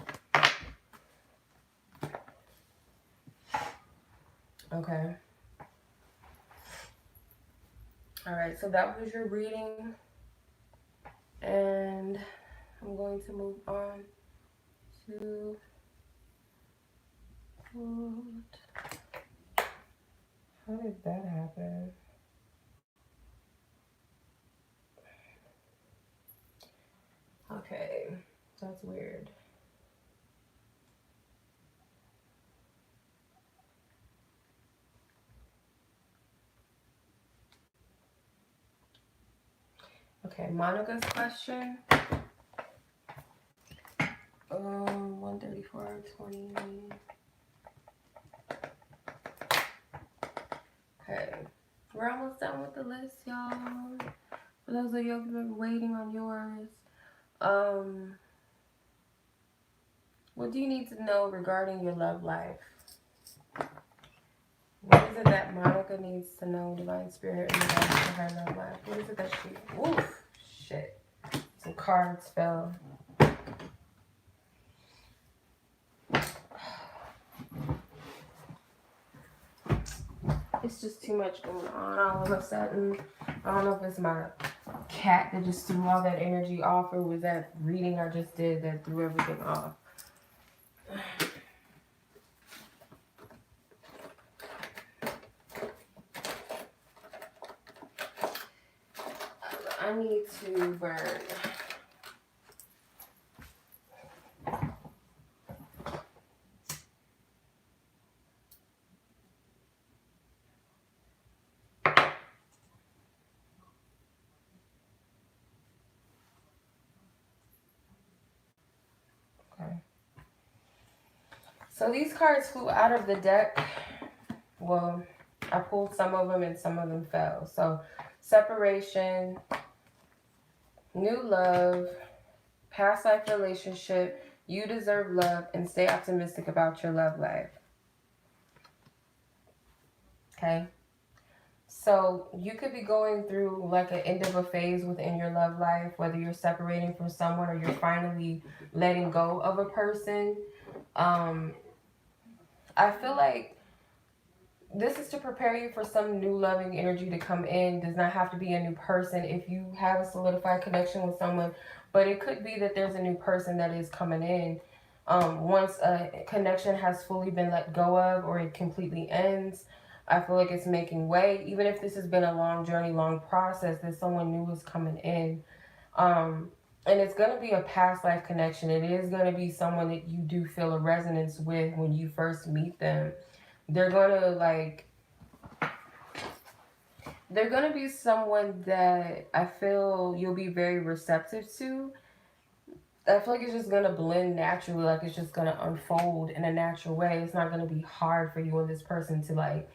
Speaker 1: Okay. Alright, so that was your reading. And I'm going to move on to... How did that happen? Okay, that's weird. Okay, Monica's question. 134:20. Okay, we're almost done with the list, y'all. For those of you who've been waiting on yours, what do you need to know regarding your love life? What is it that Monica needs to know, Divine Spirit, in regards to her love life? What is it that she... Oof, shit. Some cards fell. It's just too much going on all of a sudden. I don't know if it's my cat that just threw all that energy off, or was that reading I just did that threw everything off? I need to burn. Okay. So these cards flew out of the deck. Well, I pulled some of them and some of them fell. So separation, new love, past life relationship, you deserve love, and stay optimistic about your love life. Okay. So you could be going through like an end of a phase within your love life, whether you're separating from someone or you're finally letting go of a person. I feel like this is to prepare you for some new loving energy to come in. Does not have to be a new person if you have a solidified connection with someone, but it could be that there's a new person that is coming in. Once a connection has fully been let go of or it completely ends, I feel like it's making way. Even if this has been a long journey, long process, that someone new is coming in. And it's going to be a past life connection. It is going to be someone that you do feel a resonance with when you first meet them. They're going to be someone that I feel you'll be very receptive to. I feel like it's just going to blend naturally. Like it's just going to unfold in a natural way. It's not going to be hard for you and this person to like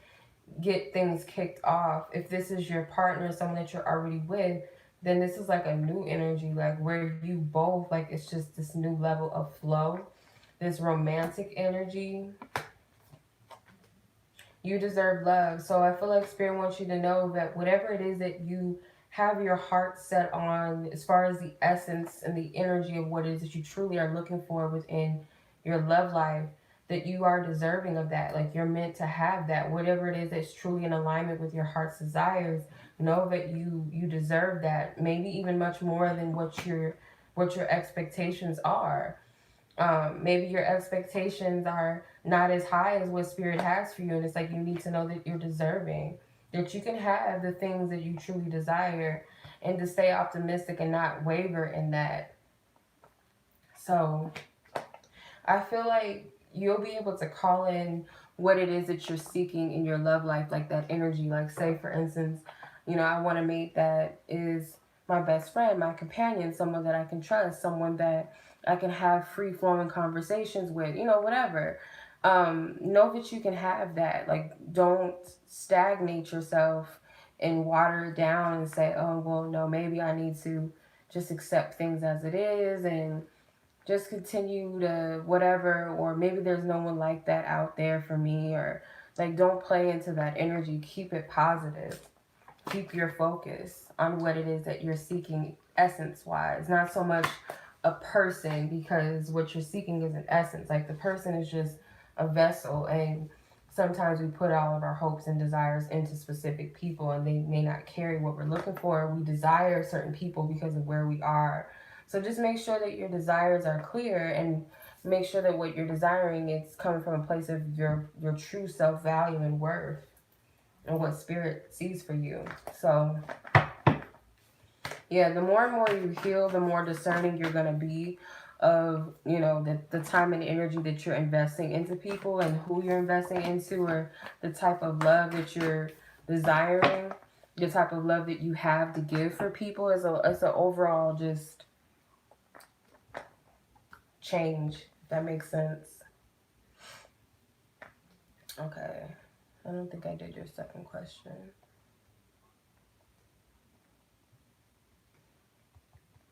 Speaker 1: get things kicked off. If this is your partner, someone that you're already with, then this is like a new energy, like where you both, like it's just this new level of flow, this romantic energy. You deserve love. So I feel like Spirit wants you to know that whatever it is that you have your heart set on, as far as the essence and the energy of what it is that you truly are looking for within your love life, that you are deserving of that. Like you're meant to have that. Whatever it is that's truly in alignment with your heart's desires, know that you deserve that. Maybe even much more than what your expectations are. Maybe your expectations are not as high as what Spirit has for you, and it's like you need to know that you're deserving, that you can have the things that you truly desire, and to stay optimistic and not waver in that. So I feel like you'll be able to call in what it is that you're seeking in your love life, like that energy. Like say for instance, I want a mate that is my best friend, my companion, someone that I can trust, someone that I can have free flowing conversations with, whatever. Know that you can have that. Like don't stagnate yourself and water it down and say, oh well, no, maybe I need to just accept things as it is and just continue to whatever, or maybe there's no one like that out there for me, or like don't play into that energy. Keep it positive. Keep your focus on what it is that you're seeking essence wise, not so much a person, because what you're seeking is an essence. Like the person is just a vessel, and sometimes we put all of our hopes and desires into specific people and they may not carry what we're looking for. We desire certain people because of where we are. So just make sure that your desires are clear, and make sure that what you're desiring is coming from a place of your true self-value and worth and what Spirit sees for you. So yeah, the more and more you heal, the more discerning you're going to be of, the time and energy that you're investing into people and who you're investing into, or the type of love that you're desiring, the type of love that you have to give for people as an overall just change, if that makes sense. Okay. I don't think I did your second question.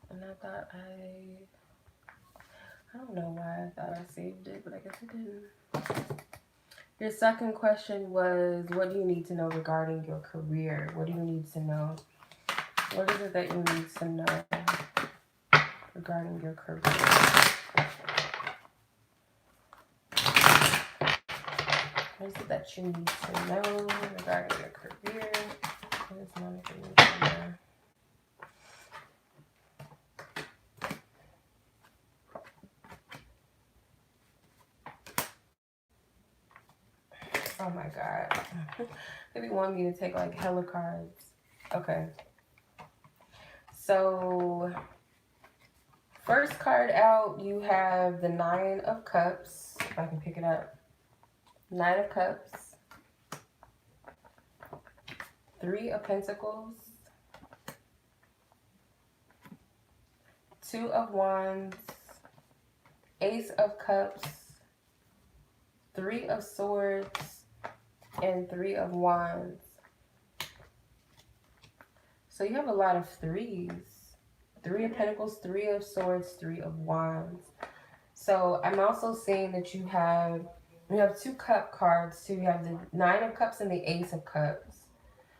Speaker 1: And I thought I don't know why I thought I saved it, but I guess I didn't. Your second question was, what do you need to know regarding your career? What do you need to know? What is it that you need to know regarding your career? What is it that you need to know regarding your career? What is one thing you need to know? Oh my god. They be wanting me to take like hella cards. Okay. So, first card out, you have the 9 of Cups. If I can pick it up. 9 of Cups. 3 of Pentacles. 2 of Wands. Ace of Cups. 3 of Swords. And 3 of Wands. So you have a lot of 3s. 3 of Pentacles, 3 of Swords, 3 of Wands. So I'm also seeing that you have 2 Cup cards too. You have the 9 of Cups and the Ace of Cups.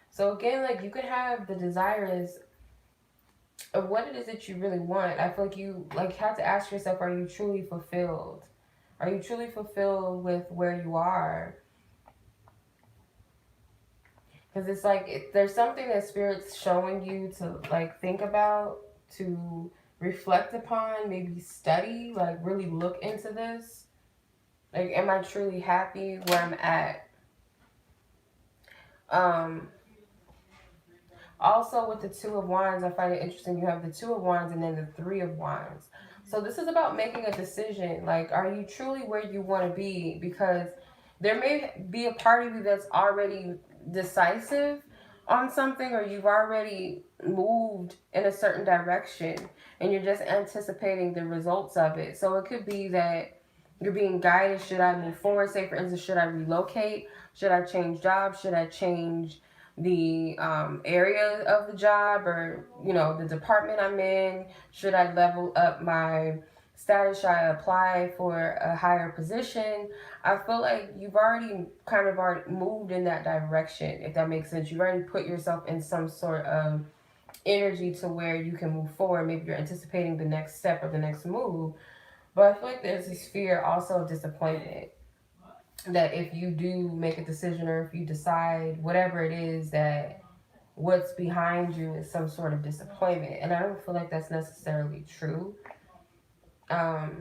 Speaker 1: So again, like you could have the desires of what it is that you really want. I feel like you have to ask yourself, are you truly fulfilled? Are you truly fulfilled with where you are? Because it's like there's something that Spirit's showing you to like think about, to reflect upon, maybe study, like really look into this. Like, am I truly happy where I'm at? Also with the 2 of Wands, I find it interesting. You have the 2 of Wands and then the 3 of Wands. So this is about making a decision. Like, are you truly where you want to be? Because there may be a part of you that's already decisive on something, or you've already moved in a certain direction and you're just anticipating the results of it. So it could be that you're being guided. Should I move forward? Say, for instance, should I relocate? Should I change jobs? Should I change the area of the job, or the department I'm in? Should I level up my status? Should I apply for a higher position? I feel like you've already moved in that direction, if that makes sense. You've already put yourself in some sort of energy to where you can move forward. Maybe you're anticipating the next step or the next move. But I feel like there's this fear also of disappointment, that if you do make a decision, or if you decide whatever it is, that what's behind you is some sort of disappointment. And I don't feel like that's necessarily true. Because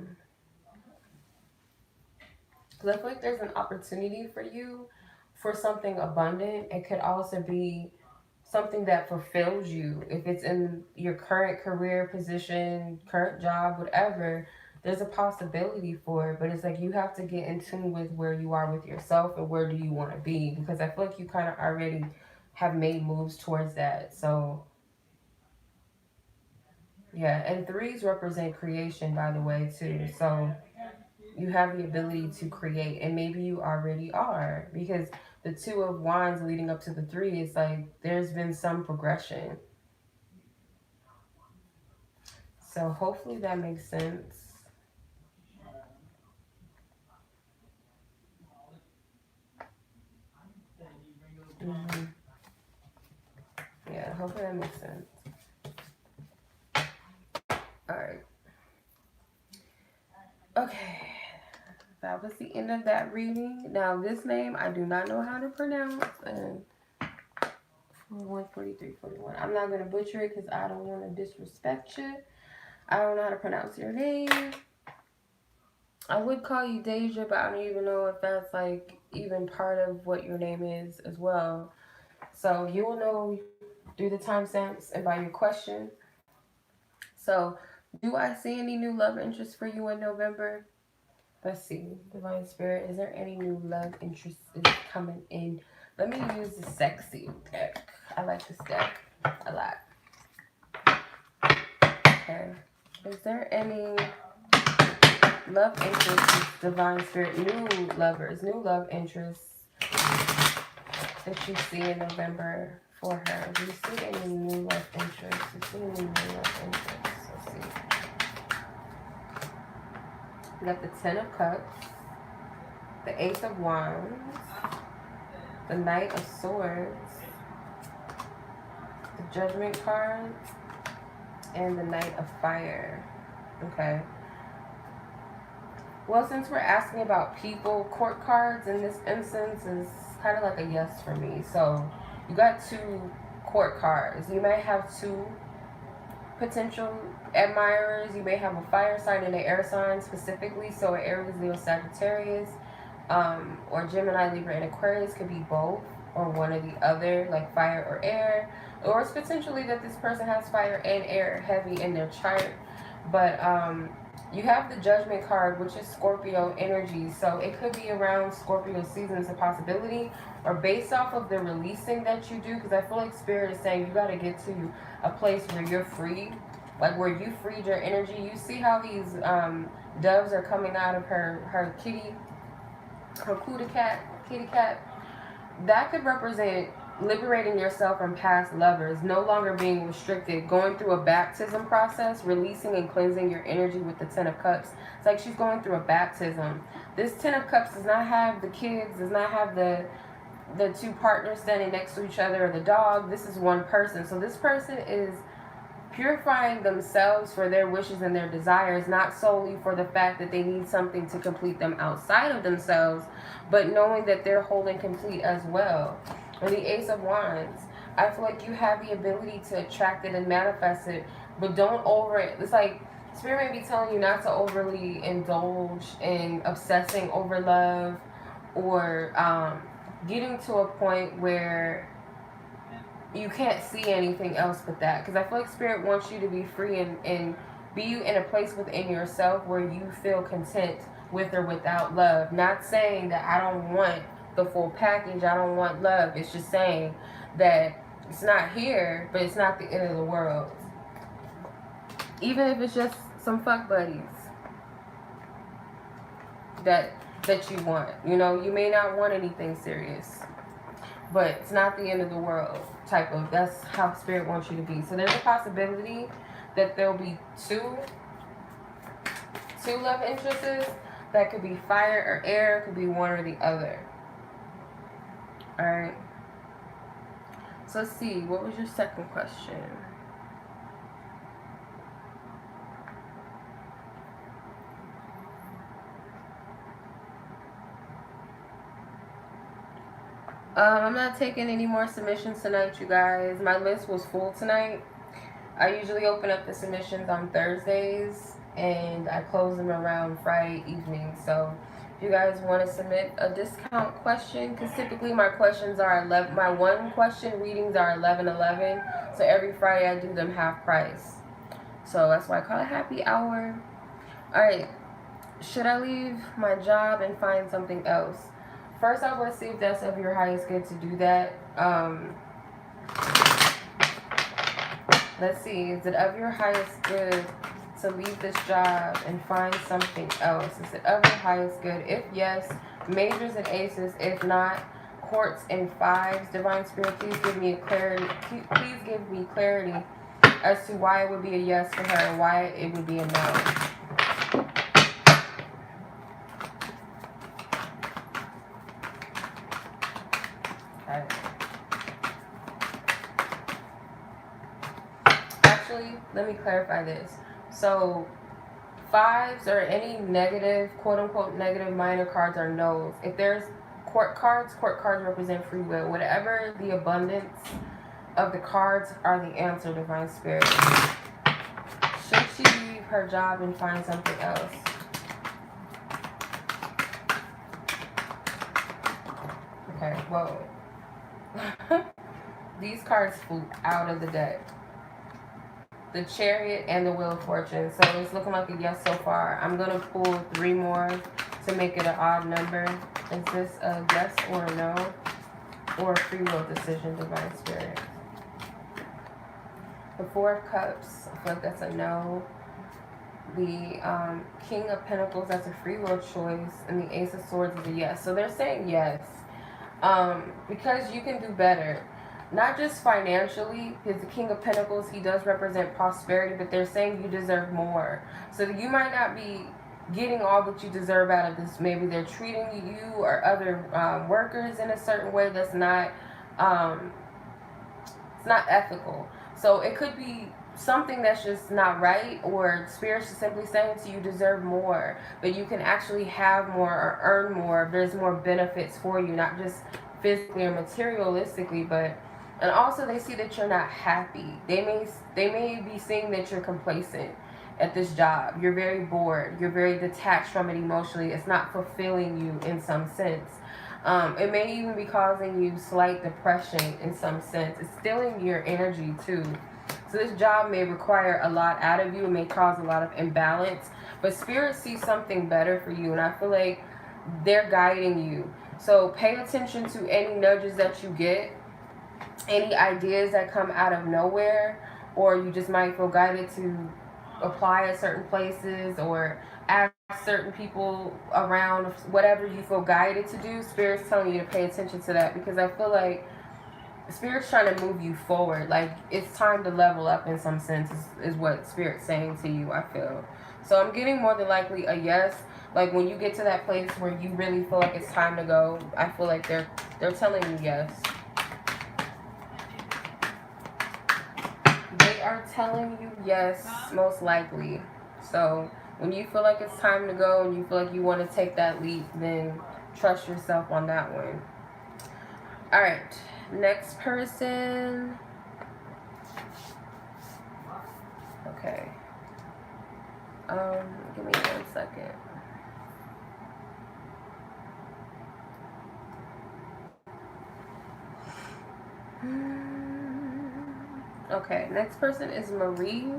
Speaker 1: I feel like there's an opportunity for you for something abundant. It could also be something that fulfills you. If it's in your current career position, current job, whatever, there's a possibility for it. But it's like you have to get in tune with where you are with yourself and where do you want to be. Because I feel like you kind of already have made moves towards that. So yeah, and 3s represent creation, by the way, too. So you have the ability to create, and maybe you already are, because the 2 of Wands leading up to the 3 is like there's been some progression. So hopefully that makes sense. Yeah, hopefully that makes sense. Alright. Okay. That was the end of that reading. Now, this name I do not know how to pronounce. And 41, I'm not going to butcher it because I don't want to disrespect you. I don't know how to pronounce your name. I would call you Deja, but I don't even know if that's like even part of what your name is as well. So you will know through the timestamps and by your question. So, do I see any new love interest for you in November? Let's see. Divine Spirit, is there any new love interest coming in? Let me use the sexy deck. I like this deck a lot. Okay. Is there any love interest, Divine Spirit, new lovers, new love interests that you see in November for her? Do you see any new love interests? Do you see any new love interests? Let's see. We got the 10 of Cups, the Ace of Wands, the Knight of Swords, the Judgment card, and the Knight of Fire. Okay. Well, since we're asking about people, court cards in this instance is kind of like a yes for me. So you got 2 court cards. You may have 2 potential admirers. You may have a fire sign and an air sign specifically. So Aries, Leo, Sagittarius. or Gemini, Libra, and Aquarius could be both or one or the other, like fire or air. Or it's potentially that this person has fire and air heavy in their chart. But you have the Judgment card, which is Scorpio energy. So it could be around Scorpio season is a possibility, or based off of the releasing that you do, because I feel like Spirit is saying you got to get to a place where you're free, like where you freed your energy. You see how these doves are coming out of her kitty, her kitty cat. That could represent liberating yourself from past lovers, no longer being restricted, going through a baptism process, releasing and cleansing your energy with the Ten of Cups. It's like she's going through a baptism. This Ten of Cups does not have the kids, does not have the two partners standing next to each other or the dog. This is one person. So this person is purifying themselves for their wishes and their desires, not solely for the fact that they need something to complete them outside of themselves, but knowing that they're whole and complete as well. Or the Ace of Wands. I feel like you have the ability to attract it and manifest it, but don't over it. It's like Spirit may be telling you not to overly indulge in obsessing over love, or getting to a point where you can't see anything else but that. Because I feel like Spirit wants you to be free and be in a place within yourself where you feel content with or without love. Not saying that I don't want the full package, I don't want love. It's just saying that it's not here, but it's not the end of the world. Even if it's just some fuck buddies that you want. You know, you may not want anything serious, but it's not the end of the world type of, that's how Spirit wants you to be. So there's a possibility that there'll be two love interests. That could be fire or air, could be one or the other. Alright. So let's see, what was your second question? I'm not taking any more submissions tonight, you guys. My list was full tonight. I usually open up the submissions on Thursdays, and I close them around Friday evening. So if you guys want to submit a discount question, because typically my questions are 11, my one question readings are 11:11. So every Friday I do them half price. So that's why I call it happy hour. Alright, should I leave my job and find something else? First, I will see if that's of your highest good to do that. Let's see. Is it of your highest good to leave this job and find something else? Is it of your highest good? If yes, majors and aces. If not, courts and fives. Divine Spirit, please give me clarity. Please give me clarity as to why it would be a yes for her and why it would be a no. Actually, let me clarify this. So, fives or any negative, quote-unquote negative minor cards are no's. If there's court cards represent free will. Whatever the abundance of the cards are the answer, Divine Spirit. Should she leave her job and find something else? Okay, whoa. These cards flew out of the deck. The Chariot and the Wheel of Fortune. So it's looking like a yes so far. I'm going to pull 3 more to make it an odd number. Is this a yes or a no? Or a free will decision, Divine Spirit? The 4 of Cups, I feel like that's a no. The King of Pentacles, that's a free will choice. And the Ace of Swords is a yes. So they're saying yes. Because you can do better. Not just financially, because the King of Pentacles, he does represent prosperity, but they're saying you deserve more. So you might not be getting all that you deserve out of this. Maybe they're treating you or other workers in a certain way that's not, it's not ethical. So it could be something that's just not right, or Spirit's just simply saying to you, deserve more, but you can actually have more or earn more. There's more benefits for you, not just physically or materialistically, but, and also they see that you're not happy. They may be seeing that you're complacent. at this job. You're very bored. You're very detached from it emotionally. It's not fulfilling you in some sense. It may even be causing you slight depression in some sense. It's stealing your energy too. So this job may require a lot out of you. It may cause a lot of imbalance. But Spirit sees something better for you. And I feel like they're guiding you. So pay attention to any nudges that you get. Any ideas that come out of nowhere. Or you just might feel guided to apply at certain places. Or ask certain people around. Whatever you feel guided to do. Spirit's telling you to pay attention to that. Because I feel like Spirit's trying to move you forward. Like, it's time to level up in some sense is what Spirit's saying to you, I feel. So I'm getting more than likely a yes. Like, when you get to that place where you really feel like it's time to go, I feel like they're telling you yes. They are telling you yes, most likely. So when you feel like it's time to go and you feel like you want to take that leap, then trust yourself on that one. Alright. Next person. Okay. Give me 1 second. Okay, next person is Marie.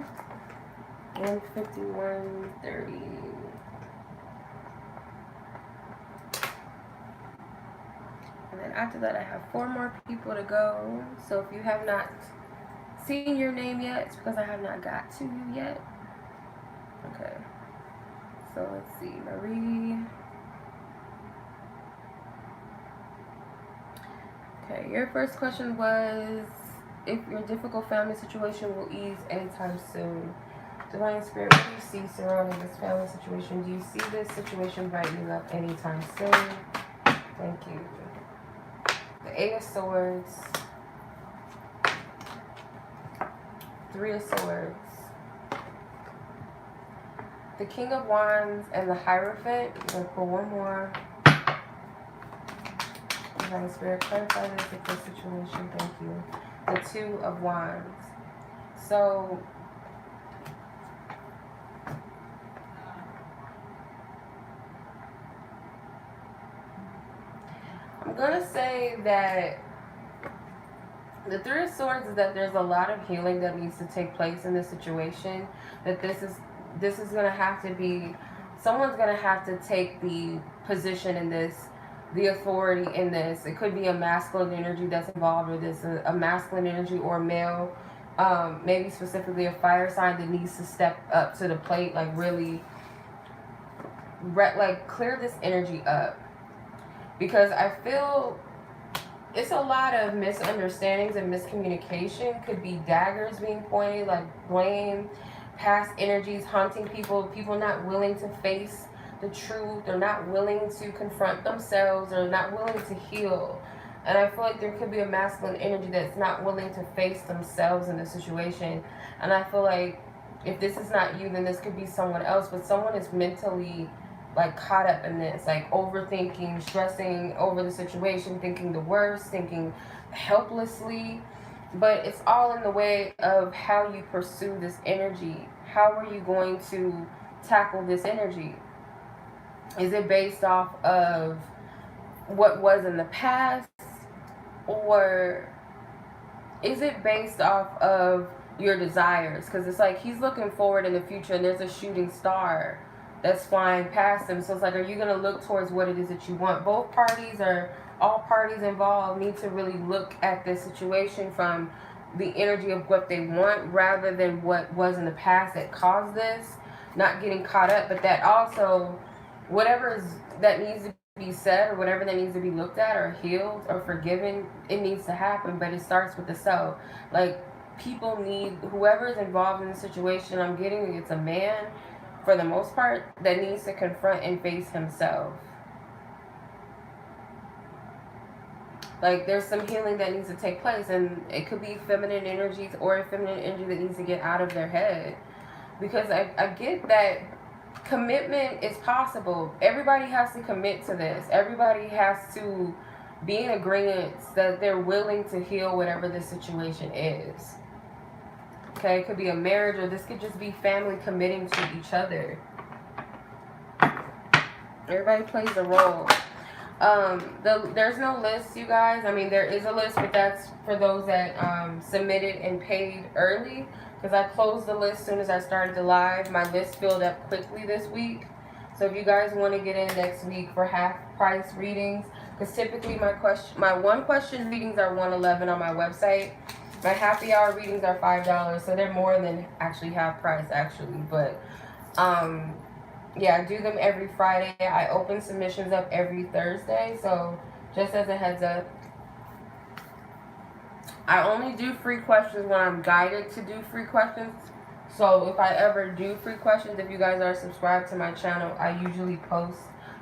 Speaker 1: 15130. And then after that, I have 4 more people to go. So if you have not seen your name yet, it's because I have not got to you yet. Okay. So let's see. Marie. Okay, your first question was if your difficult family situation will ease anytime soon. Divine Spirit, what do you see surrounding this family situation? Do you see this situation brightening up anytime soon? Thank you. The 8 of Swords, 3 of Swords, the King of Wands, and the Hierophant. I'm going to pull one more. Divine Spirit, clarify this with this situation. Thank you. The 2 of Wands. So, I'm going to say that the 3 of Swords is that there's a lot of healing that needs to take place in this situation. That this is going to have to be, someone's going to have to take the position in this, the authority in this. It could be a masculine energy that's involved with this, a masculine energy or male, maybe specifically a fire sign that needs to step up to the plate, like really, like clear this energy up. Because I feel it's a lot of misunderstandings and miscommunication. Could be daggers being pointed, like blame, past energies haunting people, people not willing to face the truth. They're not willing to confront themselves. They're not willing to heal. And I feel like there could be a masculine energy that's not willing to face themselves in the situation. And I feel like if this is not you, then this could be someone else. But someone is mentally like caught up in this, like overthinking, stressing over the situation, thinking the worst, thinking helplessly. But it's all in the way of how you pursue this energy. How are you going to tackle this energy? Is it based off of what was in the past? Or is it based off of your desires? Because it's like he's looking forward in the future and there's a shooting star that's flying past him. So it's like, are you going to look towards what it is that you want? Both parties, or all parties involved, need to really look at this situation from the energy of what they want rather than what was in the past that caused this. Not getting caught up, but that also, whatever that needs to be said or whatever that needs to be looked at or healed or forgiven, it needs to happen. But it starts with the self. Like, people need, whoever is involved in the situation, I'm getting it's a man for the most part that needs to confront and face himself. Like, there's some healing that needs to take place, and it could be feminine energies or a feminine energy that needs to get out of their head. Because I get that commitment is possible. Everybody has to commit to this. Everybody has to be in agreement that they're willing to heal whatever the situation is. Okay, it could be a marriage, or this could just be family committing to each other. Everybody plays a role. There's no list, you guys. I mean, there is a list, but that's for those that submitted and paid early, because I closed the list as soon as I started the live. My list filled up quickly this week, so if you guys want to get in next week for half price readings, because typically my one question readings are $111 on my website. My happy hour readings are $5, so they're more than actually half price actually, but yeah, I do them every Friday. I open submissions up every Thursday. So just as a heads up, I only do free questions when I'm guided to do free questions. So if I ever do free questions, if you guys are subscribed to my channel, I usually post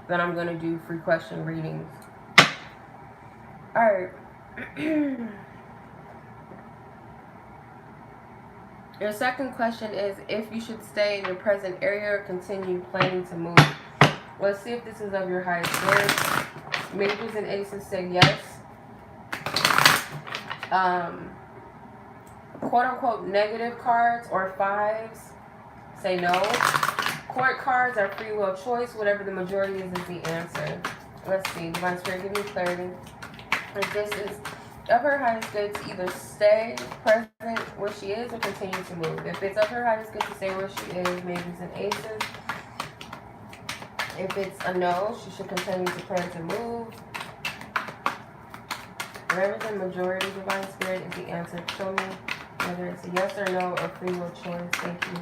Speaker 1: that I'm going to do free question readings. Alright. Your second question is if you should stay in your present area or continue planning to move. Let's see if this is of your highest good. Majors and aces say yes. Quote unquote negative cards or fives say no. Court cards are free will choice. Whatever the majority is the answer. Let's see. Divine Spirit, give me clarity. If this is of her highest good to either stay present where she is or continue to move. If it's of her highest good to stay where she is, majors and aces. If it's a no, she should continue to plan to move. Whatever the majority, Divine Spirit, is the answer. Show me whether it's a yes or no or free will choice. Thank you.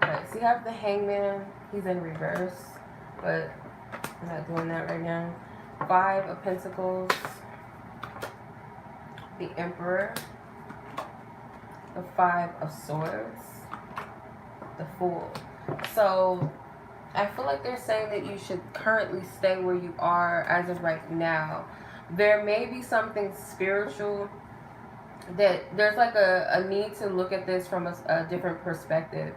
Speaker 1: Alright, so you have the Hangman. He's in reverse, but I'm not doing that right now. 5 of Pentacles, the Emperor, the 5 of Swords, the Fool. So I feel like they're saying that you should currently stay where you are as of right now. There may be something spiritual that there's like a need to look at this from a different perspective.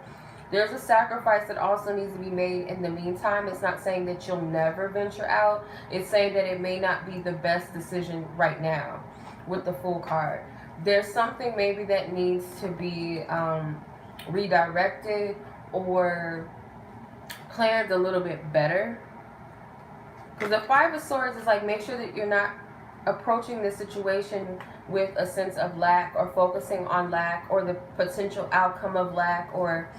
Speaker 1: There's a sacrifice that also needs to be made in the meantime. It's not saying that you'll never venture out. It's saying that it may not be the best decision right now with the Fool card. There's something maybe that needs to be redirected or planned a little bit better. Because the 5 of Swords is like, make sure that you're not approaching the situation with a sense of lack or focusing on lack or the potential outcome of lack or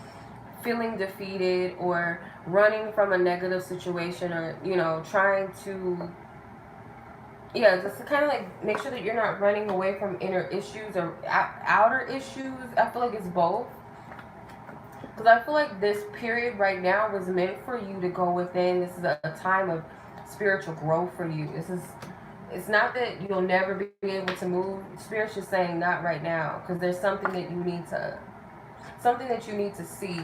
Speaker 1: feeling defeated or running from a negative situation or, you know, trying to, yeah, just to kind of like make sure that you're not running away from inner issues or outer issues. I feel like it's both. Because I feel like this period right now was meant for you to go within. This is a time of spiritual growth for you. It's not that you'll never be able to move. Spirit's just saying not right now. Because there's something that you need to see.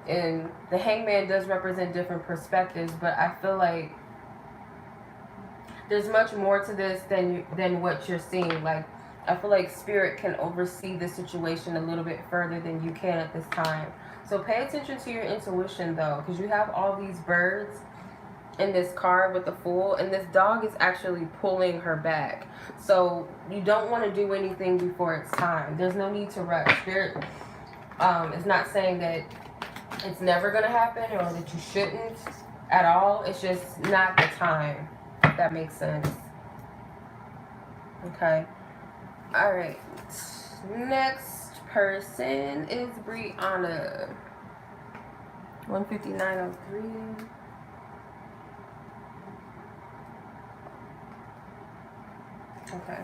Speaker 1: And the Hangman does represent different perspectives, but I feel like there's much more to this than what you're seeing. Like, I feel like Spirit can oversee the situation a little bit further than you can at this time. So pay attention to your intuition though, because you have all these birds in this card with the Fool, and this dog is actually pulling her back. So you don't want to do anything before it's time. There's no need to rush. Spirit is not saying that it's never going to happen or that you shouldn't at all. It's just not the time, if that makes sense. Okay. Alright. Next person is Brianna. 15903. Okay.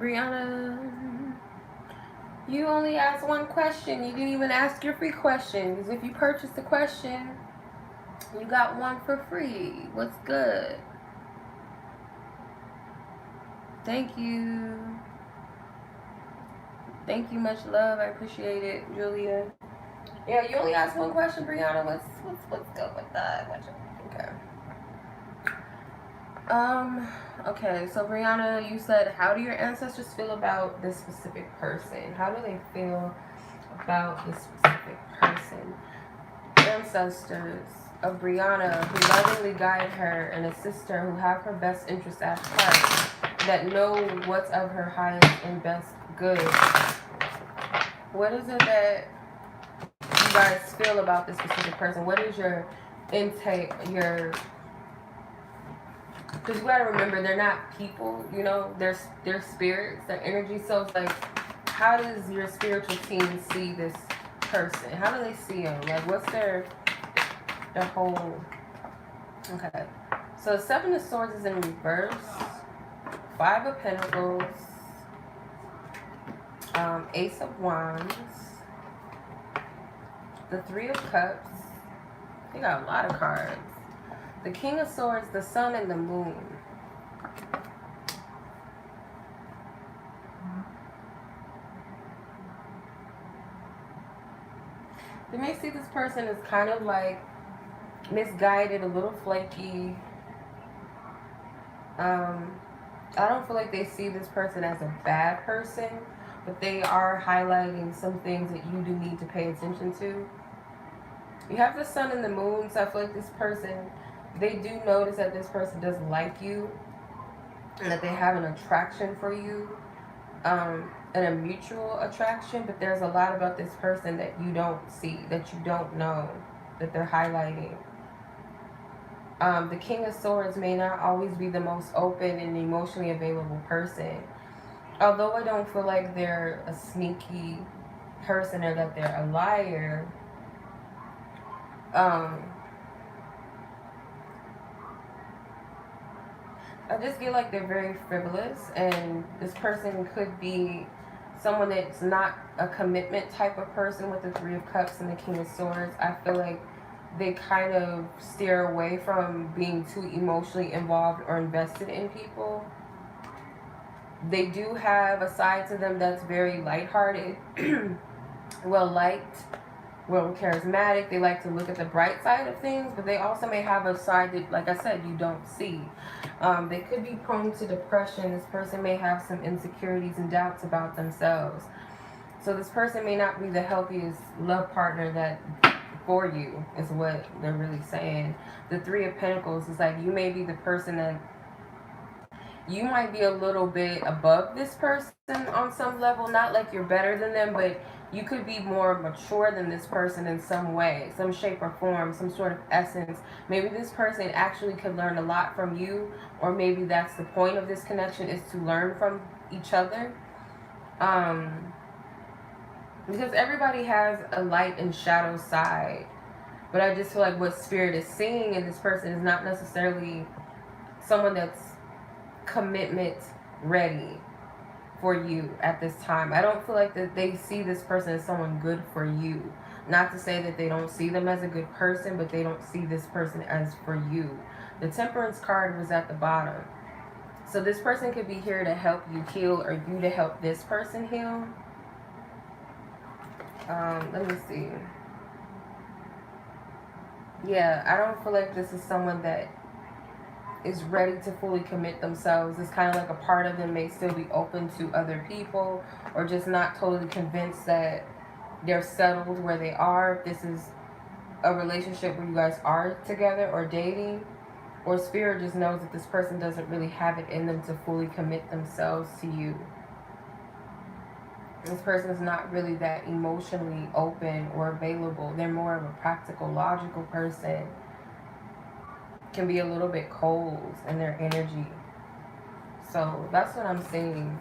Speaker 1: Brianna, you only asked one question. You didn't even ask your free question. Because if you purchased the question, you got one for free. What's good? Thank you. Thank you, much love. I appreciate it, Julia. Yeah, you only asked one question, Brianna. Let's go with that. Okay. Okay, so Brianna, you said, how do your ancestors feel about this specific person? How do they feel about this specific person? Ancestors of Brianna, who lovingly guide her and assist her, who have her best interest at heart. that know what's of her highest and best good. What is it that you guys feel about this specific person? What is your intake, because you gotta remember, they're not people, you know, they're spirits, they're energy. So it's like, how does your spiritual team see this person? How do they see them? Like, what's their whole... Okay. So 7 of Swords is in reverse. 5 of Pentacles. Ace of Wands. The 3 of Cups. They got a lot of cards. The King of Swords, the Sun, and the Moon. You may see this person as kind of like misguided, a little flaky. I don't feel like they see this person as a bad person, but they are highlighting some things that you do need to pay attention to. You have the Sun and the Moon, so I feel like this person, they do notice that this person does like you and that they have an attraction for you, and a mutual attraction, but there's a lot about this person that you don't see, that you don't know, that they're highlighting. The King of Swords may not always be the most open and emotionally available person. Although I don't feel like they're a sneaky person or that they're a liar, I just feel like they're very frivolous, and this person could be someone that's not a commitment type of person with the 3 of Cups and the King of Swords. I feel like they kind of steer away from being too emotionally involved or invested in people. They do have a side to them that's very lighthearted, well-liked, well charismatic. They like to look at the bright side of things, but they also may have a side that, like I said, you don't see. They could be prone to depression. This person may have some insecurities and doubts about themselves. So this person may not be the healthiest love partner that for you, is what they're really saying. The 3 of Pentacles is like, you may be the person that you might be a little bit above this person on some level. Not like you're better than them, but you could be more mature than this person in some way, some shape or form, some sort of essence. Maybe this person actually could learn a lot from you, or maybe that's the point of this connection, is to learn from each other. Because everybody has a light and shadow side. But I just feel like what Spirit is seeing in this person is not necessarily someone that's commitment ready for you at this time. I don't feel like that they see this person as someone good for you. Not to say that they don't see them as a good person, but they don't see this person as for you. The Temperance card was at the bottom. So this person could be here to help you heal, or you to help this person heal. Let me see. Yeah, I don't feel like this is someone that is ready to fully commit themselves. It's kind of like a part of them may still be open to other people, or just not totally convinced that they're settled where they are. If this is a relationship where you guys are together or dating, or Spirit just knows that this person doesn't really have it in them to fully commit themselves to you. This person is not really that emotionally open or available. They're more of a practical, logical person. Can be a little bit cold in their energy. So that's what I'm seeing.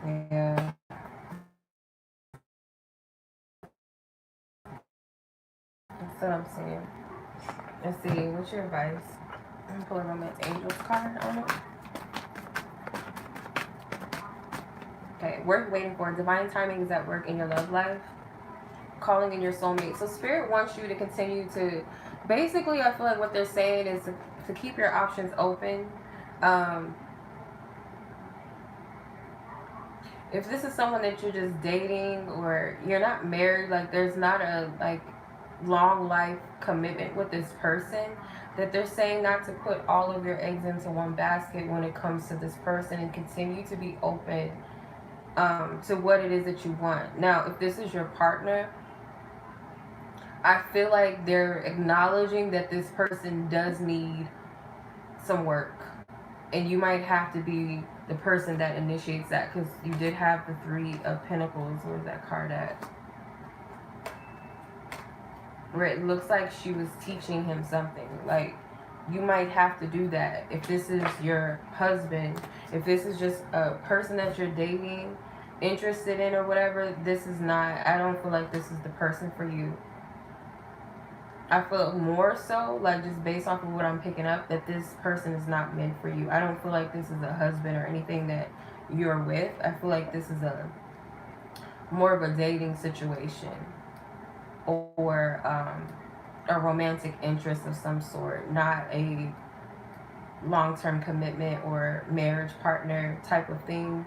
Speaker 1: Yeah. That's what I'm seeing. Let's see. What's your advice? I'm going to pull a Romance Angels card on it. Okay, worth waiting for. Divine timing is at work in your love life. Calling in your soulmate. So Spirit wants you to continue to, basically I feel like what they're saying is to keep your options open. If this is someone that you're just dating, or you're not married, like there's not a like long life commitment with this person, that they're saying not to put all of your eggs into one basket when it comes to this person, and continue to be open to what it is that you want. Now, if this is your partner, I feel like they're acknowledging that this person does need some work. And you might have to be the person that initiates that, because you did have the Three of Pentacles. Where's that card at? Where it looks like she was teaching him something. Like, you might have to do that. If this is your husband, if this is just a person that you're dating, interested in or whatever, this is not, I don't feel like this is the person for you. I feel more so, like, just based off of what I'm picking up, that this person is not meant for you. I don't feel like this is a husband or anything that you're with. I feel like this is a more of a dating situation, or a romantic interest of some sort, not a long-term commitment or marriage partner type of thing.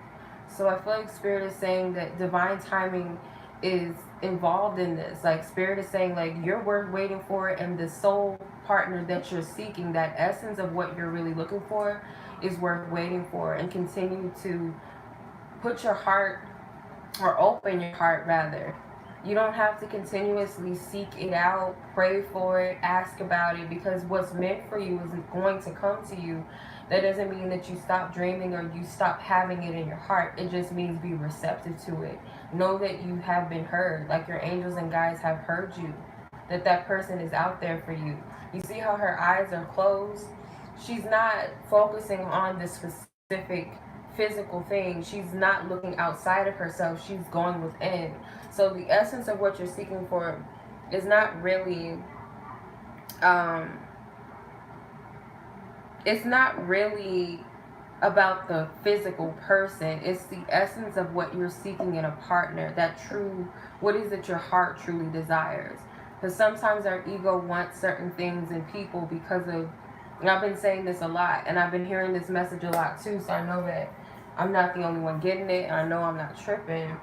Speaker 1: So I feel like Spirit is saying that divine timing is involved in this. Like, Spirit is saying, like, you're worth waiting for, and the soul partner that you're seeking, that essence of what you're really looking for, is worth waiting for. And continue to put your heart, or open your heart rather. You don't have to continuously seek it out, pray for it, ask about it, because what's meant for you is going to come to you. That doesn't mean that you stop dreaming or you stop having it in your heart. It just means be receptive to it. Know that you have been heard, like your angels and guides have heard you, that that person is out there for you. You see how her eyes are closed? She's not focusing on the specific physical thing. She's not looking outside of herself. She's going within. So the essence of what you're seeking for is not really it's not really about the physical person. It's the essence of what you're seeking in a partner. That true, what is it your heart truly desires? Because sometimes our ego wants certain things in people because of, and I've been saying this a lot, and I've been hearing this message a lot too, so I know that I'm not the only one getting it, and I know I'm not tripping.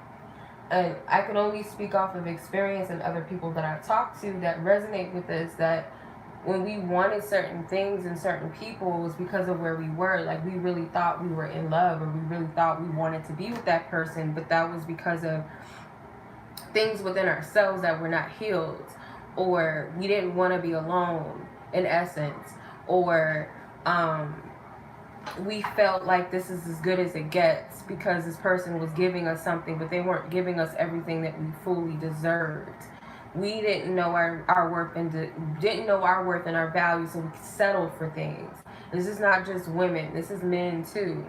Speaker 1: And I can only speak off of experience and other people that I've talked to that resonate with this, that when we wanted certain things in certain people, it was because of where we were. Like, we really thought we were in love, or we really thought we wanted to be with that person, but that was because of things within ourselves that were not healed, or we didn't want to be alone, in essence, or we felt like this is as good as it gets because this person was giving us something, but they weren't giving us everything that we fully deserved. We didn't know our worth, and didn't know our worth and our value, so we settled for things. This is not just women. This is men too.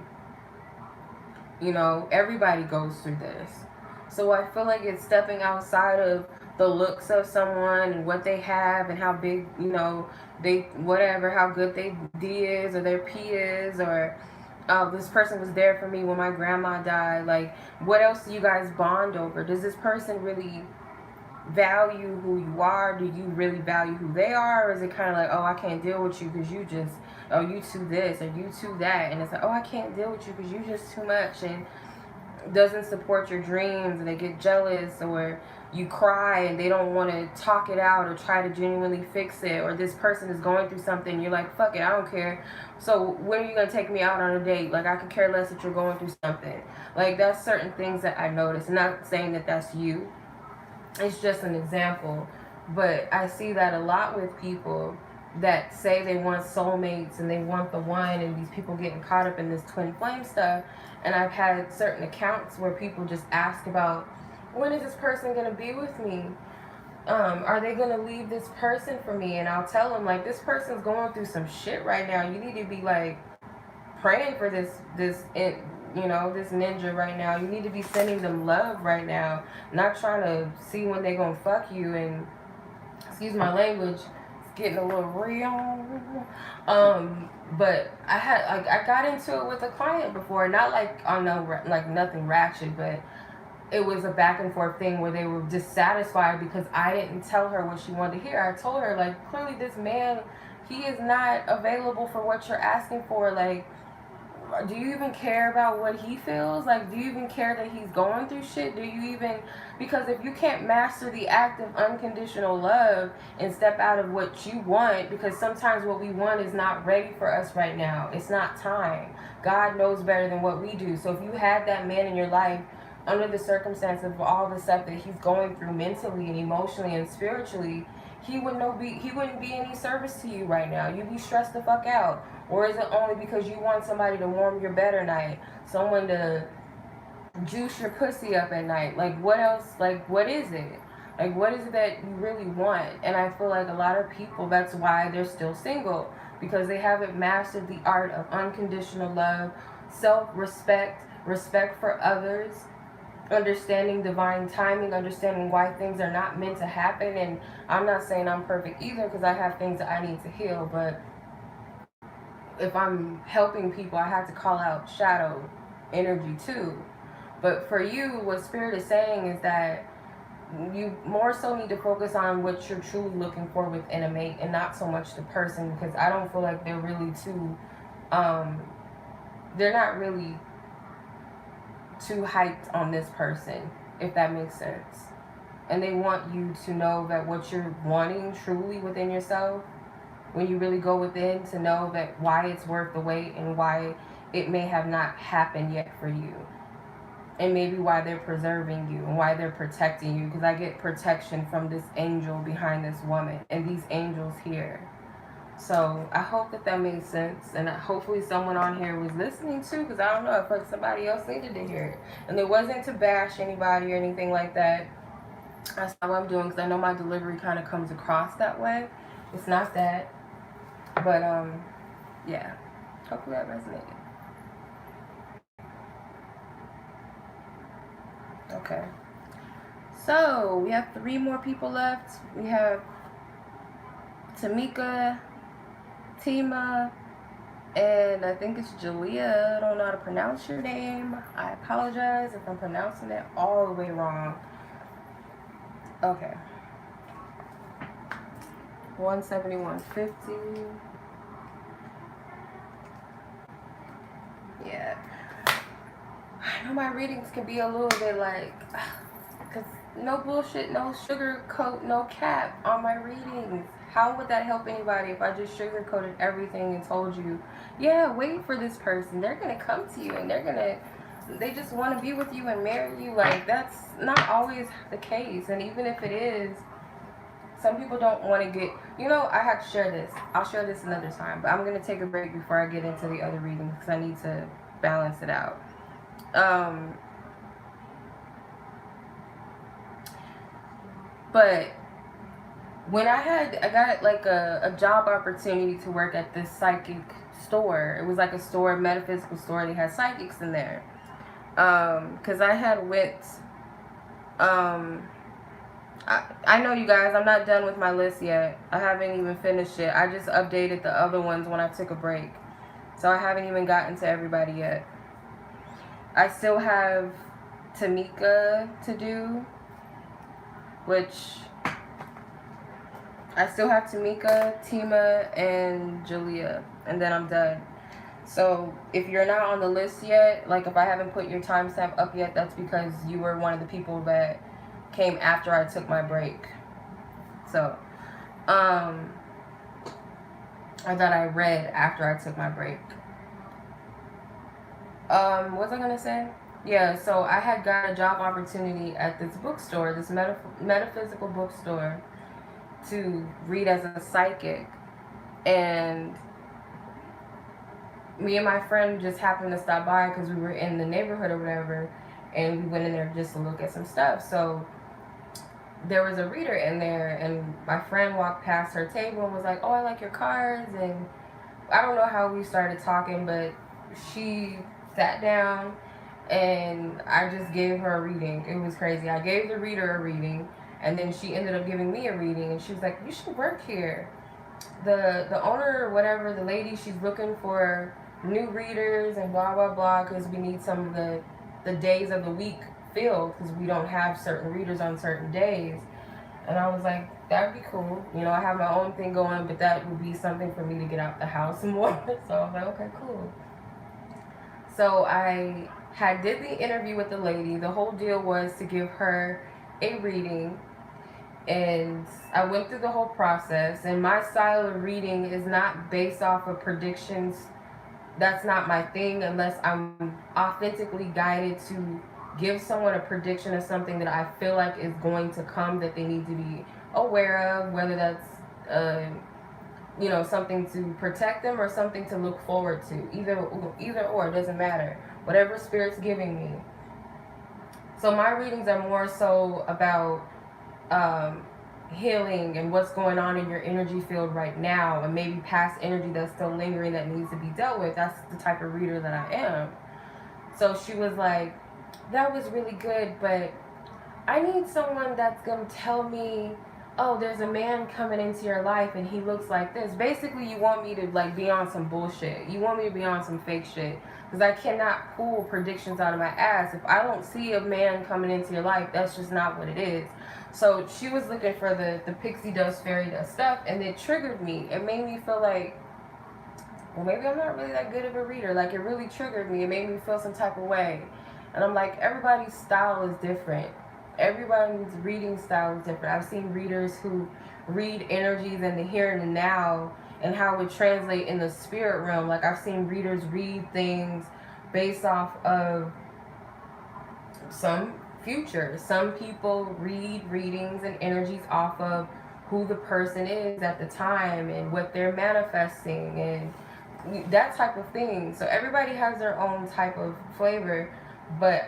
Speaker 1: You know, everybody goes through this. So I feel like it's stepping outside of the looks of someone and what they have and how big, you know, they, whatever, how good they D is or their P is, or this person was there for me when my grandma died. Like, what else do you guys bond over? Does this person really value who you are? Do you really value who they are? Or is it kind of like, oh, I can't deal with you because you just, oh, you too this or you too that, and it's like, oh, I can't deal with you because you just too much, and doesn't support your dreams, and they get jealous, or you cry and they don't want to talk it out or try to genuinely fix it, or this person is going through something, you're like, fuck it, I don't care, so when are you going to take me out on a date? Like, I could care less that you're going through something. Like, that's certain things that I notice. I'm not saying that that's you, it's just an example, but I see that a lot with people that say they want soulmates and they want the one, and these people getting caught up in this twin flame stuff. And I've had certain accounts where people just ask about, when is this person going to be with me? Are they going to leave this person for me? And I'll tell them, like, this person's going through some shit right now. You need to be, like, praying for this you know, this ninja right now. You need to be sending them love right now, not trying to see when they gonna fuck you. And excuse my language, it's getting a little real. But I got into it with a client before, not like on no, like nothing ratchet, but it was a back and forth thing where they were dissatisfied because I didn't tell her what she wanted to hear. I told her, like, clearly this man, he is not available for what you're asking for. Like, do you even care about what he feels? Like, do you even care that he's going through shit? Do you even, because if you can't master the act of unconditional love and step out of what you want, because sometimes what we want is not ready for us right now. It's not time. God knows better than what we do. So if you had that man in your life under the circumstance of all the stuff that he's going through mentally and emotionally and spiritually, he wouldn't be any service to you right now. You'd be stressed the fuck out. Or is it only because you want somebody to warm your bed at night, someone to juice your pussy up at night? Like, what else? Like, what is it? Like, what is it that you really want? And I feel like a lot of people, that's why they're still single, because they haven't mastered the art of unconditional love, self-respect, respect for others, understanding divine timing, understanding why things are not meant to happen. And I'm not saying I'm perfect either, because I have things that I need to heal, but if I'm helping people, I have to call out shadow energy too. But for you, what Spirit is saying is that you more so need to focus on what you're truly looking for within a mate, and not so much the person, because I don't feel like they're really they're not really too hyped on this person, if that makes sense. And they want you to know that what you're wanting truly within yourself, when you really go within, to know that why it's worth the wait and why it may have not happened yet for you. And maybe why they're preserving you and why they're protecting you. Because I get protection from this angel behind this woman and these angels here. So I hope that made sense. And hopefully someone on here was listening too. Because I don't know if like somebody else needed to hear it. And it wasn't to bash anybody or anything like that. That's not what I'm doing. Because I know my delivery kind of comes across that way. It's not that. But yeah. Hopefully that resonated. Okay, so we have 3 more people left. We have Tamica, Tima, and I think it's Jelilah. I don't know how to pronounce your name. I apologize if I'm pronouncing it all the way wrong. Okay. 171.50. Yeah. I know my readings can be a little bit like, because no bullshit, no sugarcoat, no cap on my readings. How would that help anybody if I just sugarcoated everything and told you, yeah, wait for this person. They're going to come to you and they just want to be with you and marry you. Like, that's not always the case. And even if it is, some people don't want to get, I have to share this. I'll share this another time. But I'm going to take a break before I get into the other readings because I need to balance it out. But when I got like a job opportunity to work at this psychic store. It was like a store, a metaphysical store. They had psychics in there. Cause I had went, I know you guys, I'm not done with my list yet. I haven't even finished it. I just updated the other ones when I took a break. So I haven't even gotten to everybody yet. I still have Tamica to do, which I still have Tamica, Tima, and Jelilah, and then I'm done. So if you're not on the list yet, like if I haven't put your timestamp up yet, that's because you were one of the people that came after I took my break. So, or that I read after I took my break. What was I gonna say? Yeah, so I had got a job opportunity at this bookstore, this metaphysical bookstore, to read as a psychic. And me and my friend just happened to stop by because we were in the neighborhood or whatever, and we went in there just to look at some stuff. So there was a reader in there, and my friend walked past her table and was like, oh, I like your cards. And I don't know how we started talking, but she sat down and I just gave her a reading. It was crazy. I gave the reader a reading, and then she ended up giving me a reading, and she was like, you should work here. The owner or whatever, the lady, she's looking for new readers and blah blah blah, because we need some of the days of the week filled, because we don't have certain readers on certain days. And I was like, that'd be cool. I have my own thing going, but that would be something for me to get out the house more. So I was like, okay, cool. So I did the interview with the lady. The whole deal was to give her a reading, and I went through the whole process. And my style of reading is not based off of predictions. That's not my thing, unless I'm authentically guided to give someone a prediction of something that I feel like is going to come, that they need to be aware of, whether that's you know, something to protect them or something to look forward to. Either or, it doesn't matter. Whatever Spirit's giving me. So my readings are more so about healing and what's going on in your energy field right now, and maybe past energy that's still lingering that needs to be dealt with. That's the type of reader that I am. So she was like, that was really good, but I need someone that's going to tell me, oh, there's a man coming into your life and he looks like this. Basically, you want me to like be on some bullshit. You want me to be on some fake shit. Because I cannot pull predictions out of my ass. If I don't see a man coming into your life, that's just not what it is. So she was looking for the pixie dust, fairy dust stuff, and it triggered me. It made me feel like, well, maybe I'm not really that good of a reader. Like, it really triggered me. It made me feel some type of way. And I'm like, everybody's style is different. Everybody's reading style is different. I've seen readers who read energies in the here and the now and how it translates in the spirit realm. Like, I've seen readers read things based off of some future. Some people read readings and energies off of who the person is at the time and what they're manifesting and that type of thing. So everybody has their own type of flavor, but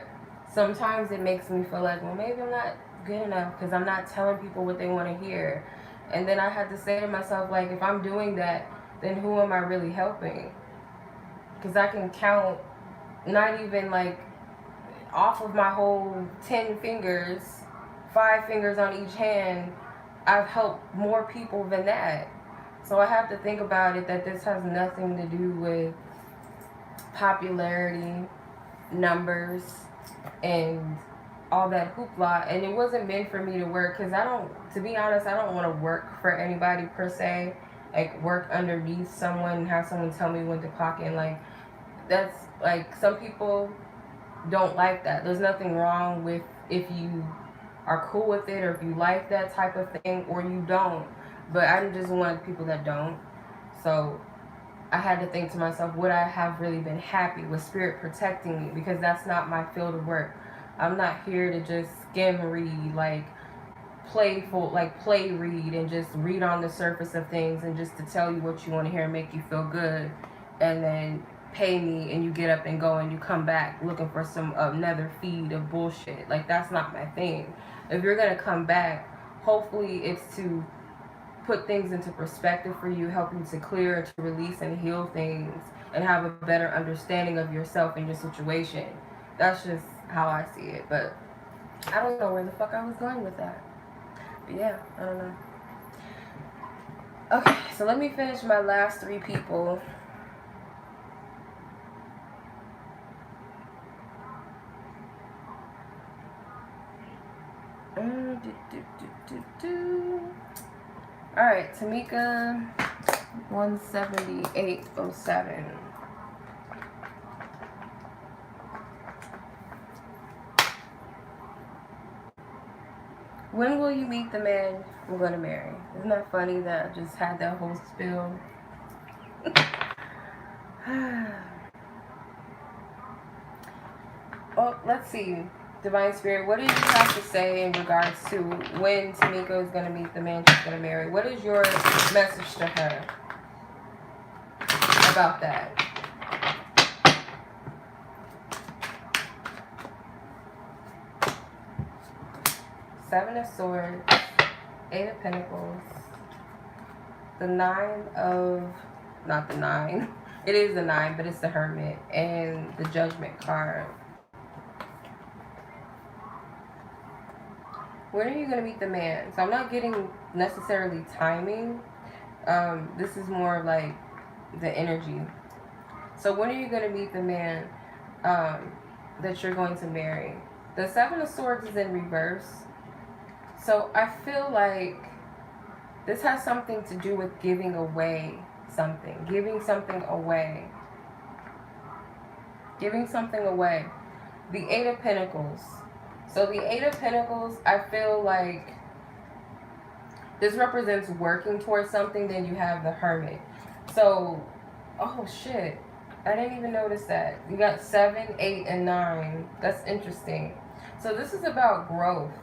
Speaker 1: sometimes it makes me feel like, well, maybe I'm not good enough because I'm not telling people what they want to hear. And then I had to say to myself, like, if I'm doing that, then who am I really helping? Because I can count, not even like off of my whole 10 fingers, 5 fingers on each hand, I've helped more people than that. So I have to think about it that this has nothing to do with popularity, numbers, and all that hoopla. And it wasn't meant for me to work, because to be honest, I don't want to work for anybody per se, like work underneath someone and have someone tell me when to clock in. Like, that's like, some people don't like that. There's nothing wrong with if you are cool with it or if you like that type of thing or you don't, but I'm just one of the people that don't. So I had to think to myself, would I have really been happy with Spirit protecting me? Because that's not my field of work. I'm not here to just skim read, like play read and just read on the surface of things and just to tell you what you want to hear and make you feel good, and then pay me and you get up and go and you come back looking for another feed of bullshit. Like, that's not my thing. If you're gonna come back, hopefully it's to put things into perspective for you, help you to clear, to release and heal things, and have a better understanding of yourself and your situation. That's just how I see it. But I don't know where the fuck I was going with that. But yeah, I don't know. Okay, so let me finish my last 3 people. Alright, Tamica 17807. When will you meet the man I'm going to marry? Isn't that funny that I just had that whole spill? Well, let's see. Divine Spirit, what do you have to say in regards to when Tamica is going to meet the man she's going to marry? What is your message to her about that? Seven of Swords, 8 of Pentacles, the 9 of, not the 9, it is the 9, but it's the Hermit, and the Judgment card. When are you going to meet the man? So I'm not getting necessarily timing. This is more like the energy. So when are you going to meet the man that you're going to marry? The 7 of Swords is in reverse. So I feel like this has something to do with giving away something. Giving something away. Giving something away. The 8 of Pentacles. So the 8 of Pentacles, I feel like this represents working towards something. Then you have the Hermit. So, oh shit. I didn't even notice that. You got 7, 8, and 9. That's interesting. So this is about growth.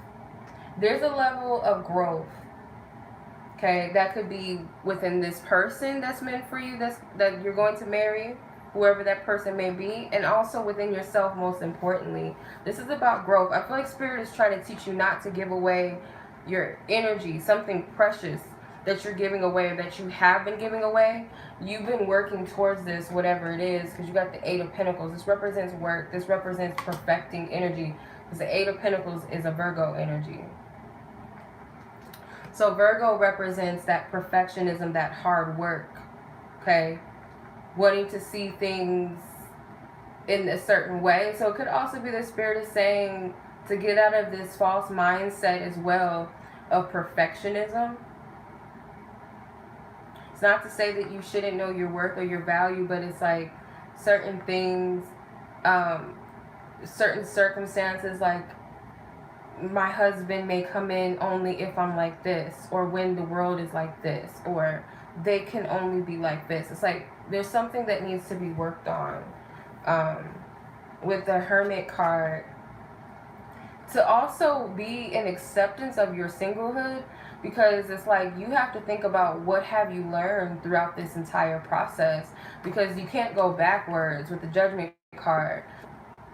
Speaker 1: There's a level of growth Okay, that could be within this person that's meant for you, that you're going to marry, whoever that person may be, and also within yourself. Most importantly, this is about growth. I feel like Spirit is trying to teach you not to give away your energy, something precious that you're giving away, that you have been giving away. You've been working towards this, whatever it is, because you got the Eight of Pentacles. This represents work. This represents perfecting energy, because the Eight of Pentacles is a Virgo energy. So Virgo represents that perfectionism, that hard work, okay? Wanting to see things in a certain way. So it could also be the Spirit is saying to get out of this false mindset as well of perfectionism. It's not to say that you shouldn't know your worth or your value, but it's like certain things, certain circumstances, like my husband may come in only if I'm like this, or when the world is like this, or they can only be like this. It's like there's something that needs to be worked on. With the Hermit card, to also be an acceptance of your singlehood, because it's like you have to think about what have you learned throughout this entire process, because you can't go backwards with the Judgment card.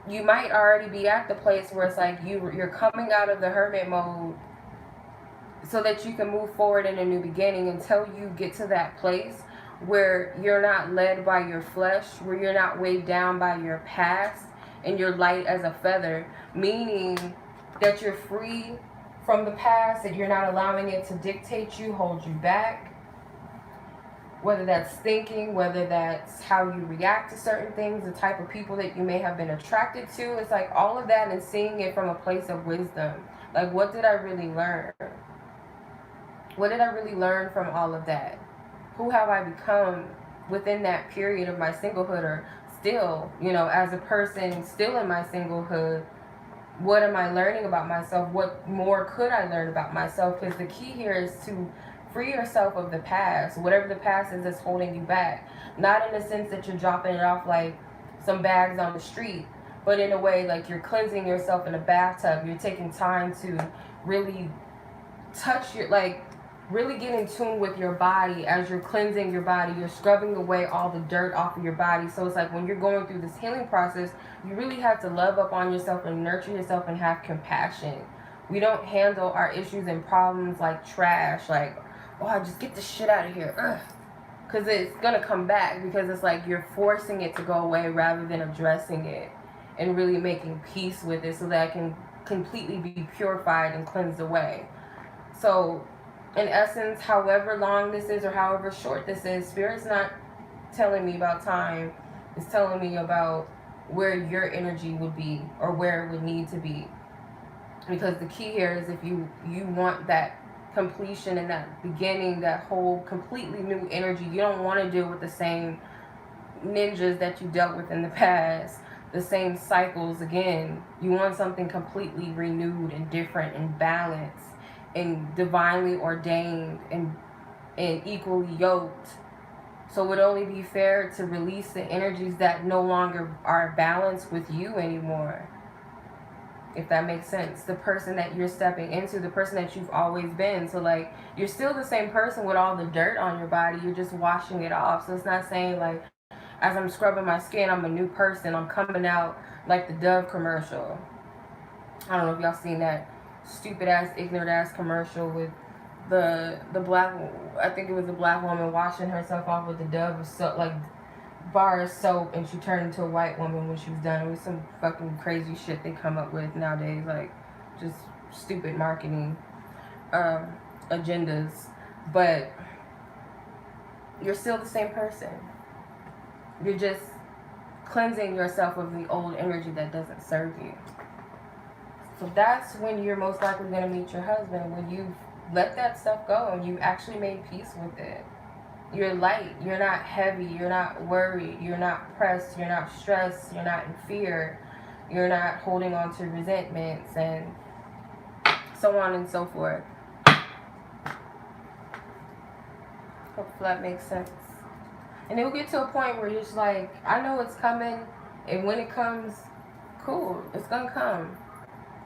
Speaker 1: You might already be at the place where it's like you're coming out of the hermit mode so that you can move forward in a new beginning, until you get to that place where you're not led by your flesh, where you're not weighed down by your past, and you're light as a feather, meaning that you're free from the past, that you're not allowing it to dictate you, hold you back. Whether that's thinking, whether that's how you react to certain things, the type of people that you may have been attracted to. It's like all of that, and seeing it from a place of wisdom. Like, what did I really learn? What did I really learn from all of that? Who have I become within that period of my singlehood, or still, you know, as a person still in my singlehood? What am I learning about myself? What more could I learn about myself? Because the key here is to free yourself of the past, whatever the past is that's holding you back. Not in the sense that you're dropping it off like some bags on the street, but in a way like you're cleansing yourself in a bathtub. You're taking time to really touch your, like, really get in tune with your body as you're cleansing your body. You're scrubbing away all the dirt off of your body. So it's like when you're going through this healing process, you really have to love up on yourself and nurture yourself and have compassion. We don't handle our issues and problems like trash, like, oh, just get this shit out of here. Because it's going to come back, because it's like you're forcing it to go away rather than addressing it and really making peace with it so that it can completely be purified and cleansed away. So in essence, however long this is or however short this is, Spirit's not telling me about time. It's telling me about where your energy would be, or where it would need to be. Because the key here is, if you want that completion and that beginning, that whole completely new energy, you don't want to deal with the same ninjas that you dealt with in the past, the same cycles again. You want something completely renewed and different and balanced and divinely ordained and equally yoked. So it would only be fair to release the energies that no longer are balanced with you anymore. If that makes sense. The person that you're stepping into, the person that you've always been. So like, you're still the same person with all the dirt on your body. You're just washing it off. So it's not saying like, as I'm scrubbing my skin, I'm a new person. I'm coming out like the Dove commercial. I don't know if y'all seen that stupid ass, ignorant ass commercial with the black, I think it was a black woman washing herself off with the Dove, so like bar of soap, and she turned into a white woman when she was done. It was some fucking crazy shit they come up with nowadays, like just stupid marketing agendas. But you're still the same person. You're just cleansing yourself of the old energy that doesn't serve you. So that's when you're most likely going to meet your husband, when you've let that stuff go and you've actually made peace with it. You're light, you're not heavy, you're not worried, you're not pressed, you're not stressed, you're not in fear, you're not holding on to resentments, and so on and so forth. Hope that makes sense. And it'll get to a point where you're just like, I know it's coming, and when it comes, cool, it's gonna come.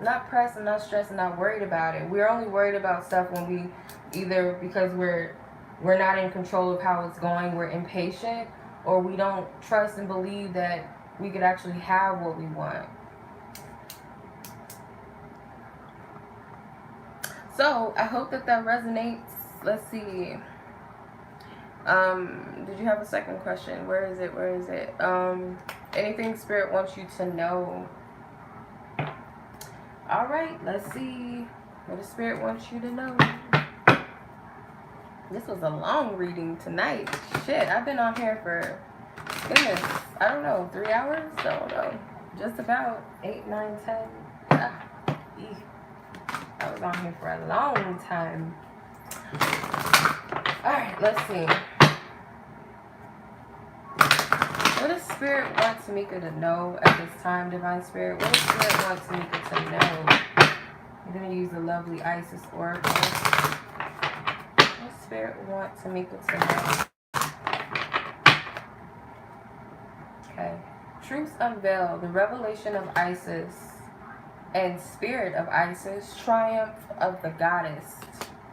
Speaker 1: not pressed and not stressed and not worried about it. We're only worried about stuff when we either because we're not in control of how it's going, we're impatient, or we don't trust and believe that we could actually have what we want. So I hope that resonates. Let's see. Did you have a second question? Where is it? Anything Spirit wants you to know. All right, let's see what the Spirit wants you to know. This was a long reading tonight. Shit, I've been on here for, goodness, I don't know, 3 hours? I don't know. Just about 8, 9, 10. I was on here for a long time. All right, let's see. What does Spirit want Tamica to know at this time, Divine Spirit? What does Spirit want Tamica to know? I'm going to use the lovely Isis Oracle. What does Spirit want Tamica to know? Okay. Truths unveiled. The revelation of Isis and Spirit of Isis. Triumph of the Goddess.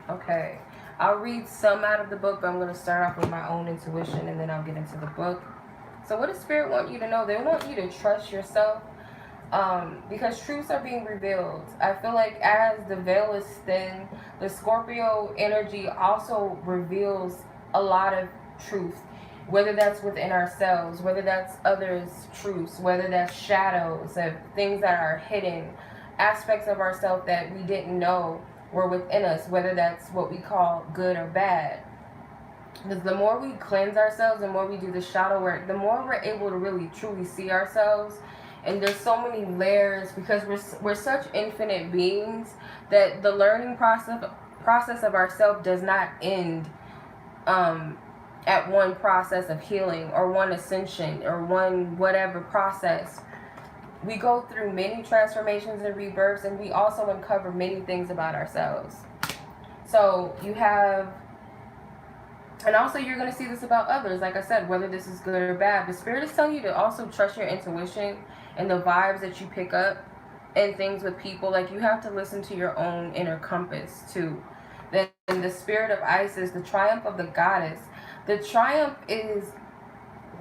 Speaker 1: Okay. I'll read some out of the book, but I'm going to start off with my own intuition and then I'll get into the book. So what does Spirit want you to know? They want you to trust yourself because truths are being revealed. I feel like as the veil is thin, the Scorpio energy also reveals a lot of truth, whether that's within ourselves, whether that's others' truths, whether that's shadows of things that are hidden, aspects of ourselves that we didn't know were within us, whether that's what we call good or bad. Because the more we cleanse ourselves, the more we do the shadow work, the more we're able to really truly see ourselves. And there's so many layers because we're such infinite beings that the learning process of ourself does not end at one process of healing or one ascension or one whatever process. We go through many transformations and rebirths, and we also uncover many things about ourselves. So you have, and also you're going to see this about others, like I said, whether this is good or bad. The Spirit is telling you to also trust your intuition and the vibes that you pick up and things with people. Like, you have to listen to your own inner compass too. Then the Spirit of Isis, the triumph of the goddess. The triumph is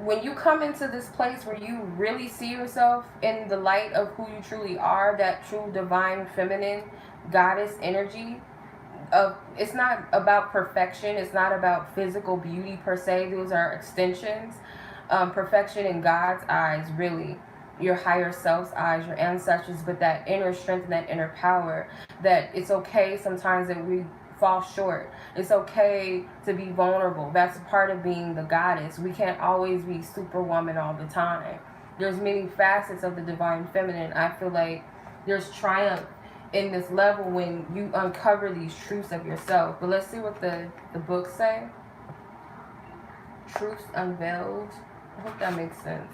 Speaker 1: when you come into this place where you really see yourself in the light of who you truly are, that true divine feminine goddess energy. It's not about perfection. It's not about physical beauty per se. Those are extensions. Perfection in God's eyes, really. Your higher self's eyes, your ancestors, but that inner strength and that inner power, that it's okay sometimes that we fall short. It's okay to be vulnerable. That's part of being the goddess. We can't always be superwoman all the time. There's many facets of the divine feminine. I feel like there's triumph in this level when you uncover these truths of yourself. But let's see what the books say. Truths unveiled. I hope that makes sense.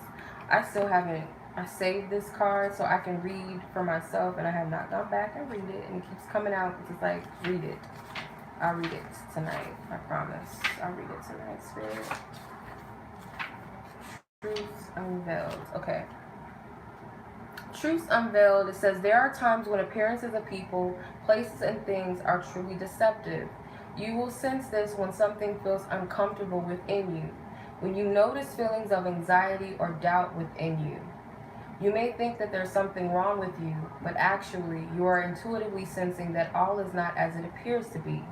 Speaker 1: I still haven't, I saved this card so I can read for myself, and I have not gone back and read it, and it keeps coming out. It's like, read it. I'll read it tonight. I promise. I'll read it tonight, Spirit. Truths unveiled. Okay. Truths unveiled. It says, there are times when appearances of people, places, and things are truly deceptive. You will sense this when something feels uncomfortable within you, when you notice feelings of anxiety or doubt within you. You may think that there's something wrong with you, but actually you are intuitively sensing that all is not as it appears to be.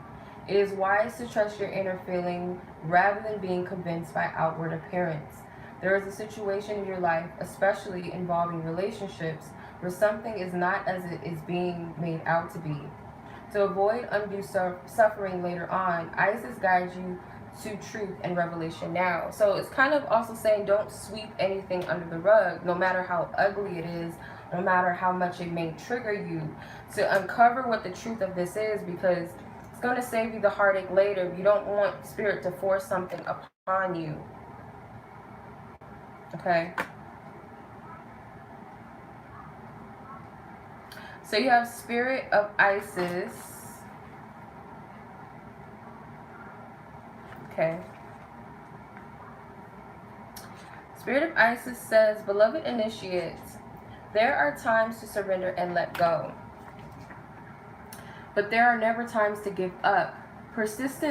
Speaker 1: It is wise to trust your inner feeling rather than being convinced by outward appearance. There is a situation in your life, especially involving relationships, where something is not as it is being made out to be. To avoid undue suffering later on, Isis guides you to truth and revelation now. So it's kind of also saying don't sweep anything under the rug, no matter how ugly it is, no matter how much it may trigger you, to uncover what the truth of this is, because it's going to save you the heartache later. You don't want Spirit to force something upon you. Okay. So you have Spirit of Isis. Okay. Spirit of Isis says, beloved initiates, there are times to surrender and let go. But there are never times to give up. Persist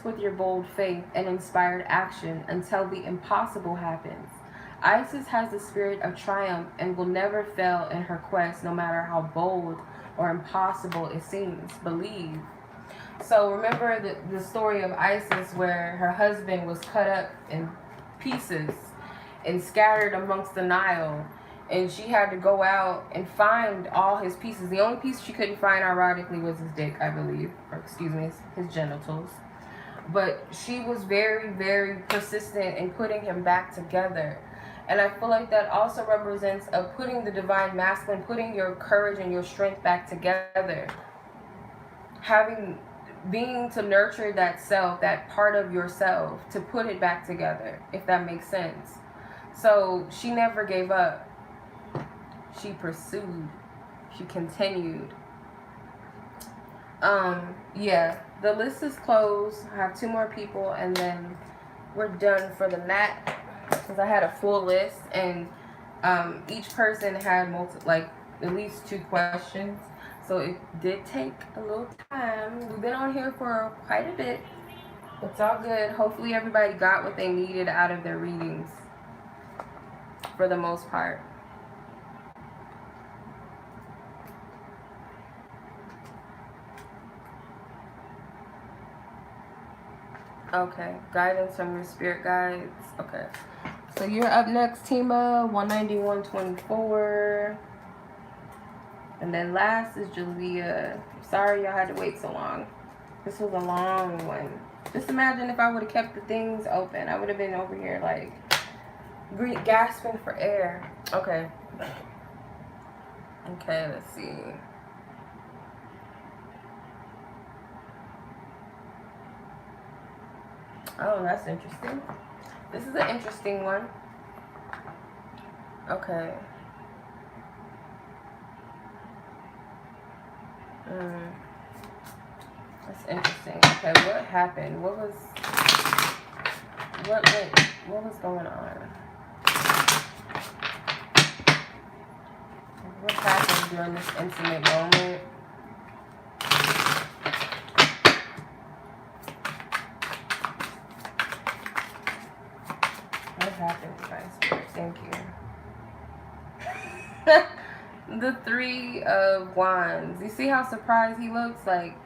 Speaker 1: with your bold faith and inspired action until the impossible happens. Isis has the spirit of triumph and will never fail in her quest, no matter how bold or impossible it seems. Believe. So remember the story of Isis where her husband was cut up in pieces and scattered amongst the Nile. And she had to go out and find all his pieces. The only piece she couldn't find, ironically, was his dick, I believe. Or, excuse me, his genitals. But she was very, very persistent in putting him back together. And I feel like that also represents of putting the divine masculine, putting your courage and your strength back together. Being to nurture that self, that part of yourself, to put it back together, if that makes sense. So she never gave up. She pursued. She continued. Yeah, the list is closed. I have 2 more people, and then we're done for the night. Because I had a full list, and each person had at least 2 questions. So it did take a little time. We've been on here for quite a bit. It's all good. Hopefully everybody got what they needed out of their readings, for the most part. Okay, guidance from your spirit guides. Okay, so you're up next, Tima, 191.24. And then last is Jelilah. Sorry y'all had to wait so long. This was a long one. Just imagine if I would have kept the things open. I would have been over here like gasping for air. Okay. Okay, let's see. Oh, that's interesting. This is an interesting one. Okay. That's interesting. Okay, what happened? What was going on? What happened during this intimate moment? What happened, guys? Thank you. The 3 of Wands. You see how surprised he looks? Like,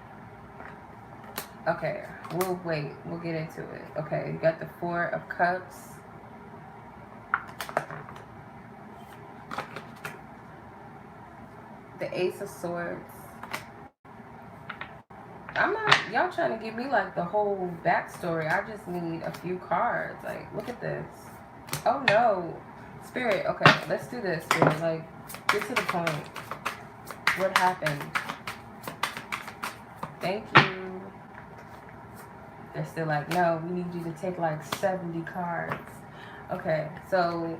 Speaker 1: okay, we'll wait. We'll get into it. Okay, you got the 4 of Cups. The Ace of Swords. I'm not, y'all trying to give me like the whole backstory. I just need a few cards. Like, look at this. Oh no. Spirit, okay, let's do this, Spirit. Like, get to the point. What happened? Thank you. They're still like, no, we need you to take like 70 cards. Okay, so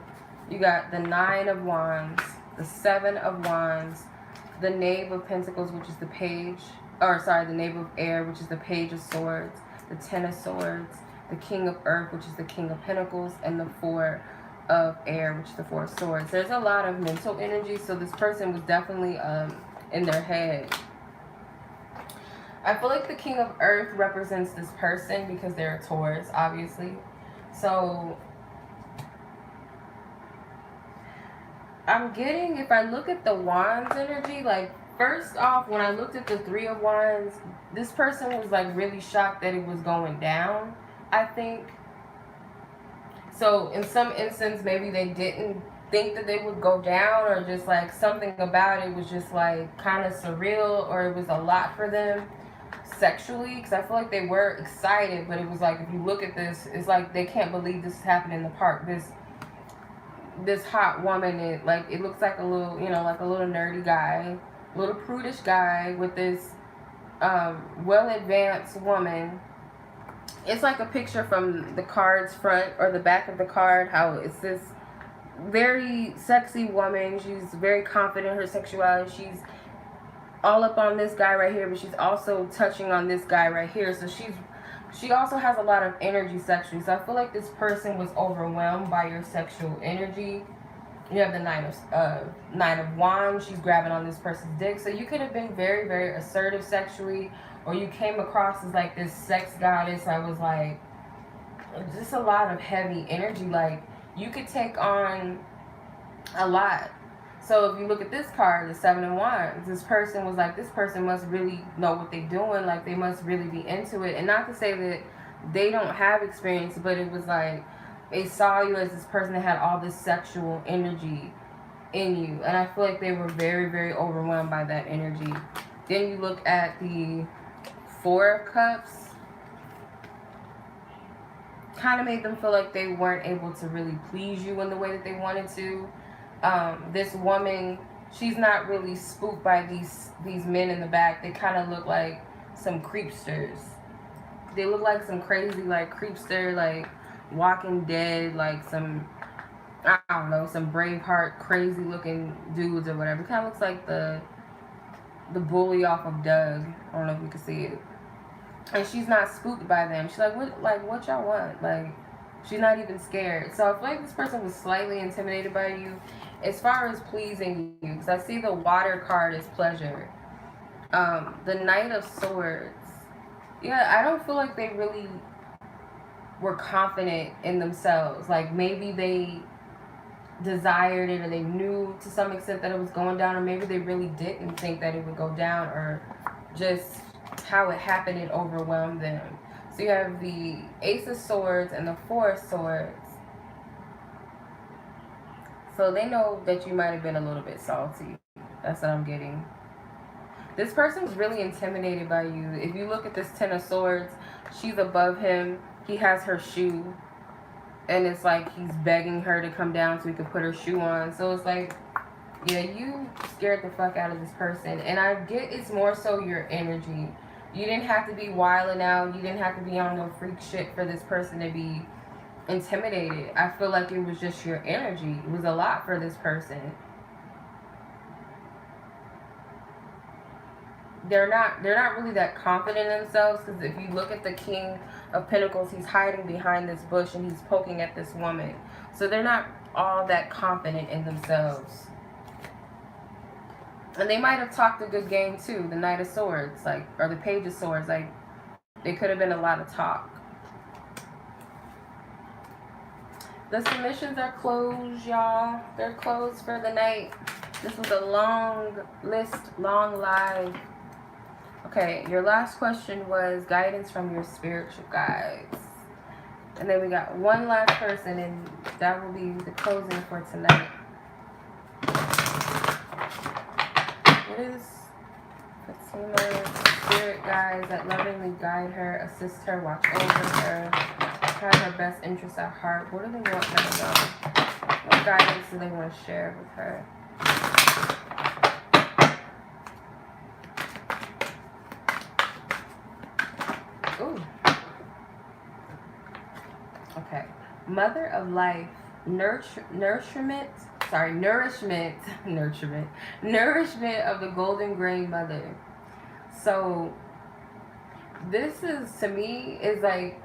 Speaker 1: you got the 9 of Wands, the 7 of Wands, the Knave of Pentacles, which is the page, or sorry, the Knave of Air, which is the Page of Swords, the 10 of Swords, the King of Earth, which is the King of Pentacles, and the 4 of Air, which is the 4 of Swords. There's a lot of mental energy, so this person was definitely in their head. I feel like the King of Earth represents this person because they're a Taurus, obviously. So I'm getting, if I look at the Wands energy, like, first off, when I looked at the 3 of Wands, this person was like really shocked that it was going down, I think. So in some instance, maybe they didn't think that they would go down, or just like something about it was just like kind of surreal, or it was a lot for them sexually, because I feel like they were excited, but it was like, if you look at this, it's like they can't believe this is happening in the park. This hot woman, it looks like a little, you know, like a little nerdy guy, little prudish guy with this well advanced woman. It's like a picture from the card's front or the back of the card, how it's this very sexy woman. She's very confident in her sexuality. She's all up on this guy right here, but she's also touching on this guy right here. So she also has a lot of energy sexually. So I feel like this person was overwhelmed by your sexual energy. You have the Nine of Wands. She's grabbing on this person's dick. So you could have been very, very assertive sexually, or you came across as like this sex goddess. I was like, just a lot of heavy energy. Like, you could take on a lot. So if you look at this card, the Seven of Wands, this person was like, this person must really know what they're doing. Like, they must really be into it. And not to say that they don't have experience, but it was like, they saw you as this person that had all this sexual energy in you. And I feel like they were very, very overwhelmed by that energy. Then you look at the Four of Cups. Kind of made them feel like they weren't able to really please you in the way that they wanted to. This woman, she's not really spooked by these men in the back. They kind of look like some creepsters. They look like some crazy, like, creepster, like Walking Dead, like some, I don't know, some Braveheart crazy looking dudes or whatever. It kind of looks like the bully off of Doug. I don't know if you can see it. And she's not spooked by them. She's like, what y'all want? Like, she's not even scared. So I feel like this person was slightly intimidated by you as far as pleasing you. Because I see the water card as pleasure. The Knight of Swords. Yeah, I don't feel like they really were confident in themselves. Like, maybe they desired it, or they knew to some extent that it was going down, or maybe they really didn't think that it would go down, or just how it happened, it overwhelmed them. So you have the Ace of Swords and the Four of Swords. So they know that you might have been a little bit salty. That's what I'm getting. This person was really intimidated by you. If you look at this Ten of Swords, she's above him. He has her shoe. And it's like he's begging her to come down so he could put her shoe on. So it's like, yeah, you scared the fuck out of this person. And I get it's more so your energy. You didn't have to be wilding out. You didn't have to be on no freak shit for this person to be intimidated. I feel like it was just your energy. It was a lot for this person. They're not really that confident in themselves, because if you look at the King of Pentacles, he's hiding behind this bush and he's poking at this woman. So they're not all that confident in themselves. And they might have talked a good game too. The Knight of Swords, like, or the Page of Swords, like, it could have been a lot of talk. The submissions are closed, y'all. They're closed for the night. This was a long list, long live. Okay, your last question was guidance from your spiritual guides. And then we got one last person, and that will be the closing for tonight. What is Fatima's spirit guides that lovingly guide her, assist her, watch over her, have her best interests at heart? What do they want her to know? What guidance do they want to share with her? Ooh. Okay. Mother of life, nourishment of the golden grain mother. So this is, to me, is like,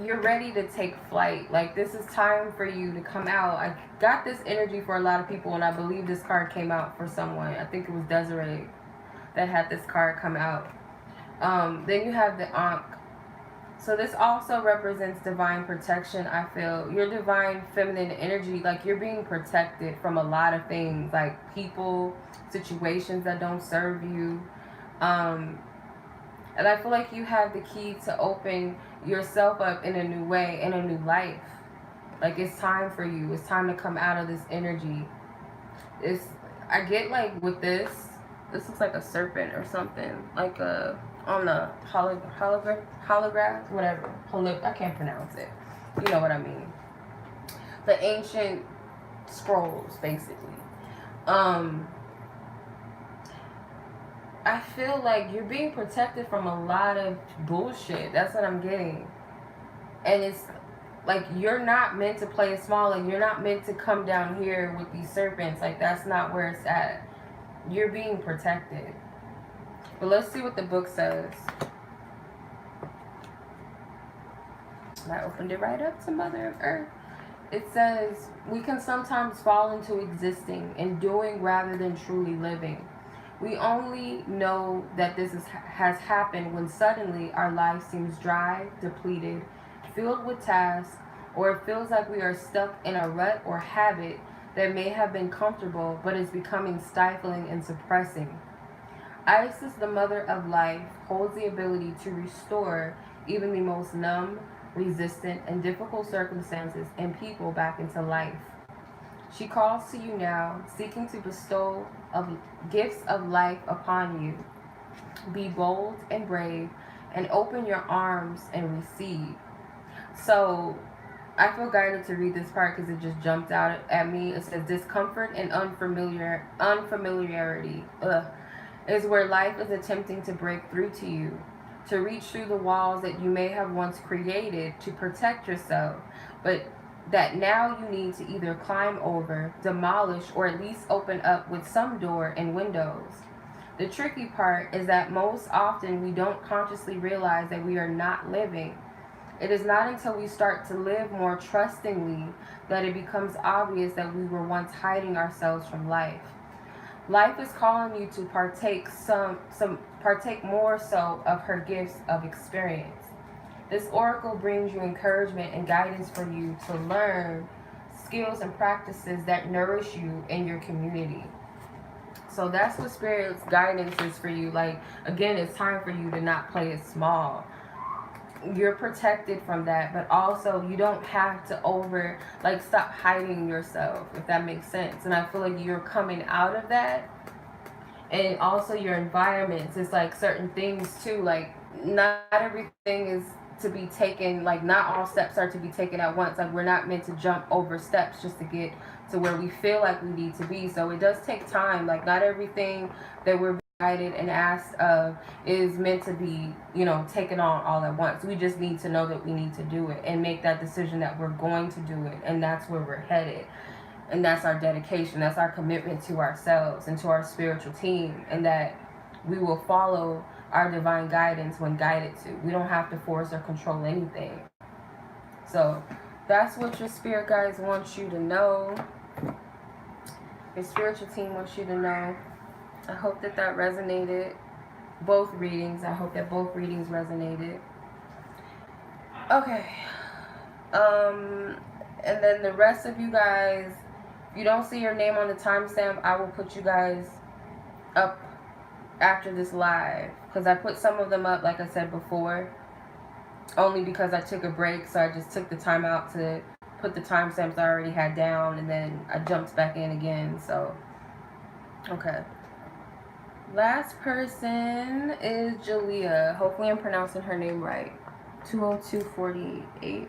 Speaker 1: you're ready to take flight. Like, this is time for you to come out. I got this energy for a lot of people, and I believe this card came out for someone. I think it was Dezarae that had this card come out. Then you have the Ankh. So this also represents divine protection. I feel your divine feminine energy, like, you're being protected from a lot of things, like people, situations that don't serve you. And I feel like you have the key to open yourself up in a new way, in a new life. Like, it's time for you. It's time to come out of this energy. I get, like, with this looks like a serpent or something. Like on the holograph, whatever. I can't pronounce it. You know what I mean. The ancient scrolls, basically. I feel like you're being protected from a lot of bullshit. That's what I'm getting. And it's like, you're not meant to play it small. Like, you're not meant to come down here with these serpents. Like, that's not where it's at. You're being protected. But let's see what the book says. I opened it right up to Mother of Earth. it says, we can sometimes fall into existing and doing rather than truly living. We only know that this has happened when suddenly our life seems dry, depleted, filled with tasks, or it feels like we are stuck in a rut or habit that may have been comfortable but is becoming stifling and suppressing. Isis, the mother of life, holds the ability to restore even the most numb, resistant, and difficult circumstances and people back into life. She calls to you now, seeking to bestow gifts of life upon you. Be bold and brave, and open your arms and receive. So, I feel guided to read this part because it just jumped out at me. It says, discomfort and unfamiliarity. Is where life is attempting to break through to you, to reach through the walls that you may have once created to protect yourself, but that now you need to either climb over, demolish, or at least open up with some door and windows. The tricky part is that most often we don't consciously realize that we are not living. It is not until we start to live more trustingly that it becomes obvious that we were once hiding ourselves from life. Life is calling you to partake more so of her gifts of experience. This oracle brings you encouragement and guidance for you to learn skills and practices that nourish you in your community. So that's what Spirit's guidance is for you. Like, again, it's time for you to not play it small. You're protected from that, but also you don't have to stop hiding yourself, if that makes sense. And I feel like you're coming out of that. And also your environments, it's like certain things too, like not everything is to be taken, like not all steps are to be taken at once. Like we're not meant to jump over steps just to get to where we feel like we need to be. So it does take time. Like not everything that we're guided and asked of is meant to be, taken on all at once. We just need to know that we need to do it and make that decision that we're going to do it, and that's where we're headed. And that's our dedication, that's our commitment to ourselves and to our spiritual team, and that we will follow our divine guidance when guided to. We don't have to force or control anything. So that's what your spirit guides want you to know. Your spiritual team wants you to know. I hope that resonated. Both readings. I hope that both readings resonated. Okay. And then the rest of you guys, if you don't see your name on the timestamp, I will put you guys up after this live. Because I put some of them up, like I said before, only because I took a break. So I just took the time out to put the timestamps I already had down. And then I jumped back in again. So, okay. Last person is Jelilah. Hopefully I'm pronouncing her name right. 20248.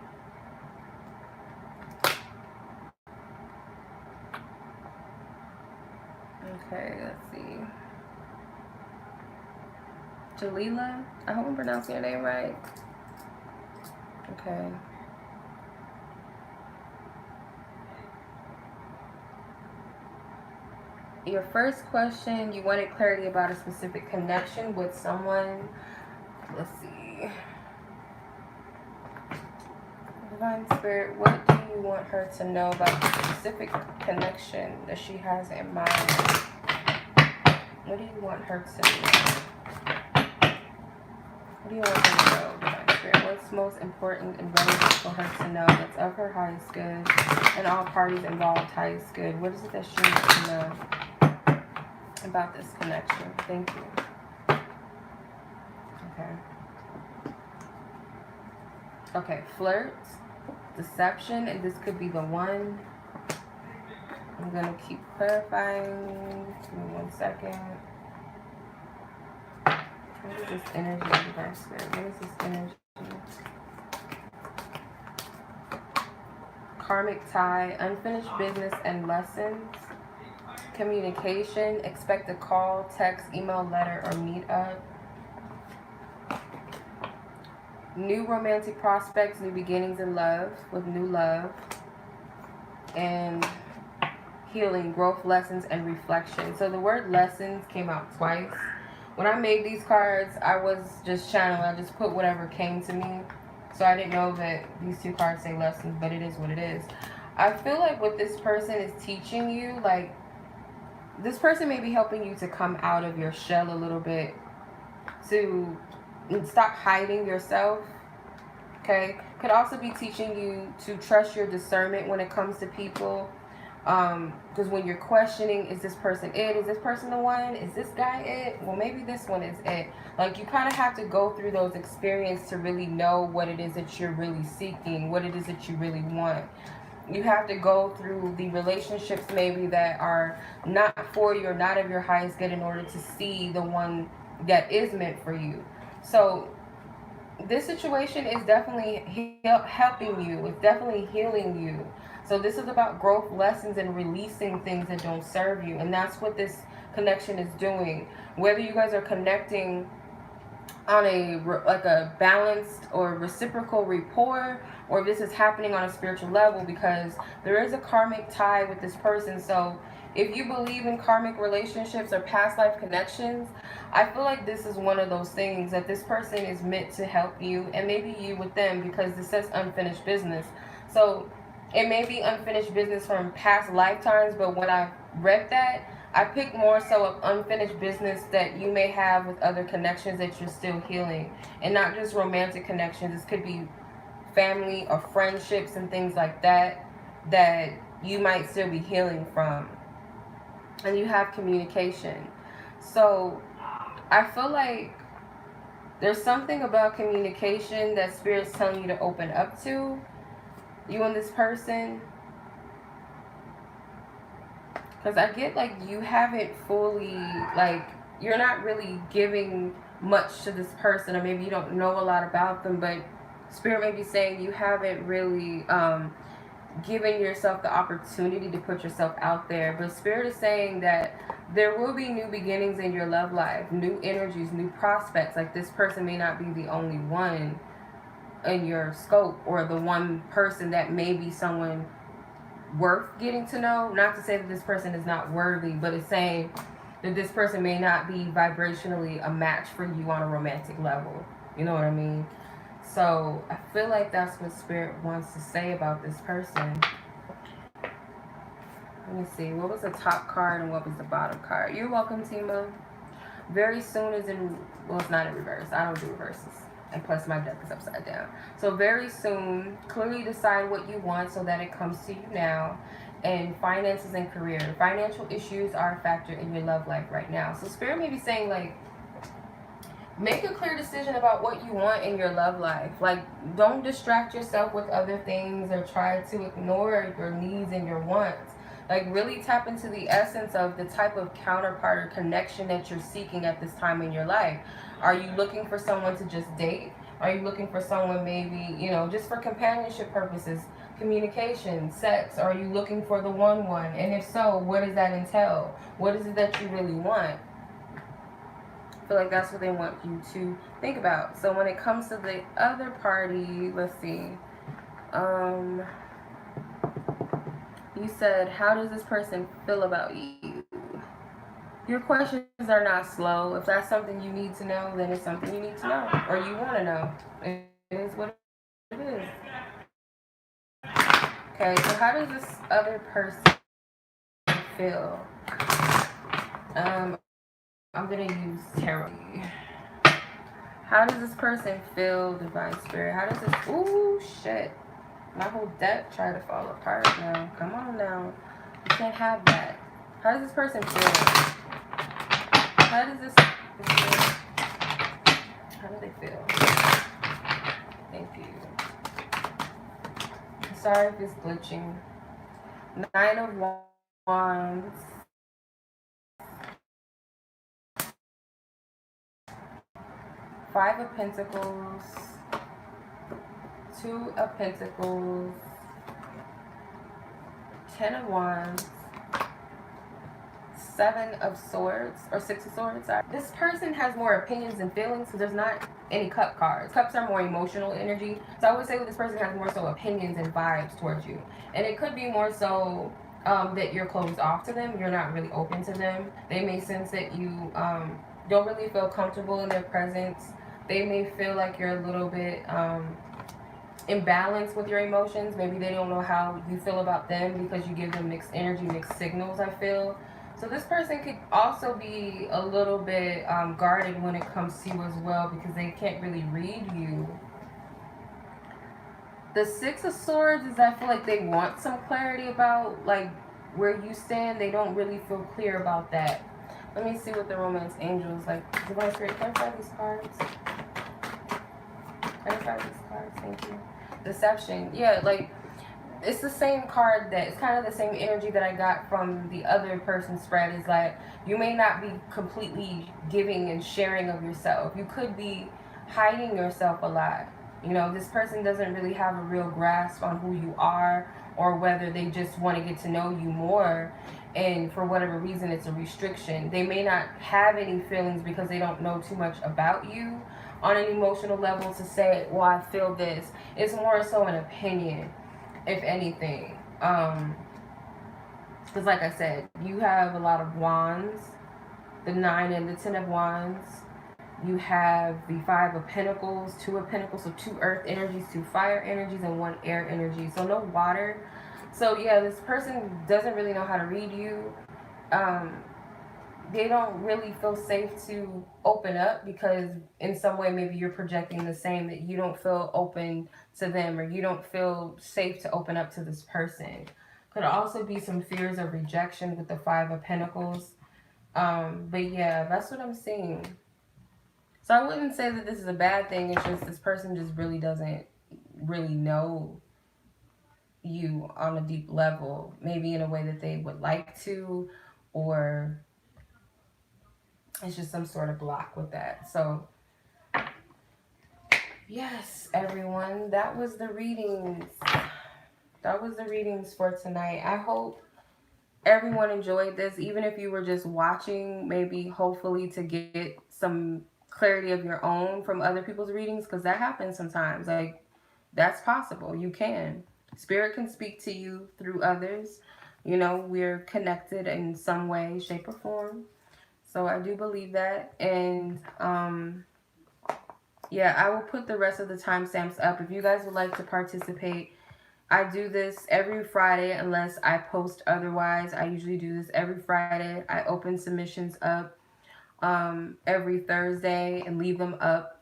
Speaker 1: Okay, let's see. Jelilah? I hope I'm pronouncing your name right. Okay. Your first question, you wanted clarity about a specific connection with someone. Let's see. Divine Spirit, what do you want her to know about the specific connection that she has in mind? What do you want her to know? What do you want her to know, Divine Spirit? What's most important and relevant for her to know that's of her highest good and all parties involved highest good? What is it that she needs to know about this connection? Thank you. Okay, flirt, deception, and this could be the one. I'm gonna keep clarifying. Give me 1 second. What is this energy, Divine Spirit? What is this energy? Karmic tie, unfinished business and lessons. Communication, expect a call, text, email, letter, or meet up. New romantic prospects, new beginnings in love, with new love. And healing, growth, lessons, and reflection. So the word lessons came out twice. When I made these cards, I was just channeling. I just put whatever came to me. So I didn't know that these two cards say lessons, but it is what it is. I feel like what this person is teaching you, like, this person may be helping you to come out of your shell a little bit, to stop hiding yourself. Okay, could also be teaching you to trust your discernment when it comes to people. Because when you're questioning, is this person it? Is this person the one? Is this guy it? Well, maybe this one is it. Like, you kind of have to go through those experiences to really know what it is that you're really seeking, what it is that you really want. You have to go through the relationships maybe that are not for you or not of your highest good in order to see the one that is meant for you. So this situation is definitely helping you. It's definitely healing you. So this is about growth lessons and releasing things that don't serve you. And that's what this connection is doing. Whether you guys are connecting on a balanced or reciprocal rapport, or if this is happening on a spiritual level, because there is a karmic tie with this person. So if you believe in karmic relationships or past life connections, I feel like this is one of those things that this person is meant to help you, and maybe you with them, because this says unfinished business. So it may be unfinished business from past lifetimes, but when I read that, I picked more so of unfinished business that you may have with other connections that you're still healing. And not just romantic connections. This could be family or friendships and things like that that you might still be healing from. And you have communication. So I feel like there's something about communication that Spirit's telling you to open up to, you and this person. Because I get like you haven't fully, like, you're not really giving much to this person, or maybe you don't know a lot about them, but Spirit may be saying you haven't really given yourself the opportunity to put yourself out there. But Spirit is saying that there will be new beginnings in your love life, new energies, new prospects. Like, this person may not be the only one in your scope, or the one person that may be someone worth getting to know. Not to say that this person is not worthy, but it's saying that this person may not be vibrationally a match for you on a romantic level. You know what I mean? So I feel like that's what Spirit wants to say about this person. Let me see. What was the top card and what was the bottom card? You're welcome, Tima. Very soon is in... Well, it's not in reverse. I don't do reverses. And plus my deck is upside down. So very soon, clearly decide what you want so that it comes to you now. And finances and career. Financial issues are a factor in your love life right now. So Spirit may be saying, like, make a clear decision about what you want in your love life. Like, don't distract yourself with other things or try to ignore your needs and your wants. Like, really tap into the essence of the type of counterpart or connection that you're seeking at this time in your life. Are you looking for someone to just date? Are you looking for someone maybe, you know, just for companionship purposes, communication, sex? Are you looking for the one? And if so, what does that entail? What is it that you really want? I feel like that's what they want you to think about. So when it comes to the other party, let's see. You said, how does this person feel about you? Your questions are not slow. If that's something you need to know, then it's something you need to know, or you want to know. It is what it is. Okay, so how does this other person feel? I'm going to use tarot. How does this person feel, Divine Spirit? How does this... Ooh, shit. My whole deck tried to fall apart now. Come on now. You can't have that. How does this person feel? How does this feel? How do they feel? Thank you. I'm sorry if it's glitching. 9 of Wands. 5 of Pentacles. 2 of Pentacles. 10 of Wands. 7 of Swords, or 6 of Swords, sorry. This person has more opinions and feelings, so there's not any cup cards. Cups are more emotional energy. So I would say that this person has more so opinions and vibes towards you. And it could be more so that you're closed off to them. You're not really open to them. They may sense that you don't really feel comfortable in their presence. They may feel like you're a little bit imbalance with your emotions. Maybe they don't know how you feel about them because you give them mixed energy, mixed signals, I feel. So this person could also be a little bit guarded when it comes to you as well, because they can't really read you. The Six of Swords is, I feel like they want some clarity about like where you stand. They don't really feel clear about that. Let me see what the Romance Angels like. Divine Spirit, clarify these cards. Clarify these cards. Thank you. Deception. Yeah, like it's the same card, that it's kind of the same energy that I got from the other person's spread. Is like you may not be completely giving and sharing of yourself. You could be hiding yourself a lot. You know, this person doesn't really have a real grasp on who you are, or whether they just want to get to know you more, and for whatever reason it's a restriction. They may not have any feelings because they don't know too much about you on an emotional level to say, well, I feel this. It's more so an opinion, if anything. Because like I said, you have a lot of wands, the 9 and the 10 of wands. You have the 5 of pentacles, 2 of pentacles, so 2 earth energies, 2 fire energies, and 1 air energy. So no water. So yeah, this person doesn't really know how to read you. They don't really feel safe to open up because in some way maybe you're projecting the same, that you don't feel open to them, or you don't feel safe to open up to this person. Could also be some fears of rejection with the 5 of pentacles. But yeah, that's what I'm seeing. So I wouldn't say that this is a bad thing. It's just this person just really doesn't really know you on a deep level, maybe in a way that they would like to, or it's just some sort of block with that. So yes, everyone, that was the readings. That was the readings for tonight. I hope everyone enjoyed this, even if you were just watching, maybe hopefully to get some clarity of your own from other people's readings, because that happens sometimes. Like, that's possible. You can. Spirit can speak to you through others. You know, we're connected in some way, shape, or form. So I do believe that. And yeah, I will put the rest of the timestamps up. If you guys would like to participate, I do this every Friday unless I post otherwise. I usually do this every Friday. I open submissions up every Thursday and leave them up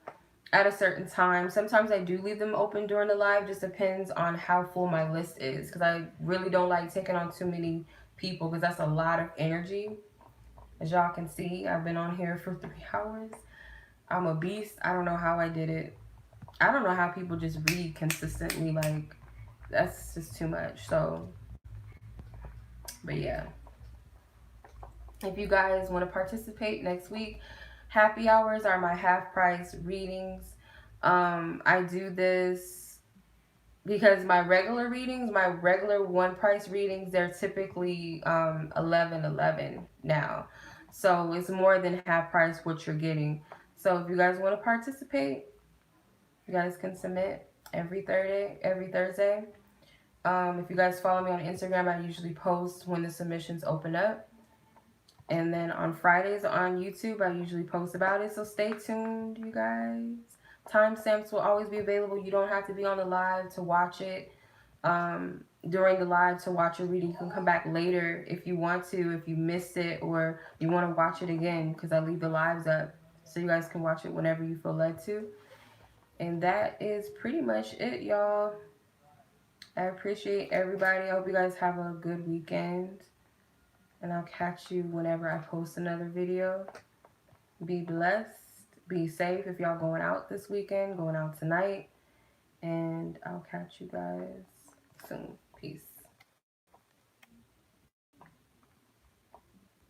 Speaker 1: at a certain time. Sometimes I do leave them open during the live. Just depends on how full my list is, because I really don't like taking on too many people, because that's a lot of energy. As y'all can see, I've been on here for 3 hours. I'm a beast. I don't know how I did it. I don't know how people just read consistently. Like, that's just too much. So, but yeah. If you guys want to participate next week, happy hours are my half price readings. I do this because my regular readings, my regular one price readings, they're typically 11.11 now. So it's more than half price what you're getting. So if you guys want to participate, you guys can submit every Thursday. If you guys follow me on Instagram, I usually post when the submissions open up. And then on Fridays on YouTube, I usually post about it. So stay tuned, you guys. Timestamps will always be available. You don't have to be on the live to watch it. During the live to watch a reading, you can come back later if you want to, if you missed it, or you want to watch it again, because I leave the lives up so you guys can watch it whenever you feel led to. And that is pretty much it, y'all. I appreciate everybody. I hope you guys have a good weekend. And I'll catch you whenever I post another video. Be blessed. Be safe if y'all going out this weekend, going out tonight. And I'll catch you guys soon. Peace.